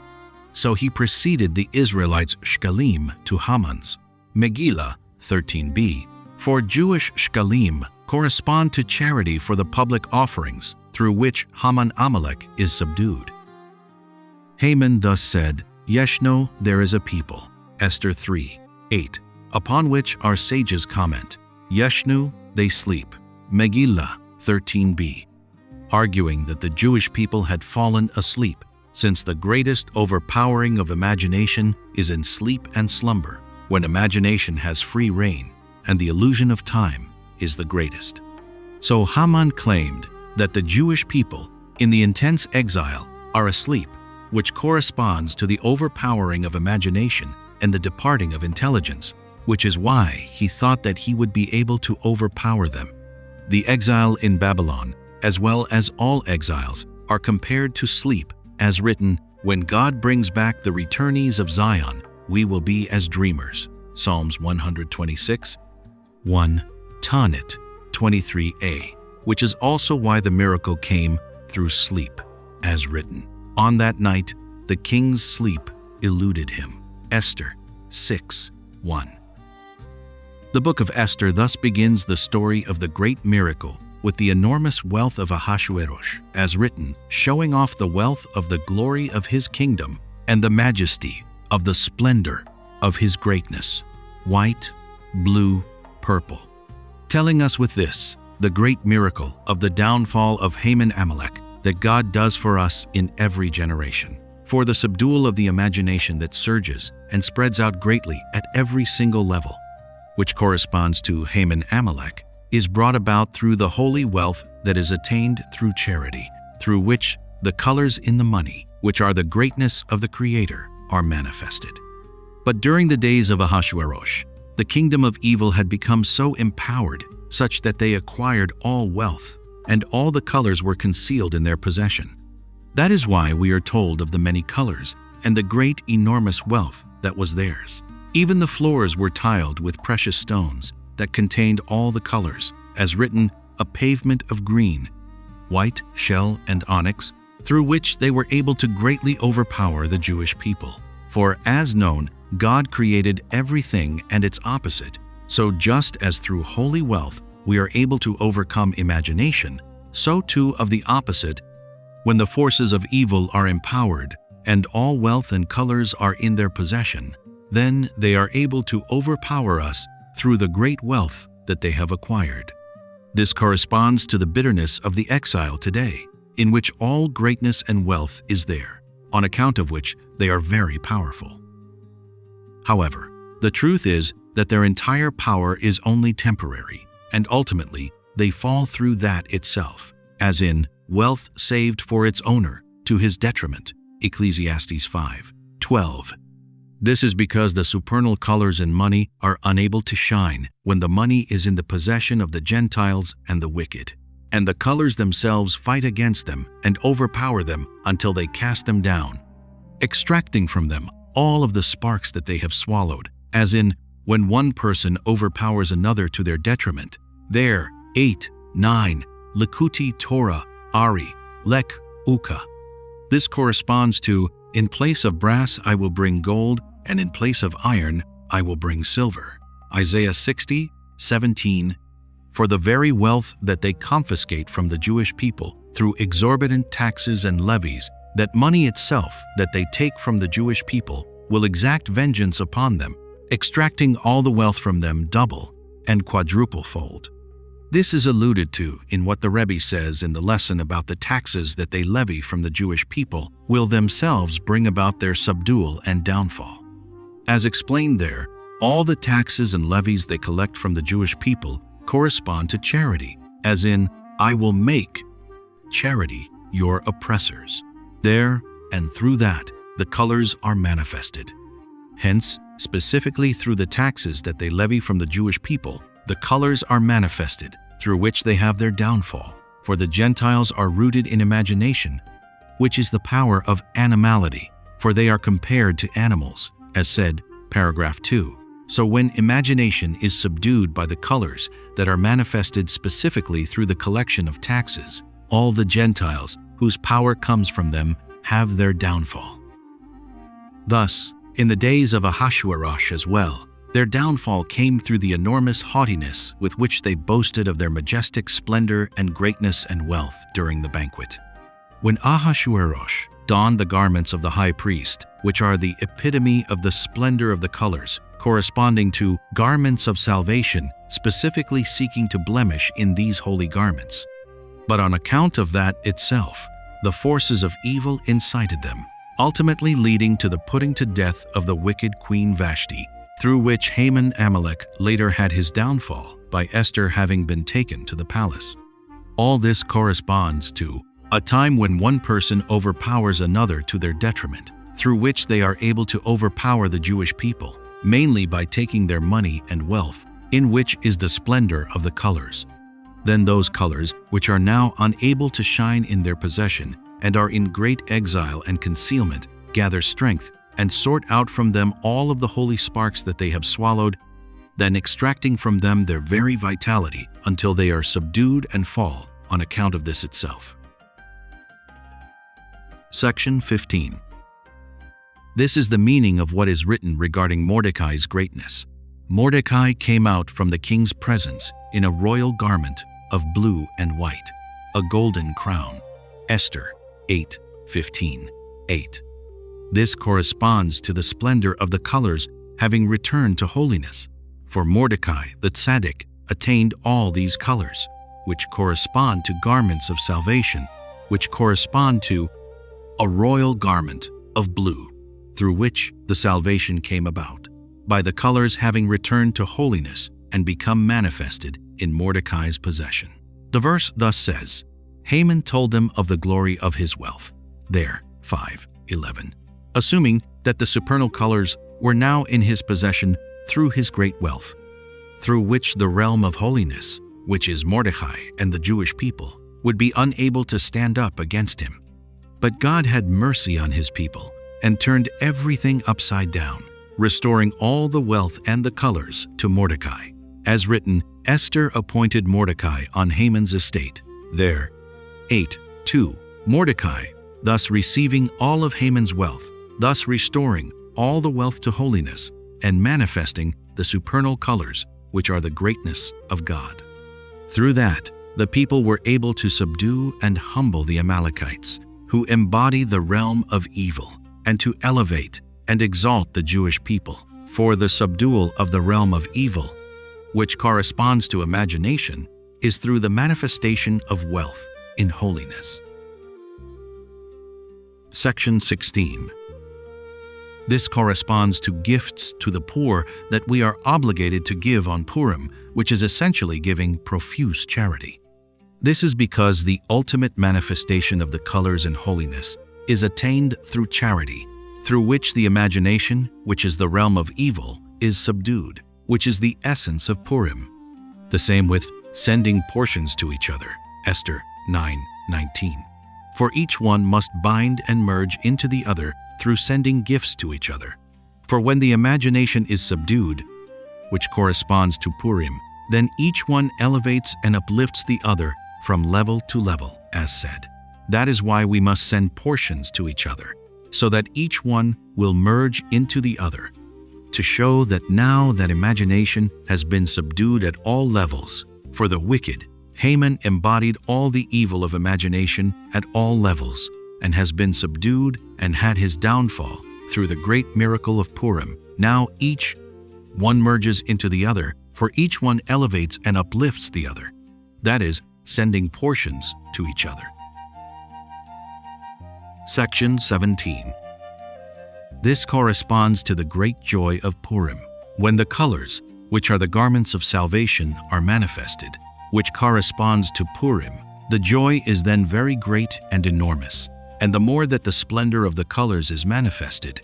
so he preceded the Israelites' shkalim to Haman's. Megillah 13b. For Jewish shkalim correspond to charity for the public offerings, through which Haman Amalek is subdued. Haman thus said, Yeshno, there is a people, Esther 3:8, upon which our sages comment, Yeshnu, they sleep, Megillah 13b, arguing that the Jewish people had fallen asleep, since the greatest overpowering of imagination is in sleep and slumber, when imagination has free reign, and the illusion of time is the greatest. So Haman claimed that the Jewish people, in the intense exile, are asleep, which corresponds to the overpowering of imagination and the departing of intelligence, which is why he thought that he would be able to overpower them. The exile in Babylon, as well as all exiles, are compared to sleep, as written, when God brings back the returnees of Zion, we will be as dreamers. Psalms 126, 1, Tanit 23a, which is also why the miracle came through sleep, as written. On that night, the king's sleep eluded him. Esther 6:1. The book of Esther thus begins the story of the great miracle with the enormous wealth of Ahasuerus, as written, showing off the wealth of the glory of his kingdom and the majesty of the splendor of his greatness, white, blue, purple, telling us with this the great miracle of the downfall of Haman Amalek that God does for us in every generation, for the subdual of the imagination that surges and spreads out greatly at every single level, which corresponds to Haman Amalek, is brought about through the holy wealth that is attained through charity, through which the colors in the money, which are the greatness of the Creator, are manifested. But during the days of Ahasuerus, the kingdom of evil had become so empowered such that they acquired all wealth, and all the colors were concealed in their possession. That is why we are told of the many colors and the great enormous wealth that was theirs. Even the floors were tiled with precious stones, that contained all the colors, as written, a pavement of green, white, shell, and onyx, through which they were able to greatly overpower the Jewish people. For, as known, God created everything and its opposite, so just as through holy wealth we are able to overcome imagination, so too of the opposite, when the forces of evil are empowered and all wealth and colors are in their possession, then they are able to overpower us through the great wealth that they have acquired. This corresponds to the bitterness of the exile today, in which all greatness and wealth is there, on account of which they are very powerful. However, the truth is that their entire power is only temporary, and ultimately they fall through that itself, as in wealth saved for its owner to his detriment, Ecclesiastes 5:12. This is because the supernal colors in money are unable to shine when the money is in the possession of the Gentiles and the wicked, and the colors themselves fight against them and overpower them until they cast them down, extracting from them all of the sparks that they have swallowed, as in when one person overpowers another to their detriment. There, 8, 9, Likutey Torah, Ari, Lek, Uka. This corresponds to, in place of brass I will bring gold, and in place of iron I will bring silver. Isaiah 60:17. For the very wealth that they confiscate from the Jewish people through exorbitant taxes and levies, that money itself that they take from the Jewish people will exact vengeance upon them, extracting all the wealth from them double and quadruple-fold. This is alluded to in what the Rebbe says in the lesson about the taxes that they levy from the Jewish people will themselves bring about their subdual and downfall. As explained there, all the taxes and levies they collect from the Jewish people correspond to charity, as in, I will make charity your oppressors. There and through that, the colors are manifested. Hence, specifically through the taxes that they levy from the Jewish people, the colors are manifested, through which they have their downfall. For the Gentiles are rooted in imagination, which is the power of animality, for they are compared to animals, as said, paragraph 2. So when imagination is subdued by the colors that are manifested specifically through the collection of taxes, all the Gentiles, whose power comes from them, have their downfall. Thus, in the days of Ahasuerus as well, their downfall came through the enormous haughtiness with which they boasted of their majestic splendor and greatness and wealth during the banquet. When Ahasuerus donned the garments of the high priest, which are the epitome of the splendor of the colors, corresponding to garments of salvation, specifically seeking to blemish in these holy garments. But on account of that itself, the forces of evil incited them, ultimately leading to the putting to death of the wicked Queen Vashti, through which Haman Amalek later had his downfall by Esther having been taken to the palace. All this corresponds to a time when one person overpowers another to their detriment, through which they are able to overpower the Jewish people, mainly by taking their money and wealth, in which is the splendor of the colors. Then those colors, which are now unable to shine in their possession and are in great exile and concealment, gather strength and sort out from them all of the holy sparks that they have swallowed, then extracting from them their very vitality until they are subdued and fall on account of this itself. Section 15. This is the meaning of what is written regarding Mordecai's greatness. Mordecai came out from the king's presence in a royal garment of blue and white, a golden crown. Esther 8:15-8. This corresponds to the splendor of the colors having returned to holiness. For Mordecai, the tzaddik, attained all these colors, which correspond to garments of salvation, which correspond to a royal garment of blue, through which the salvation came about, by the colors having returned to holiness and become manifested in Mordecai's possession. The verse thus says, Haman told them of the glory of his wealth. There, 5:11. Assuming that the supernal colors were now in his possession through his great wealth, through which the realm of holiness, which is Mordecai and the Jewish people, would be unable to stand up against him. But God had mercy on his people and turned everything upside down, restoring all the wealth and the colors to Mordecai. As written, Esther appointed Mordecai on Haman's estate. There. 8:2. Mordecai, thus receiving all of Haman's wealth, thus restoring all the wealth to holiness, and manifesting the supernal colors, which are the greatness of God. Through that, the people were able to subdue and humble the Amalekites, who embody the realm of evil, and to elevate and exalt the Jewish people. For the subdual of the realm of evil, which corresponds to imagination, is through the manifestation of wealth in holiness. Section 16. This corresponds to gifts to the poor that we are obligated to give on Purim, which is essentially giving profuse charity. This is because the ultimate manifestation of the colors in holiness is attained through charity, through which the imagination, which is the realm of evil, is subdued, which is the essence of Purim. The same with sending portions to each other, Esther 9:19. For each one must bind and merge into the other through sending gifts to each other. For when the imagination is subdued, which corresponds to Purim, then each one elevates and uplifts the other from level to level, as said. That is why we must send portions to each other, so that each one will merge into the other, to show that now that imagination has been subdued at all levels. For the wicked, Haman embodied all the evil of imagination at all levels, and has been subdued and had his downfall through the great miracle of Purim. Now each one merges into the other, for each one elevates and uplifts the other. That is, sending portions to each other. Section 17. This corresponds to the great joy of Purim, when the colors, which are the garments of salvation, are manifested, which corresponds to Purim. The joy is then very great and enormous, and the more that the splendor of the colors is manifested,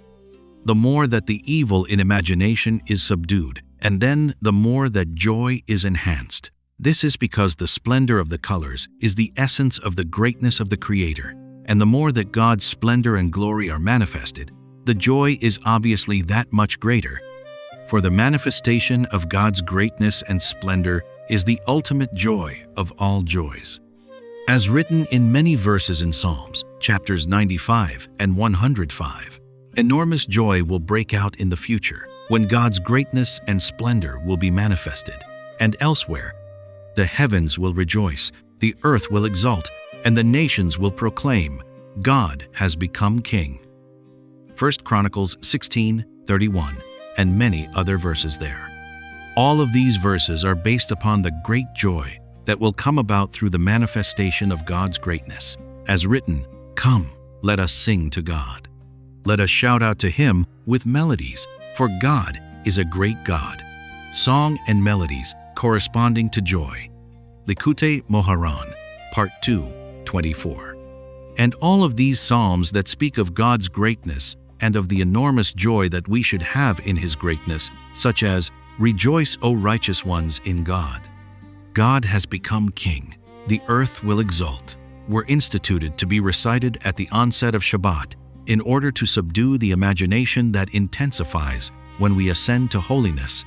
the more that the evil in imagination is subdued, and then the more that joy is enhanced. This is because the splendor of the colors is the essence of the greatness of the Creator, and the more that God's splendor and glory are manifested, the joy is obviously that much greater. For the manifestation of God's greatness and splendor is the ultimate joy of all joys. As written in many verses in Psalms, chapters 95 and 105, enormous joy will break out in the future, when God's greatness and splendor will be manifested, and elsewhere, the heavens will rejoice, the earth will exult, and the nations will proclaim, God has become King. 1 Chronicles 16:31, and many other verses there. All of these verses are based upon the great joy that will come about through the manifestation of God's greatness. As written, Come, let us sing to God. Let us shout out to Him with melodies, for God is a great God. Song and melodies corresponding to joy. Likutey Moharan, Part 2, 24. And all of these psalms that speak of God's greatness and of the enormous joy that we should have in His greatness, such as, Rejoice, O righteous ones, in God. God has become King. The earth will exult, were instituted to be recited at the onset of Shabbat in order to subdue the imagination that intensifies when we ascend to holiness,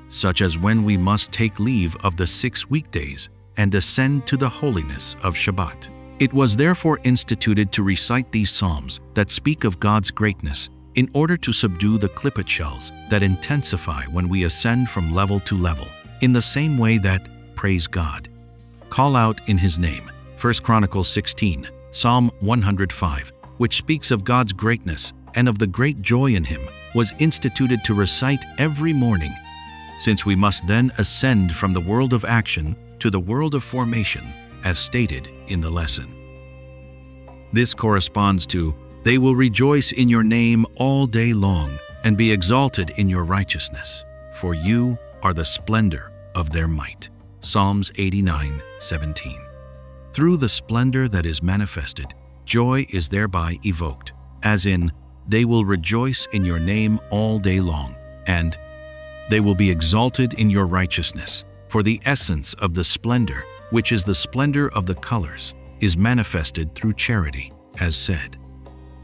such as when we must take leave of the 6 weekdays and ascend to the holiness of Shabbat. It was therefore instituted to recite these psalms that speak of God's greatness in order to subdue the clipot shells that intensify when we ascend from level to level, in the same way that, praise God, call out in His name. 1 Chronicles 16, Psalm 105, which speaks of God's greatness and of the great joy in Him, was instituted to recite every morning, since we must then ascend from the world of action to the world of formation, as stated in the lesson. This corresponds to, They will rejoice in your name all day long and be exalted in your righteousness, for you are the splendor of their might. Psalms 89:17. Through the splendor that is manifested, joy is thereby evoked, as in, They will rejoice in your name all day long, and They will be exalted in your righteousness, for the essence of the splendor, which is the splendor of the colors, is manifested through charity, as said.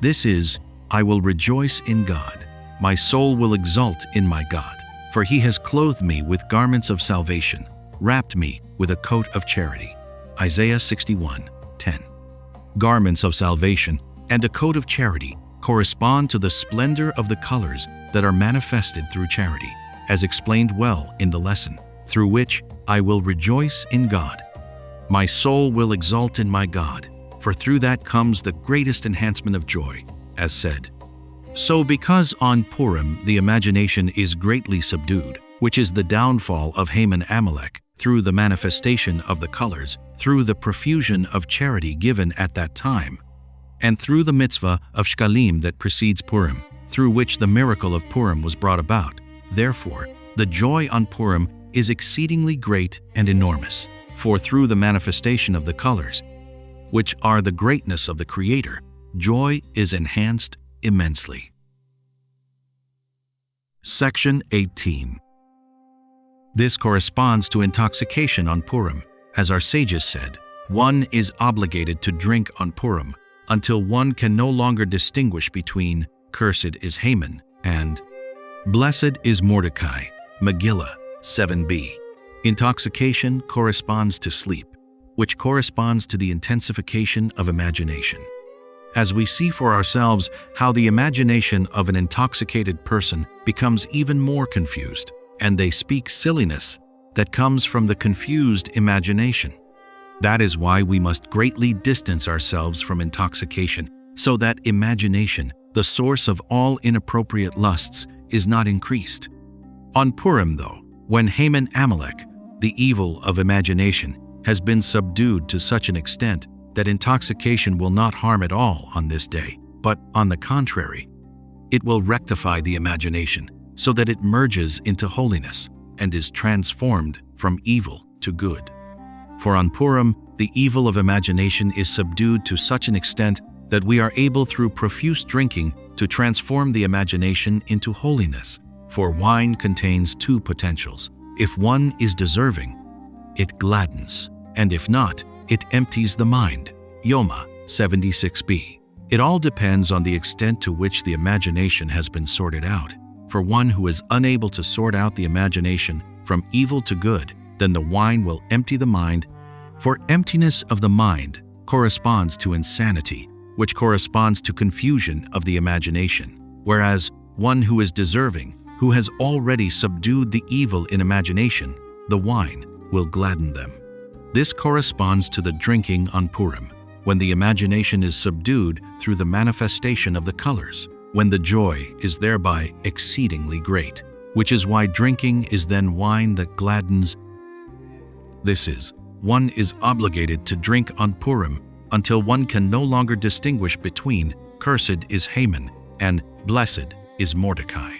This is, I will rejoice in God. My soul will exult in my God. For he has clothed me with garments of salvation, wrapped me with a coat of charity. Isaiah 61:10. Garments of salvation and a coat of charity correspond to the splendor of the colors that are manifested through charity, as explained well in the lesson, through which I will rejoice in God. My soul will exult in my God, for through that comes the greatest enhancement of joy, as said. So because on Purim the imagination is greatly subdued, which is the downfall of Haman Amalek, through the manifestation of the colors, through the profusion of charity given at that time, and through the mitzvah of shkalim that precedes Purim, through which the miracle of Purim was brought about. Therefore, the joy on Purim is exceedingly great and enormous, for through the manifestation of the colors, which are the greatness of the Creator, joy is enhanced immensely. Section 18. This corresponds to intoxication on Purim. As our sages said, one is obligated to drink on Purim until one can no longer distinguish between "Cursed is Haman" and "Blessed is Mordecai." Megillah 7b. Intoxication corresponds to sleep, which corresponds to the intensification of imagination. As we see for ourselves how the imagination of an intoxicated person becomes even more confused, and they speak silliness that comes from the confused imagination. That is why we must greatly distance ourselves from intoxication, so that imagination, the source of all inappropriate lusts, is not increased. On Purim, though, when Haman Amalek, the evil of imagination, has been subdued to such an extent that intoxication will not harm at all on this day, but on the contrary, it will rectify the imagination so that it merges into holiness and is transformed from evil to good. For on Purim, the evil of imagination is subdued to such an extent that we are able through profuse drinking to transform the imagination into holiness. For wine contains two potentials. If one is deserving, it gladdens, and if not, it empties the mind. Yoma 76b. It all depends on the extent to which the imagination has been sorted out. For one who is unable to sort out the imagination from evil to good, then the wine will empty the mind. For emptiness of the mind corresponds to insanity, which corresponds to confusion of the imagination, whereas one who is deserving, who has already subdued the evil in imagination, the wine will gladden them. This corresponds to the drinking on Purim, when the imagination is subdued through the manifestation of the colors, when the joy is thereby exceedingly great, which is why drinking is then wine that gladdens. This is, one is obligated to drink on Purim until one can no longer distinguish between "Cursed is Haman" and "Blessed is Mordecai."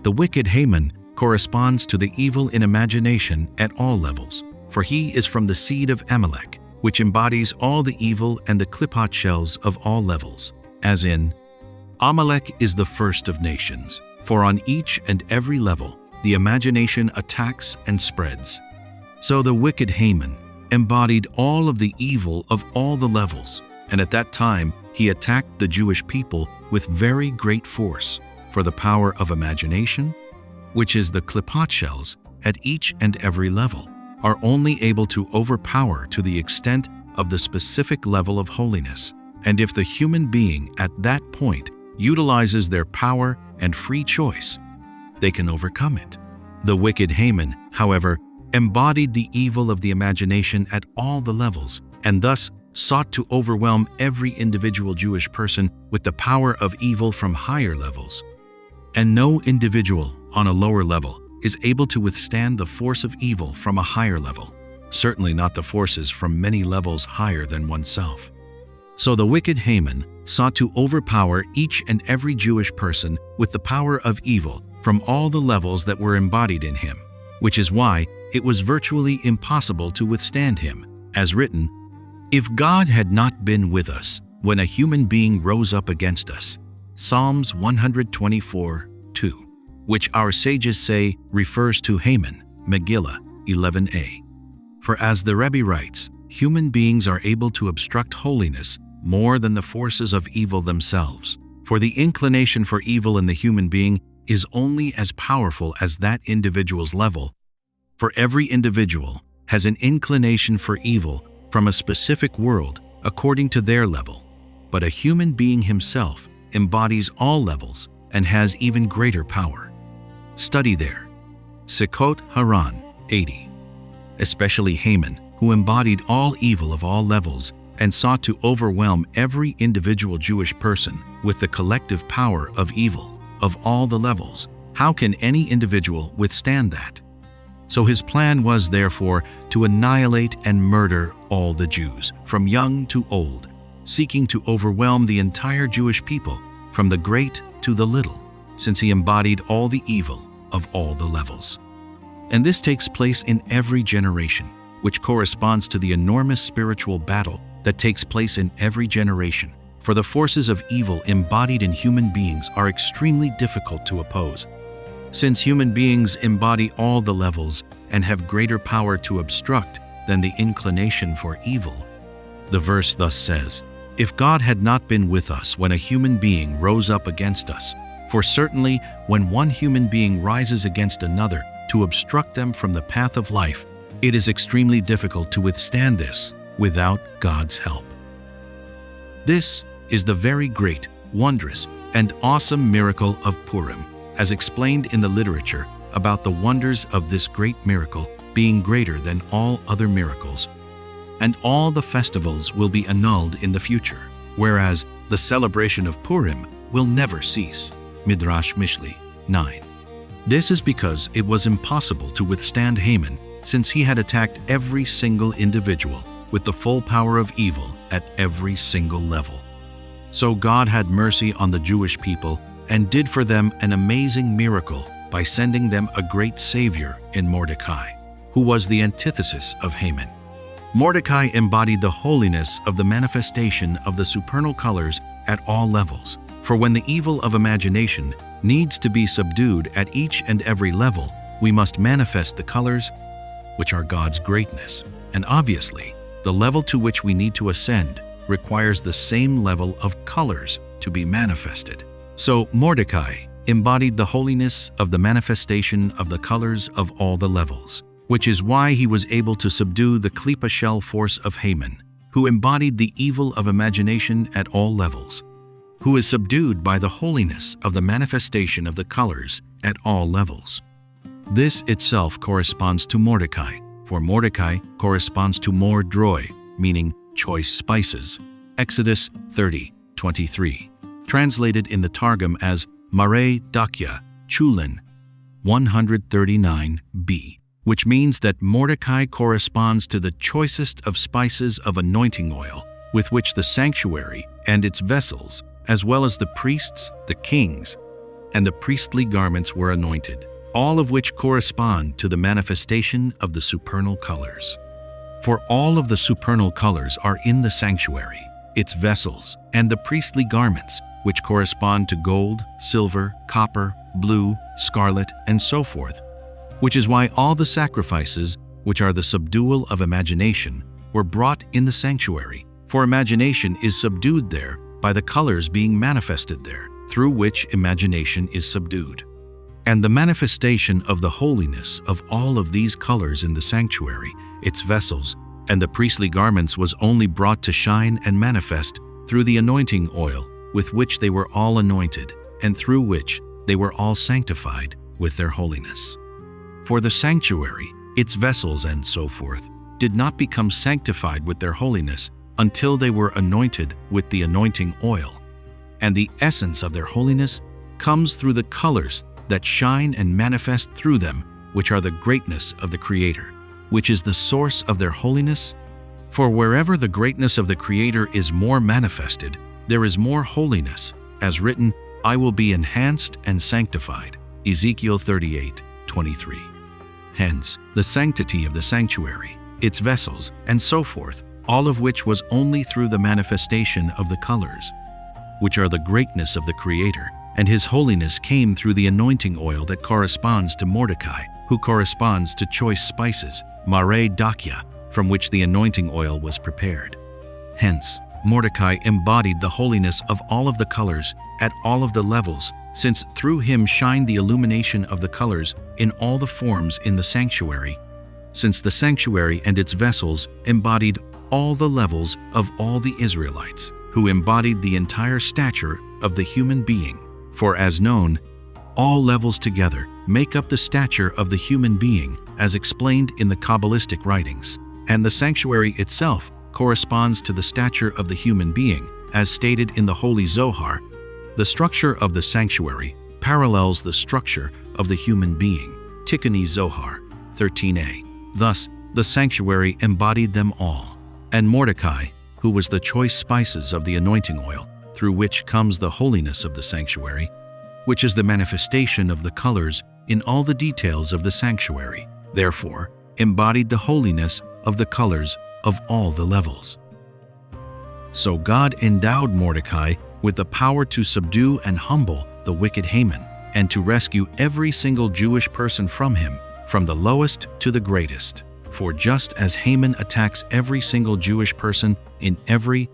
The wicked Haman corresponds to the evil in imagination at all levels, for he is from the seed of Amalek, which embodies all the evil and the klippot shells of all levels, as in, Amalek is the first of nations, for on each and every level the imagination attacks and spreads. So the wicked Haman embodied all of the evil of all the levels, and at that time he attacked the Jewish people with very great force, for the power of imagination, which is the klippot shells at each and every level, are only able to overpower to the extent of the specific level of holiness. And if the human being at that point utilizes their power and free choice, they can overcome it. The wicked Haman, however, embodied the evil of the imagination at all the levels, and thus sought to overwhelm every individual Jewish person with the power of evil from higher levels. And no individual on a lower level is able to withstand the force of evil from a higher level, certainly not the forces from many levels higher than oneself. So the wicked Haman sought to overpower each and every Jewish person with the power of evil from all the levels that were embodied in him, which is why it was virtually impossible to withstand him, as written, "If God had not been with us when a human being rose up against us," Psalms 124:2, which our sages say refers to Haman, Megillah 11a. For as the Rebbe writes, human beings are able to obstruct holiness more than the forces of evil themselves. For the inclination for evil in the human being is only as powerful as that individual's level, for every individual has an inclination for evil from a specific world according to their level, but a human being himself embodies all levels and has even greater power. Study there. Likutey Moharan 80. Especially Haman, who embodied all evil of all levels and sought to overwhelm every individual Jewish person with the collective power of evil of all the levels. How can any individual withstand that? So his plan was, therefore, to annihilate and murder all the Jews, from young to old, seeking to overwhelm the entire Jewish people, from the great to the little, since he embodied all the evil of all the levels. And this takes place in every generation, which corresponds to the enormous spiritual battle that takes place in every generation. For the forces of evil embodied in human beings are extremely difficult to oppose. Since human beings embody all the levels and have greater power to obstruct than the inclination for evil, the verse thus says, "If God had not been with us when a human being rose up against us, for certainly when one human being rises against another to obstruct them from the path of life, it is extremely difficult to withstand this without God's help." This is the very great, wondrous, and awesome miracle of Purim, as explained in the literature about the wonders of this great miracle being greater than all other miracles. And all the festivals will be annulled in the future, whereas the celebration of Purim will never cease. Midrash Mishli 9. This is because it was impossible to withstand Haman, since he had attacked every single individual with the full power of evil at every single level. So God had mercy on the Jewish people and did for them an amazing miracle by sending them a great Savior in Mordecai, who was the antithesis of Haman. Mordecai embodied the holiness of the manifestation of the supernal colors at all levels, for when the evil of imagination needs to be subdued at each and every level, we must manifest the colors, which are God's greatness. And obviously, the level to which we need to ascend requires the same level of colors to be manifested. So Mordecai embodied the holiness of the manifestation of the colors of all the levels, which is why he was able to subdue the klipa shell force of Haman, who embodied the evil of imagination at all levels, who is subdued by the holiness of the manifestation of the colors at all levels. This itself corresponds to Mordecai, for Mordecai corresponds to mordroi, meaning choice spices. Exodus 30:23, translated in the Targum as Yoreh Day'ah, Chulin 139b, which means that Mordecai corresponds to the choicest of spices of anointing oil, with which the sanctuary and its vessels, as well as the priests, the kings, and the priestly garments were anointed, all of which correspond to the manifestation of the supernal colors. For all of the supernal colors are in the sanctuary, its vessels, and the priestly garments, which correspond to gold, silver, copper, blue, scarlet, and so forth, which is why all the sacrifices, which are the subdual of imagination, were brought in the sanctuary, for imagination is subdued there by the colors being manifested there, through which imagination is subdued. And the manifestation of the holiness of all of these colors in the sanctuary, its vessels, and the priestly garments was only brought to shine and manifest through the anointing oil with which they were all anointed, and through which they were all sanctified with their holiness. For the sanctuary, its vessels and so forth, did not become sanctified with their holiness until they were anointed with the anointing oil. And the essence of their holiness comes through the colors that shine and manifest through them, which are the greatness of the Creator, which is the source of their holiness. For wherever the greatness of the Creator is more manifested, there is more holiness, as written, "I will be enhanced and sanctified." Ezekiel 38:23. Hence, the sanctity of the sanctuary, its vessels, and so forth, all of which was only through the manifestation of the colors, which are the greatness of the Creator, and His holiness came through the anointing oil that corresponds to Mordecai, who corresponds to choice spices, Yoreh Day'ah, from which the anointing oil was prepared. Hence, Mordecai embodied the holiness of all of the colors at all of the levels, since through him shine the illumination of the colors in all the forms in the sanctuary, since the sanctuary and its vessels embodied all the levels of all the Israelites, who embodied the entire stature of the human being. For as known, all levels together make up the stature of the human being, as explained in the Kabbalistic writings, and the sanctuary itself corresponds to the stature of the human being, as stated in the Holy Zohar. The structure of the sanctuary parallels the structure of the human being. Tikkuni Zohar 13a. Thus, the sanctuary embodied them all. And Mordecai, who was the choice spices of the anointing oil, through which comes the holiness of the sanctuary, which is the manifestation of the colors in all the details of the sanctuary, therefore embodied the holiness of the colors of all the levels. So God endowed Mordecai with the power to subdue and humble the wicked Haman, and to rescue every single Jewish person from him, from the lowest to the greatest. For just as Haman attacks every single Jewish person in every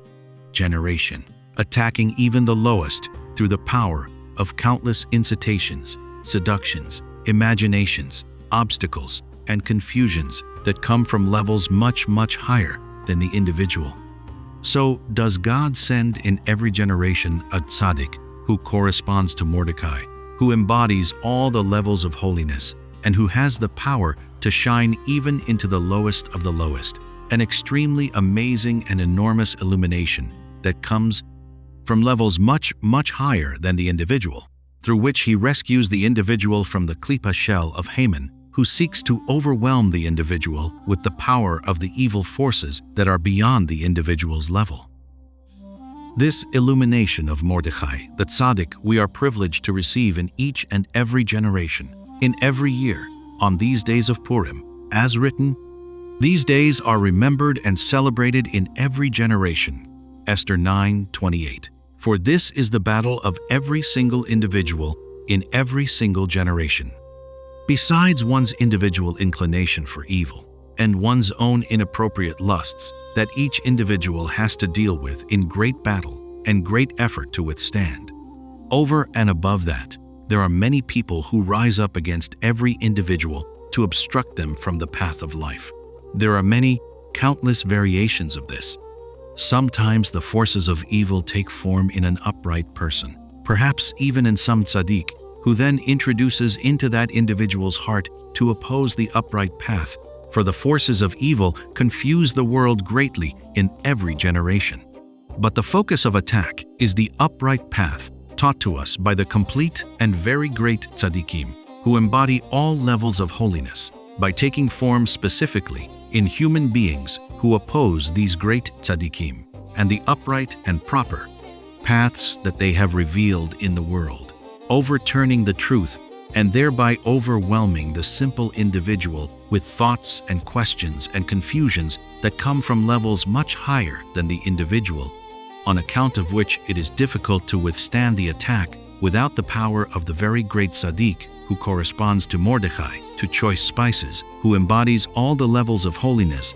generation, attacking even the lowest through the power of countless incitations, seductions, imaginations, obstacles, and confusions that come from levels much, much higher than the individual, so does God send in every generation a tzaddik who corresponds to Mordecai, who embodies all the levels of holiness, and who has the power to shine even into the lowest of the lowest, an extremely amazing and enormous illumination that comes from levels much, much higher than the individual, through which he rescues the individual from the klipa shell of Haman, who seeks to overwhelm the individual with the power of the evil forces that are beyond the individual's level. This illumination of Mordecai, the tzaddik, we are privileged to receive in each and every generation, in every year, on these days of Purim, as written, "These days are remembered and celebrated in every generation." Esther 9:28. For this is the battle of every single individual in every single generation. Besides one's individual inclination for evil and one's own inappropriate lusts that each individual has to deal with in great battle and great effort to withstand, over and above that, there are many people who rise up against every individual to obstruct them from the path of life. There are many, countless variations of this. Sometimes the forces of evil take form in an upright person, perhaps even in some tzaddik, who then introduces into that individual's heart to oppose the upright path, for the forces of evil confuse the world greatly in every generation. But the focus of attack is the upright path taught to us by the complete and very great tzaddikim, who embody all levels of holiness, by taking form specifically in human beings who oppose these great tzaddikim and the upright and proper paths that they have revealed in the world, overturning the truth and thereby overwhelming the simple individual with thoughts and questions and confusions that come from levels much higher than the individual, on account of which it is difficult to withstand the attack without the power of the very great tzaddik who corresponds to Mordecai, to choice spices, who embodies all the levels of holiness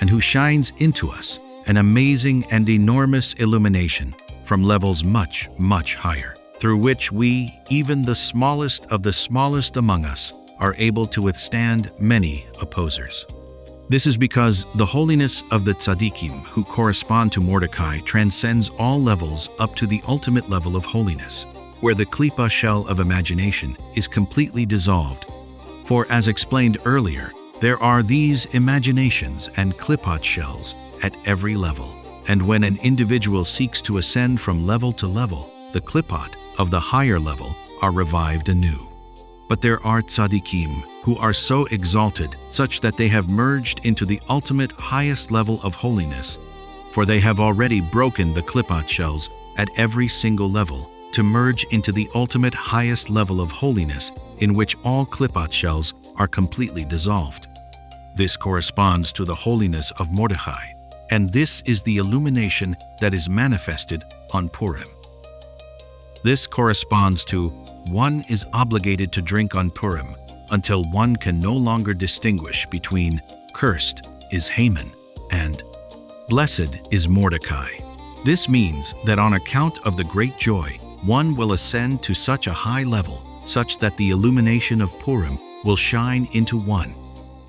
and who shines into us an amazing and enormous illumination from levels much, much higher, through which we, even the smallest of the smallest among us, are able to withstand many opposers. This is because the holiness of the tzaddikim who correspond to Mordecai transcends all levels up to the ultimate level of holiness, where the klipa shell of imagination is completely dissolved. For as explained earlier, there are these imaginations and klipat shells at every level, and when an individual seeks to ascend from level to level, the klipat of the higher level are revived anew. But there are tzaddikim who are so exalted such that they have merged into the ultimate highest level of holiness, for they have already broken the klipat shells at every single level to merge into the ultimate highest level of holiness in which all klipat shells are completely dissolved. This corresponds to the holiness of Mordecai, and this is the illumination that is manifested on Purim. This corresponds to one is obligated to drink on Purim until one can no longer distinguish between cursed is Haman and blessed is Mordecai. This means that on account of the great joy one will ascend to such a high level, such that the illumination of Purim will shine into one,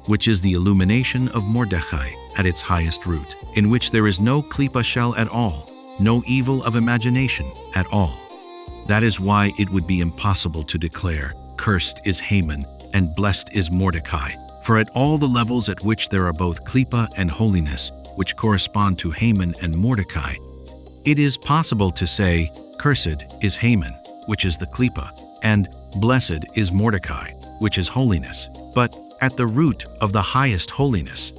which is the illumination of Mordechai at its highest root, in which there is no klipa shell at all, no evil of imagination at all. That is why it would be impossible to declare, "Cursed is Haman and blessed is Mordecai," for at all the levels at which there are both klipa and holiness, which correspond to Haman and Mordecai, it is possible to say, "Cursed is Haman," which is the klipa, and "Blessed is Mordecai," which is holiness. But at the root of the highest holiness,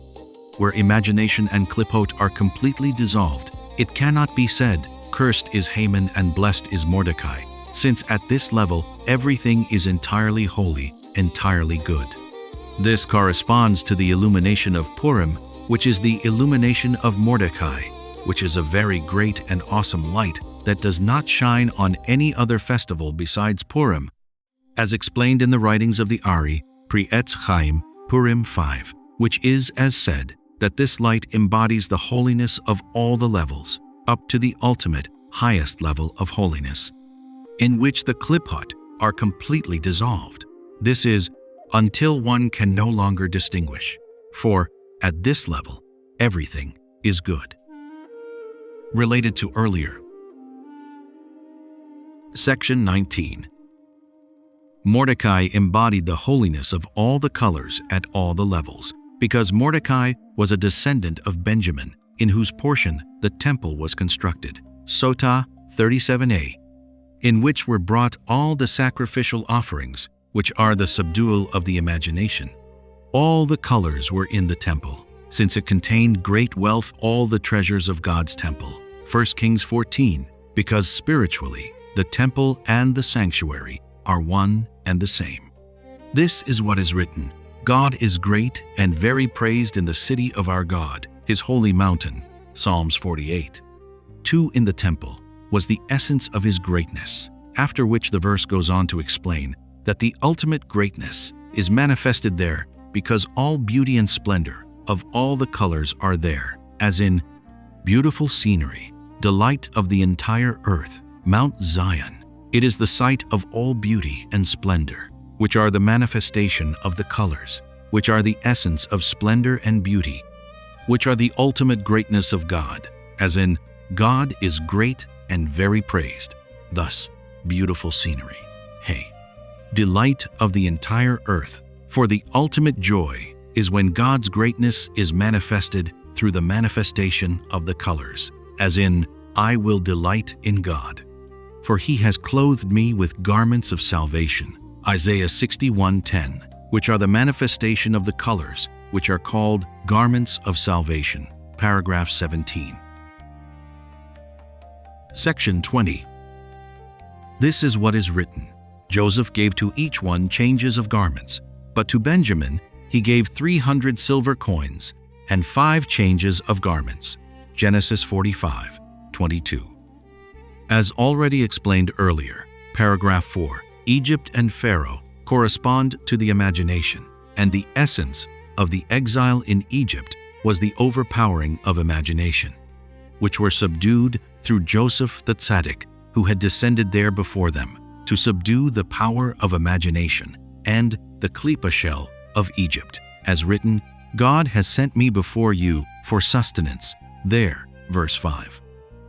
where imagination and klipot are completely dissolved, it cannot be said, "Cursed is Haman and blessed is Mordecai," since at this level everything is entirely holy, entirely good. This corresponds to the illumination of Purim, which is the illumination of Mordecai, which is a very great and awesome light that does not shine on any other festival besides Purim, as explained in the writings of the Ari, Pri Etz Chaim, Purim 5, which is, as said, that this light embodies the holiness of all the levels, up to the ultimate, highest level of holiness, in which the klipot are completely dissolved. This is, until one can no longer distinguish, for at this level, everything is good. Related to earlier. Section 19. Mordecai embodied the holiness of all the colors at all the levels, because Mordecai was a descendant of Benjamin, in whose portion the temple was constructed. Sotah 37a, in which were brought all the sacrificial offerings, which are the subdual of the imagination. All the colors were in the temple, since it contained great wealth, all the treasures of God's temple. 1 Kings 14, because spiritually, the temple and the sanctuary are one and the same. This is what is written, "God is great and very praised in the city of our God, his holy mountain." Psalms 48. 2 in the temple was the essence of his greatness, after which the verse goes on to explain that the ultimate greatness is manifested there because all beauty and splendor of all the colors are there, as in beautiful scenery, delight of the entire earth, Mount Zion. It is the site of all beauty and splendor, which are the manifestation of the colors, which are the essence of splendor and beauty, which are the ultimate greatness of God, as in God is great and very praised, thus beautiful scenery. Hey, delight of the entire earth, for the ultimate joy is when God's greatness is manifested through the manifestation of the colors, as in I will delight in God. For he has clothed me with garments of salvation, Isaiah 61:10, which are the manifestation of the colors, which are called garments of salvation, paragraph 17. Section 20. This is what is written. Joseph gave to each one changes of garments, but to Benjamin he gave 300 silver coins and 5 changes of garments. Genesis 45:22. As already explained earlier, paragraph 4, Egypt and Pharaoh correspond to the imagination, and the essence of the exile in Egypt was the overpowering of imagination, which were subdued through Joseph the Tzaddik, who had descended there before them, to subdue the power of imagination and the klipa shell of Egypt, as written, God has sent me before you for sustenance, there, verse 5.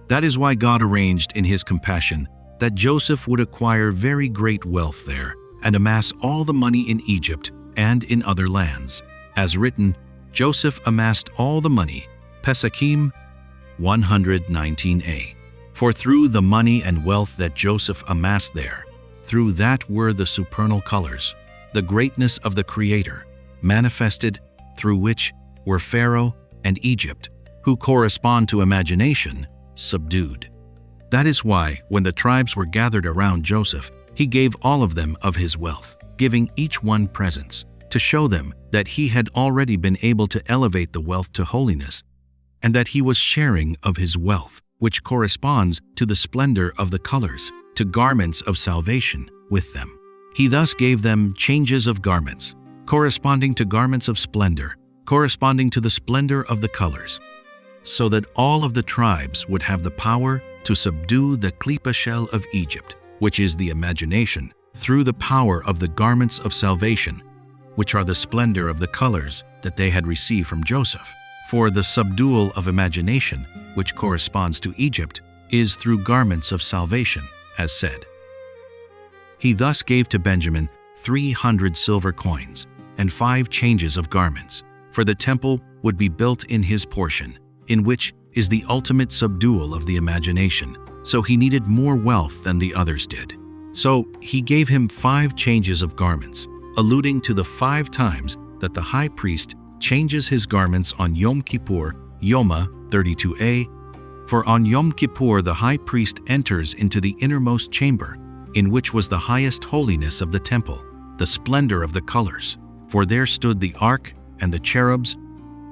That is why God arranged in his compassion that Joseph would acquire very great wealth there and amass all the money in Egypt and in other lands. As written, Joseph amassed all the money, Pesachim 119a. For through the money and wealth that Joseph amassed there, through that were the supernal colors, the greatness of the Creator, manifested, through which were Pharaoh and Egypt, who correspond to imagination, subdued. That is why, when the tribes were gathered around Joseph, he gave all of them of his wealth, giving each one presents, to show them that he had already been able to elevate the wealth to holiness, and that he was sharing of his wealth, which corresponds to the splendor of the colors, to garments of salvation with them. He thus gave them changes of garments, corresponding to garments of splendor, corresponding to the splendor of the colors, so that all of the tribes would have the power to subdue the klipa shell of Egypt, which is the imagination, through the power of the garments of salvation, which are the splendor of the colors that they had received from Joseph. For the subdual of imagination, which corresponds to Egypt, is through garments of salvation, as said. He thus gave to Benjamin 300 silver coins and 5 changes of garments, for the temple would be built in his portion, in which is the ultimate subdual of the imagination, so he needed more wealth than the others did. So he gave him 5 changes of garments, alluding to the 5 times that the high priest changes his garments on Yom Kippur, Yoma 32a. For on Yom Kippur the high priest enters into the innermost chamber, in which was the highest holiness of the temple, the splendor of the colors. For there stood the ark and the cherubs,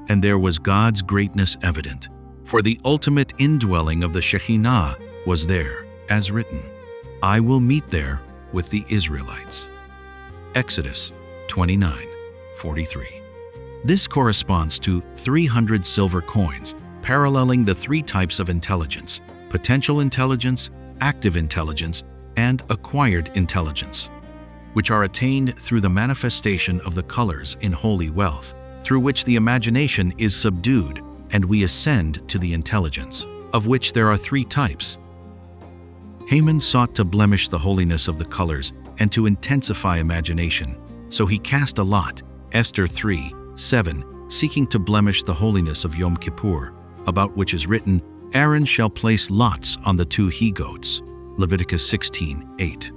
and there was God's greatness evident. For the ultimate indwelling of the Shekhinah was there, as written, I will meet there with the Israelites. Exodus 29:43. This corresponds to 300 silver coins, paralleling the 3 types of intelligence: potential intelligence, active intelligence, and acquired intelligence, which are attained through the manifestation of the colors in holy wealth, through which the imagination is subdued and we ascend to the intelligence, of which there are 3 types. Haman sought to blemish the holiness of the colors and to intensify imagination, so he cast a lot, Esther 3:7, seeking to blemish the holiness of Yom Kippur, about which is written, Aaron shall place lots on the 2 he-goats, Leviticus 16:8.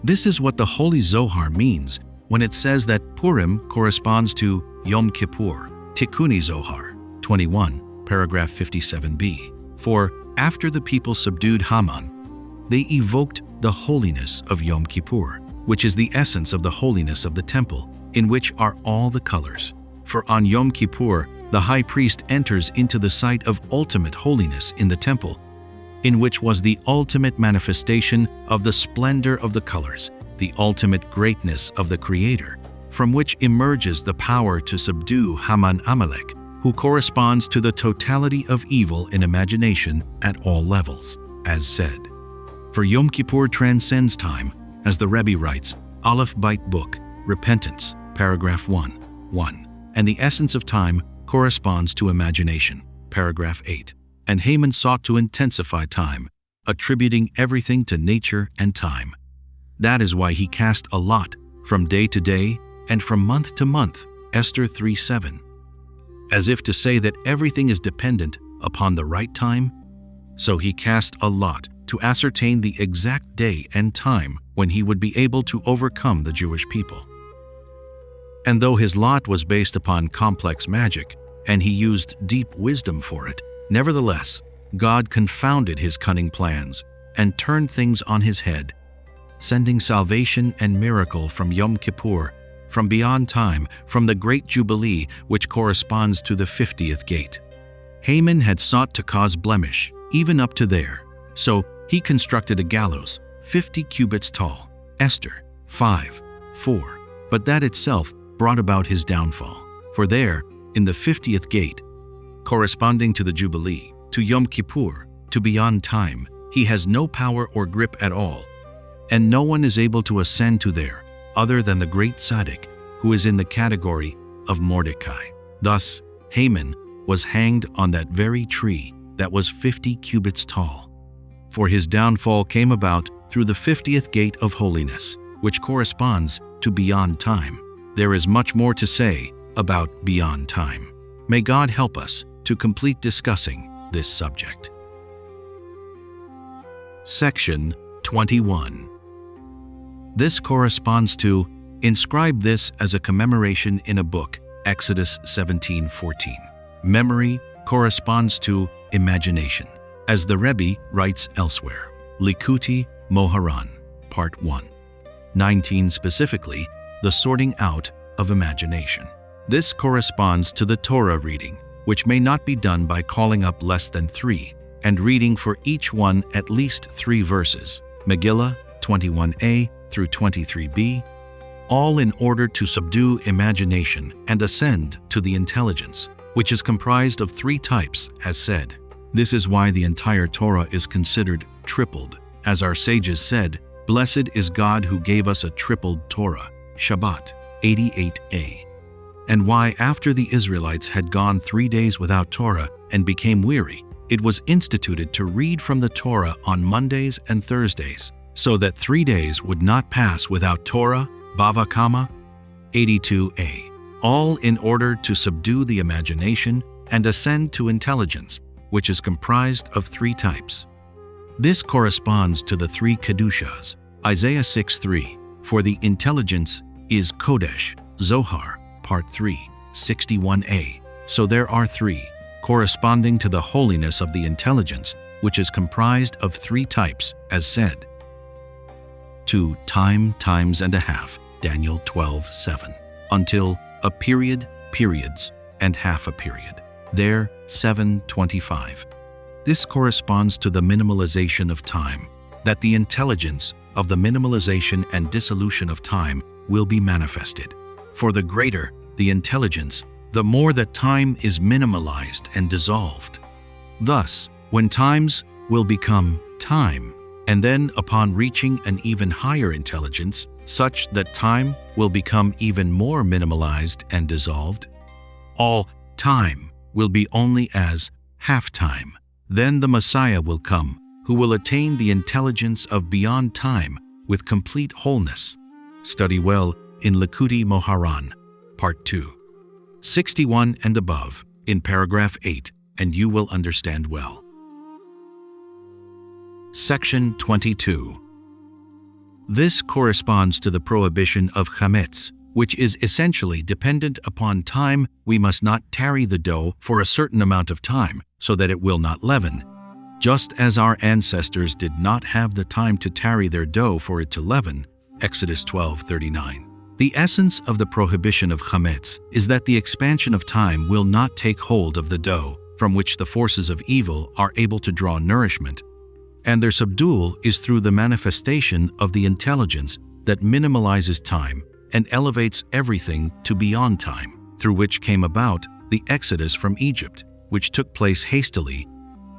This is what the Holy Zohar means when it says that Purim corresponds to Yom Kippur, Tikkuni Zohar 21, paragraph 57b. For after the people subdued Haman, they evoked the holiness of Yom Kippur, which is the essence of the holiness of the temple, in which are all the colors. For on Yom Kippur, the high priest enters into the site of ultimate holiness in the temple, in which was the ultimate manifestation of the splendor of the colors, the ultimate greatness of the Creator, from which emerges the power to subdue Haman Amalek, who corresponds to the totality of evil in imagination at all levels, as said. For Yom Kippur transcends time, as the Rebbe writes, Aleph Beit Book, Repentance, paragraph 1:1, and the essence of time corresponds to imagination, paragraph 8. And Haman sought to intensify time, attributing everything to nature and time. That is why he cast a lot from day to day and from month to month, Esther 3:7. As if to say that everything is dependent upon the right time, so he cast a lot to ascertain the exact day and time when he would be able to overcome the Jewish people. And though his lot was based upon complex magic, and he used deep wisdom for it, nevertheless, God confounded his cunning plans and turned things on his head, sending salvation and miracle from Yom Kippur, from beyond time, from the great Jubilee, which corresponds to the 50th gate. Haman had sought to cause blemish, even up to there, so he constructed a gallows, 50 cubits tall, Esther 5:4. But that itself brought about his downfall. For there, in the 50th gate, corresponding to the Jubilee, to Yom Kippur, to beyond time, he has no power or grip at all, and no one is able to ascend to there other than the great Tzaddik, who is in the category of Mordecai. Thus, Haman was hanged on that very tree that was 50 cubits tall. For his downfall came about through the 50th gate of holiness, which corresponds to beyond time. There is much more to say about beyond time. May God help us to complete discussing this subject. Section 21. This corresponds to, inscribe this as a commemoration in a book, Exodus 17:14. Memory corresponds to imagination, as the Rebbe writes elsewhere. Likutey Moharan, Part 1. 19 specifically, the sorting out of imagination. This corresponds to the Torah reading, which may not be done by calling up less than 3, and reading for each one at least 3 verses, Megillah 21a through 23b, all in order to subdue imagination and ascend to the intelligence, which is comprised of 3 types, as said. This is why the entire Torah is considered tripled. As our sages said, "Blessed is God who gave us a tripled Torah." Shabbat 88a. And why after the Israelites had gone 3 days without Torah and became weary, it was instituted to read from the Torah on Mondays and Thursdays, so that 3 days would not pass without Torah, Bava Kama 82a, all in order to subdue the imagination and ascend to intelligence, which is comprised of 3 types. This corresponds to the 3 Kedushas. Isaiah 6:3, for the intelligence is Kodesh, Zohar, Part 3, 61a. So there are 3, corresponding to the holiness of the intelligence, which is comprised of 3 types, as said. 2 time, times and a half, Daniel 12:7, until a period, periods, and half a period. There, 7:25. This corresponds to the minimalization of time, that the intelligence of the minimalization and dissolution of time will be manifested. For the greater the intelligence, the more that time is minimalized and dissolved. Thus, when times will become time, and then upon reaching an even higher intelligence, such that time will become even more minimalized and dissolved, all time will be only as half-time. Then the Messiah will come, who will attain the intelligence of beyond time with complete wholeness. Study well in Likutey Moharan, Part 2, 61 and above, in paragraph 8, and you will understand well. Section 22. This corresponds to the prohibition of chametz, which is essentially dependent upon time. We must not tarry the dough for a certain amount of time, so that it will not leaven. Just as our ancestors did not have the time to tarry their dough for it to leaven, Exodus 12:39. The essence of the prohibition of chametz is that the expansion of time will not take hold of the dough, from which the forces of evil are able to draw nourishment, and their subdual is through the manifestation of the intelligence that minimalizes time and elevates everything to beyond time, through which came about the exodus from Egypt, which took place hastily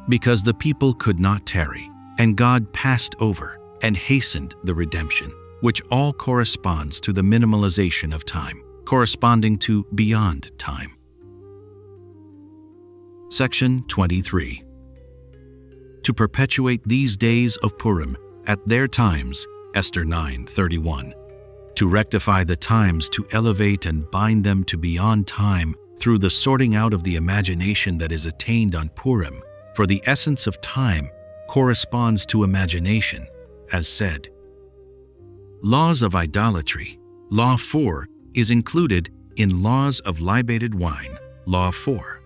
because the people could not tarry, and God passed over and hastened the redemption, which all corresponds to the minimalization of time, corresponding to beyond time. Section 23. To perpetuate these days of Purim at their times, Esther 9:31. To rectify the times, to elevate and bind them to beyond time through the sorting out of the imagination that is attained on Purim, for the essence of time corresponds to imagination, as said. Laws of idolatry. Law 4 is included in laws of libated wine, Law 4.